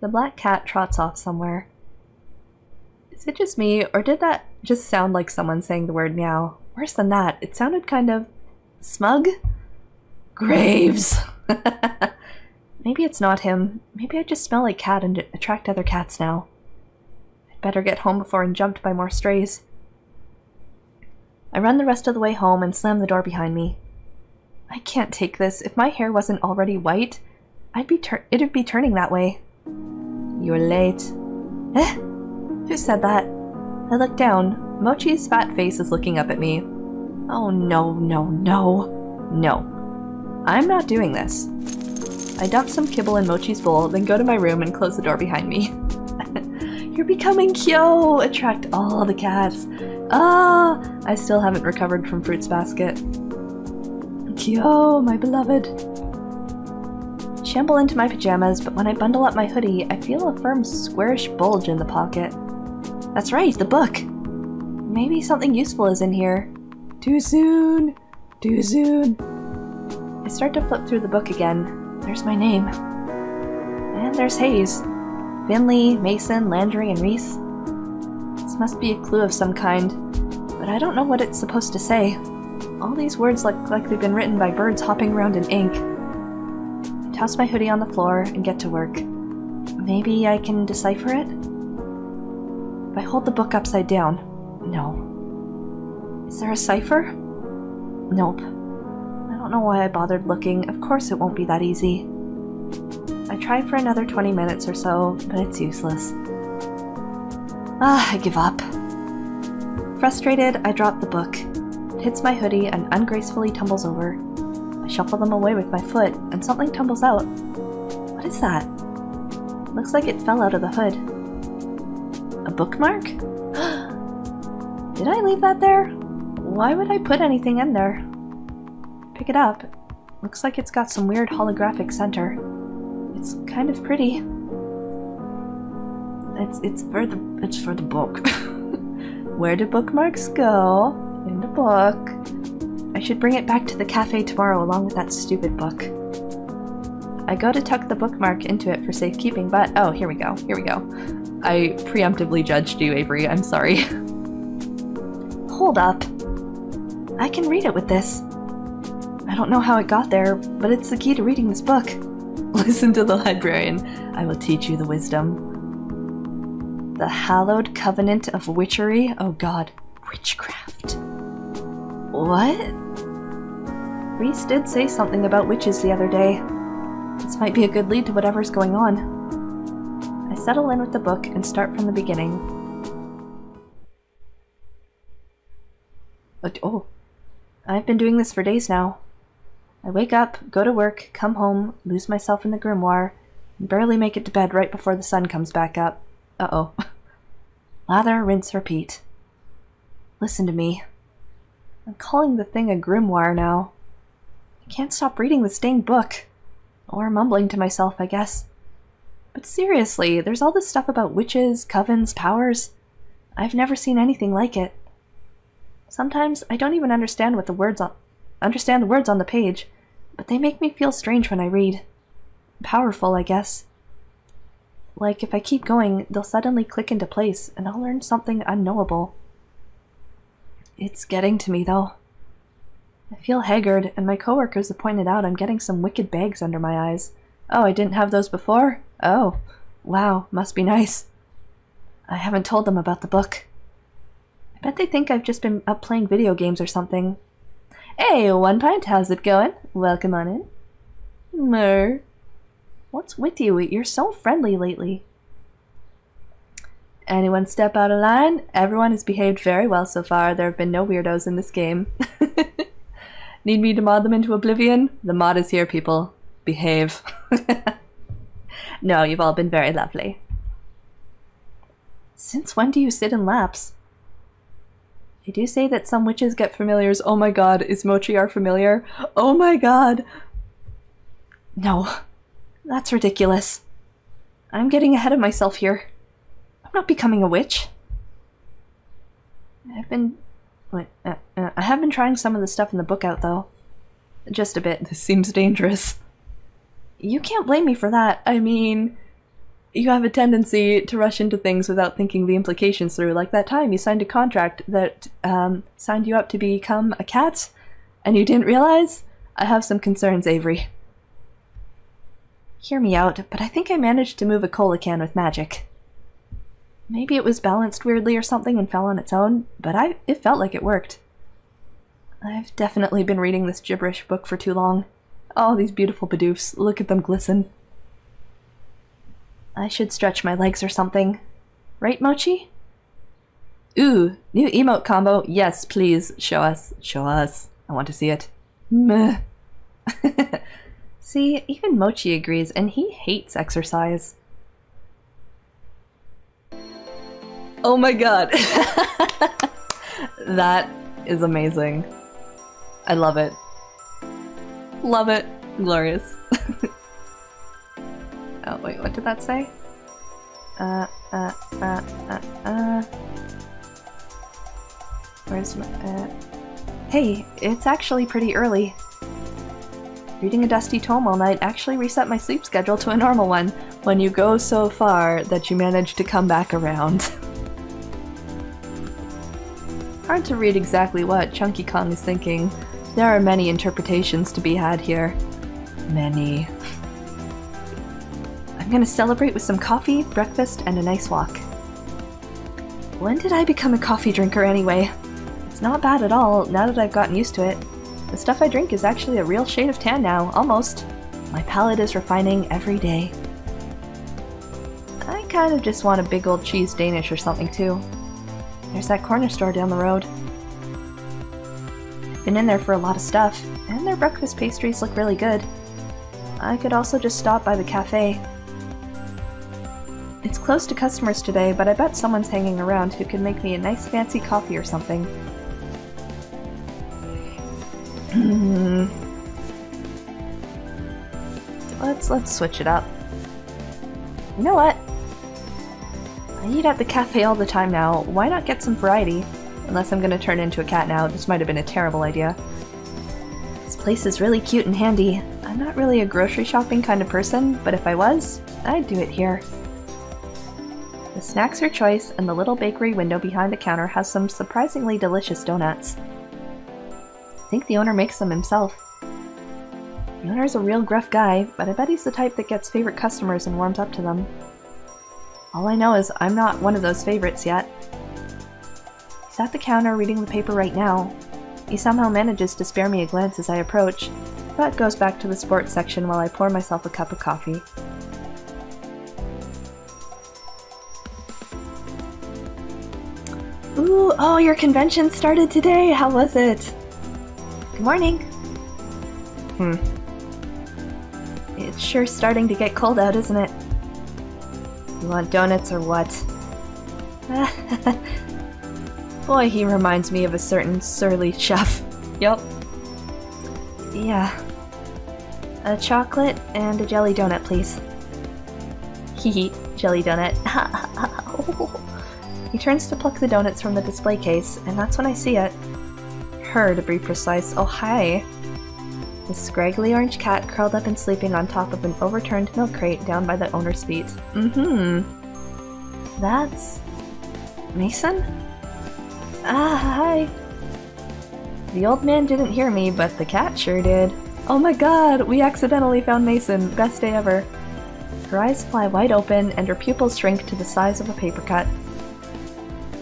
The black cat trots off somewhere. Is it just me, or did that just sound like someone saying the word meow? Worse than that, it sounded kind of... smug? Graves! Maybe it's not him. Maybe I just smell like cat and attract other cats now. I'd better get home before I'm jumped by more strays. I run the rest of the way home and slam the door behind me. I can't take this. If my hair wasn't already white, it'd be turning that way. You're late. Eh? Who said that? I look down. Mochi's fat face is looking up at me. Oh no, no, no. No. I'm not doing this. I dump some kibble in Mochi's bowl, then go to my room and close the door behind me. You're becoming Kyo! Attract all the cats. Ah! I still haven't recovered from Fruits Basket. Kyo, my beloved. I shamble into my pajamas, but when I bundle up my hoodie, I feel a firm squarish bulge in the pocket. That's right, the book! Maybe something useful is in here. Too soon! Too soon! I start to flip through the book again. There's my name. And there's Hayes. Finley, Mason, Landry, and Reese. This must be a clue of some kind, but I don't know what it's supposed to say. All these words look like they've been written by birds hopping around in ink. I toss my hoodie on the floor and get to work. Maybe I can decipher it? If I hold the book upside down. No. Is there a cipher? Nope. I don't know why I bothered looking. Of course it won't be that easy. I try for another 20 minutes or so, but it's useless. I give up. Frustrated, I drop the book. It hits my hoodie and ungracefully tumbles over. I shuffle them away with my foot, and something tumbles out. What is that? Looks like it fell out of the hood. A bookmark? Did I leave that there? Why would I put anything in there? Pick it up. Looks like it's got some weird holographic center. It's kind of pretty. It's for the book. Where do bookmarks go? In the book. I should bring it back to the cafe tomorrow along with that stupid book. I go to tuck the bookmark into it for safekeeping, but oh, here we go. I preemptively judged you, Avery. I'm sorry. Hold up. I can read it with this. I don't know how it got there, but it's the key to reading this book. Listen to the librarian. I will teach you the wisdom. The hallowed covenant of witchery? Oh god. Witchcraft. What? Reese did say something about witches the other day. This might be a good lead to whatever's going on. I settle in with the book and start from the beginning. Oh. I've been doing this for days now. I wake up, go to work, come home, lose myself in the grimoire, and barely make it to bed right before the sun comes back up. Uh-oh. Lather, rinse, repeat. Listen to me. I'm calling the thing a grimoire now. I can't stop reading this dang book. Or mumbling to myself, I guess. But seriously, there's all this stuff about witches, covens, powers. I've never seen anything like it. Sometimes I don't even understand the words on the page, but they make me feel strange when I read. Powerful, I guess. Like if I keep going, they'll suddenly click into place, and I'll learn something unknowable. It's getting to me, though. I feel haggard, and my coworkers have pointed out I'm getting some wicked bags under my eyes. Oh, I didn't have those before? Oh. Wow, must be nice. I haven't told them about the book. I bet they think I've just been up playing video games or something. Hey, One Pint, how's it going? Welcome on in. Mer. What's with you? You're so friendly lately. Anyone step out of line? Everyone has behaved very well so far. There have been no weirdos in this game. Need me to mod them into oblivion? The mod is here, people. Behave. No, you've all been very lovely. Since when do you sit in laps? They do say that some witches get familiars. Oh my god, is Mochi our familiar? Oh my god! No, that's ridiculous. I'm getting ahead of myself here. I'm not becoming a witch. I have been trying some of the stuff in the book out, though. Just a bit. This seems dangerous. You can't blame me for that. I mean, you have a tendency to rush into things without thinking the implications through. Like that time you signed a contract that signed you up to become a cat, and you didn't realize? I have some concerns, Avery. Hear me out, but I think I managed to move a cola can with magic. Maybe it was balanced weirdly or something and fell on its own, but it felt like it worked. I've definitely been reading this gibberish book for too long. Oh, these beautiful Bidoofs. Look at them glisten. I should stretch my legs or something. Right, Mochi? Ooh, new emote combo. Yes, please. Show us. Show us. I want to see it. Meh. See, even Mochi agrees, and he hates exercise. Oh my god. That is amazing. I love it. Love it. Glorious. Oh wait, what did that say? Where's my, Hey, it's actually pretty early. Reading a dusty tome all night actually reset my sleep schedule to a normal one, when you go so far that you manage to come back around. Hard to read exactly what Chunky Kong is thinking. There are many interpretations to be had here. Many. I'm gonna celebrate with some coffee, breakfast, and a nice walk. When did I become a coffee drinker anyway? It's not bad at all, now that I've gotten used to it. The stuff I drink is actually a real shade of tan now, almost. My palate is refining every day. I kind of just want a big old cheese Danish or something too. There's that corner store down the road. Been in there for a lot of stuff, and their breakfast pastries look really good. I could also just stop by the cafe. It's closed to customers today, but I bet someone's hanging around who could make me a nice fancy coffee or something. Let's switch it up. You know what? I eat at the cafe all the time now. Why not get some variety? Unless I'm gonna turn into a cat now. This might have been a terrible idea. This place is really cute and handy. I'm not really a grocery shopping kind of person, but if I was, I'd do it here. The snacks are choice, and the little bakery window behind the counter has some surprisingly delicious donuts. I think the owner makes them himself. The owner's a real gruff guy, but I bet he's the type that gets favorite customers and warms up to them. All I know is I'm not one of those favorites yet. He's at the counter reading the paper right now. He somehow manages to spare me a glance as I approach, but goes back to the sports section while I pour myself a cup of coffee. Ooh, oh, your convention started today! How was it? Good morning! It's sure starting to get cold out, isn't it? You want donuts or what? Boy, he reminds me of a certain surly chef. Yup. Yeah. A chocolate and a jelly donut, please. Hee jelly donut. He turns to pluck the donuts from the display case, and that's when I see it. Her, to be precise. Oh, hi. The scraggly orange cat curled up and sleeping on top of an overturned milk crate down by the owner's feet. That's... Mason? Ah, hi. The old man didn't hear me, but the cat sure did. Oh my god, we accidentally found Mason. Best day ever. Her eyes fly wide open, and her pupils shrink to the size of a paper cut.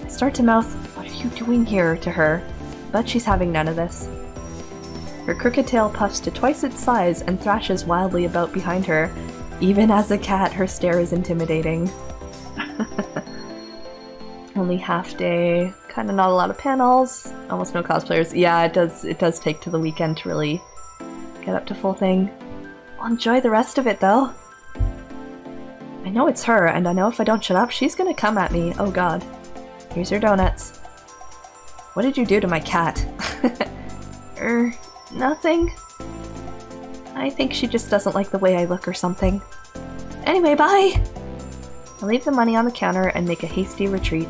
I start to mouth, "What are you doing here?" to her, but she's having none of this. Her crooked tail puffs to twice its size and thrashes wildly about behind her. Even as a cat, her stare is intimidating. Only half day, kinda not a lot of panels, almost no cosplayers. Yeah, it does take to the weekend to really get up to full thing. I'll enjoy the rest of it though. I know it's her, and I know if I don't shut up, she's gonna come at me. Oh god. Here's your donuts. What did you do to my cat? Nothing. I think she just doesn't like the way I look or something. Anyway, bye! I leave the money on the counter and make a hasty retreat.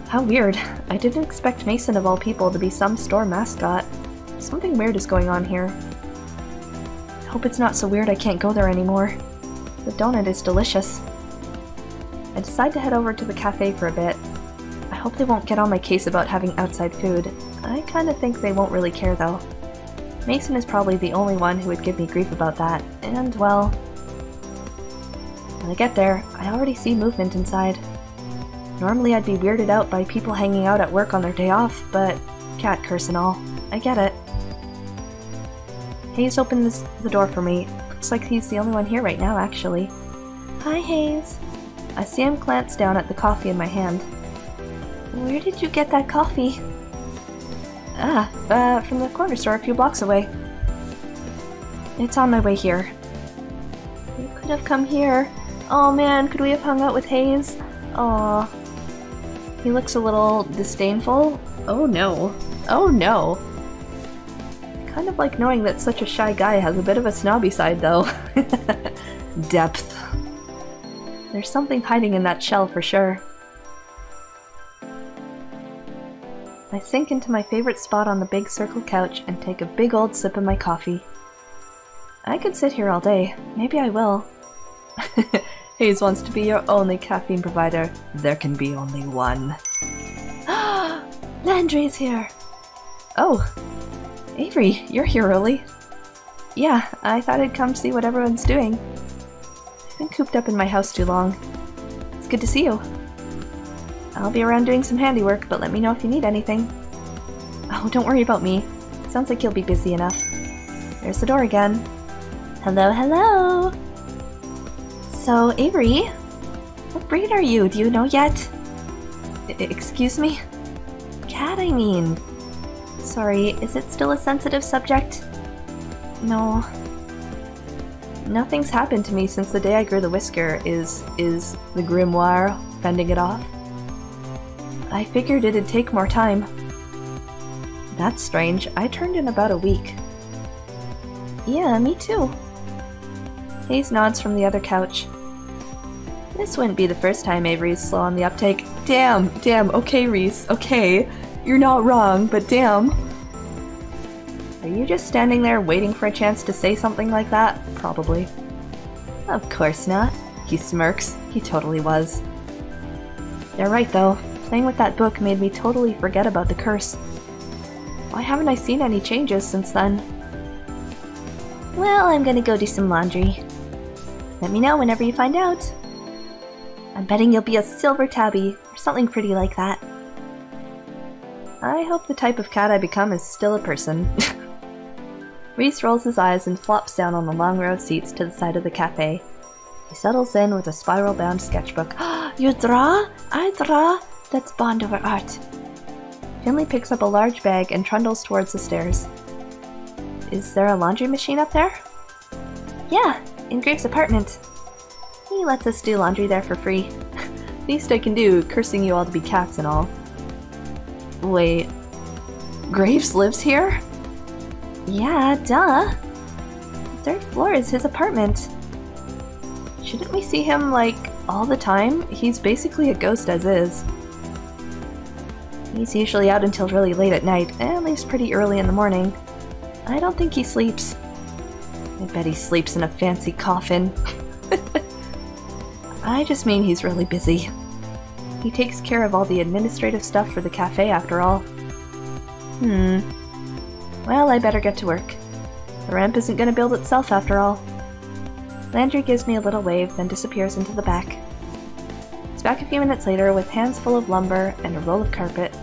How weird. I didn't expect Mason of all people to be some store mascot. Something weird is going on here. I hope it's not so weird I can't go there anymore. The donut is delicious. I decide to head over to the cafe for a bit. I hope they won't get on my case about having outside food. I kinda think they won't really care though. Mason is probably the only one who would give me grief about that, and well... When I get there, I already see movement inside. Normally I'd be weirded out by people hanging out at work on their day off, but cat curse and all. I get it. Hayes opened the door for me. Looks like he's the only one here right now, actually. Hi, Hayes. I see him glance down at the coffee in my hand. Where did you get that coffee? From the corner store a few blocks away. It's on my way here. You could have come here. Oh man, could we have hung out with Hayes? Aw. He looks a little disdainful. Oh no. Oh no. I kind of like knowing that such a shy guy has a bit of a snobby side though. Depth. There's something hiding in that shell for sure. I sink into my favorite spot on the big circle couch and take a big old sip of my coffee. I could sit here all day. Maybe I will. Hayes wants to be your only caffeine provider. There can be only one. Landry's here! Oh! Avery, you're here early. Yeah, I thought I'd come see what everyone's doing. I've been cooped up in my house too long. It's good to see you. I'll be around doing some handiwork, but let me know if you need anything. Oh, don't worry about me. Sounds like you'll be busy enough. There's the door again. Hello, hello! So, Avery, what breed are you? Do you know yet? Excuse me? Cat? cat, I mean. Sorry, is it still a sensitive subject? No. Nothing's happened to me since the day I grew the whisker. Is the grimoire fending it off? I figured it'd take more time. That's strange. I turned in about a week. Yeah, me too. Hayes nods from the other couch. This wouldn't be the first time Avery's slow on the uptake. Damn, okay, Reese, okay. You're not wrong, but damn. Are you just standing there waiting for a chance to say something like that? Probably. Of course not. He smirks. He totally was. You're right, though. Playing with that book made me totally forget about the curse. Why haven't I seen any changes since then? Well, I'm gonna go do some laundry. Let me know whenever you find out. I'm betting you'll be a silver tabby, or something pretty like that. I hope the type of cat I become is still a person. Reese rolls his eyes and flops down on the long row of seats to the side of the cafe. He settles in with a spiral-bound sketchbook. You draw? I draw? That's bond over art. Finley picks up a large bag and trundles towards the stairs. Is there a laundry machine up there? Yeah, in Graves' apartment. He lets us do laundry there for free. Least I can do, cursing you all to be cats and all. Wait, Graves lives here? Yeah, duh. The third floor is his apartment. Shouldn't we see him, like, all the time? He's basically a ghost as is. He's usually out until really late at night, and leaves pretty early in the morning. I don't think he sleeps. I bet he sleeps in a fancy coffin. I just mean he's really busy. He takes care of all the administrative stuff for the cafe after all. Well, I better get to work. The ramp isn't gonna build itself after all. Landry gives me a little wave, then disappears into the back. He's back a few minutes later with hands full of lumber and a roll of carpet.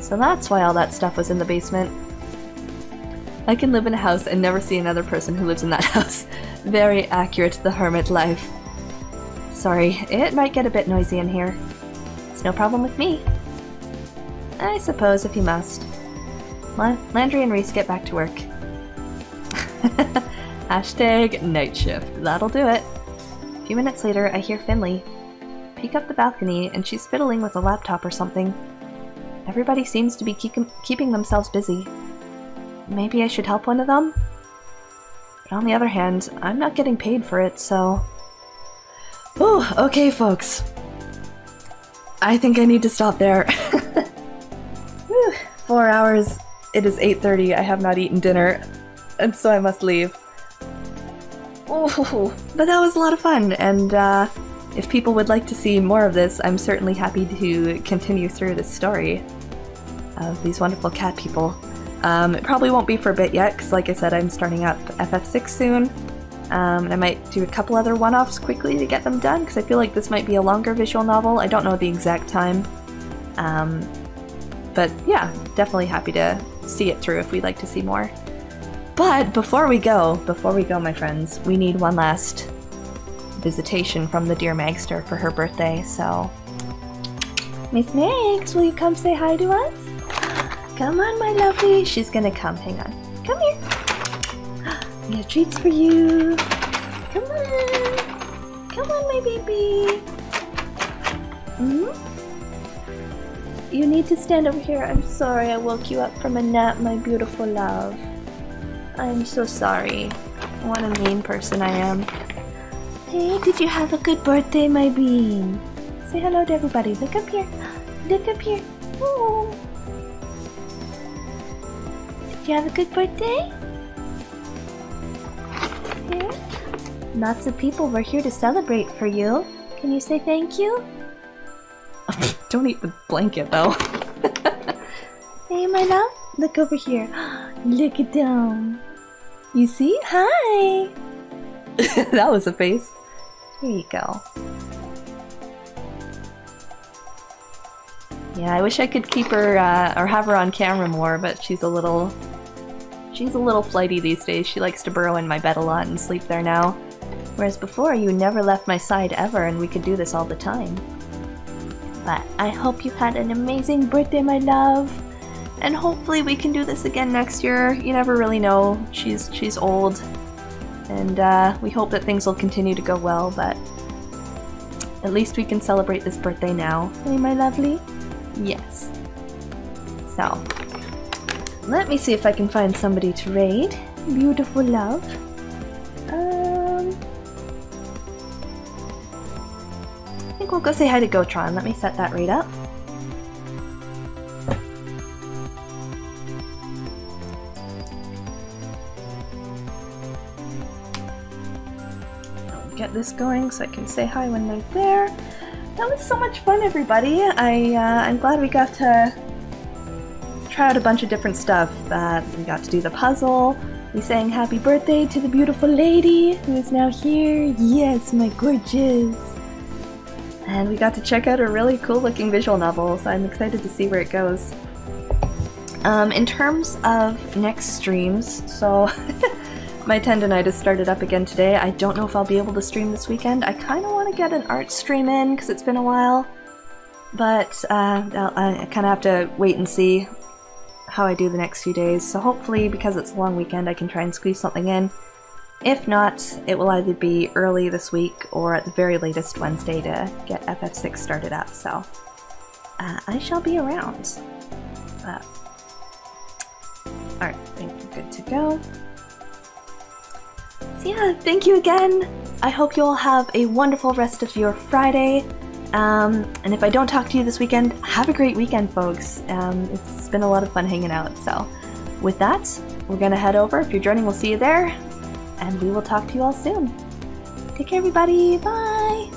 So that's why all that stuff was in the basement. I can live in a house and never see another person who lives in that house. Very accurate to the hermit life. Sorry, it might get a bit noisy in here. It's no problem with me. I suppose if you must. Landry and Reese get back to work. Hashtag night shift. That'll do it. A few minutes later, I hear Finley peek up the balcony and she's fiddling with a laptop or something. Everybody seems to be keeping themselves busy. Maybe I should help one of them? But on the other hand, I'm not getting paid for it, so... Ooh, okay folks. I think I need to stop there. Whew, 4 hours. It is 8:30. I have not eaten dinner, and so I must leave. Oh, but that was a lot of fun, and if people would like to see more of this, I'm certainly happy to continue through this story of these wonderful cat people. It probably won't be for a bit yet, because like I said, I'm starting up FF6 soon. And I might do a couple other one-offs quickly to get them done, because I feel like this might be a longer visual novel. I don't know the exact time. But yeah, definitely happy to see it through if we'd like to see more. But before we go, my friends, we need one last visitation from the dear Magster for her birthday, so... Miss Mags, will you come say hi to us? Come on, my lovely. She's gonna come. Hang on. Come here. We have treats for you. Come on. Come on, my baby. You need to stand over here. I'm sorry I woke you up from a nap, my beautiful love. I'm so sorry. What a mean person I am. Hey, did you have a good birthday, my bean? Say hello to everybody. Look up here. Look up here. Ooh. Did you have a good birthday? Yeah. Lots of people were here to celebrate for you. Can you say thank you? Don't eat the blanket, though. Hey, my love. Look over here. Look it down. You see? Hi! That was a face. Here you go. Yeah, I wish I could keep her, or have her on camera more, but she's a little flighty these days. She likes to burrow in my bed a lot and sleep there now. Whereas before, you never left my side ever, and we could do this all the time. But I hope you had an amazing birthday, my love. And hopefully we can do this again next year. You never really know. She's old. And we hope that things will continue to go well, but at least we can celebrate this birthday now. Hey, my lovely? Yes. So, let me see if I can find somebody to raid. Beautiful love. I think we'll go say hi to Gotron. Let me set that raid up. Get this going so I can say hi when they're there. That was so much fun, everybody. I'm glad we got to try out a bunch of different stuff. We got to do the puzzle. We sang happy birthday to the beautiful lady who is now here. Yes, my gorgeous. And we got to check out a really cool looking visual novel, so I'm excited to see where it goes. In terms of next streams, so my tendonitis started up again today. I don't know if I'll be able to stream this weekend. I kind of want to get an art stream in because it's been a while, but I kind of have to wait and see how I do the next few days. So hopefully, because it's a long weekend, I can try and squeeze something in. If not, it will either be early this week or at the very latest Wednesday to get FF6 started up. So I shall be around. Alright, I think we're good to go. So yeah, thank you again. I hope you all have a wonderful rest of your Friday. And if I don't talk to you this weekend, have a great weekend, folks. It's been a lot of fun hanging out. So with that, we're gonna head over. If you're joining, we'll see you there. And we will talk to you all soon. Take care, everybody. Bye!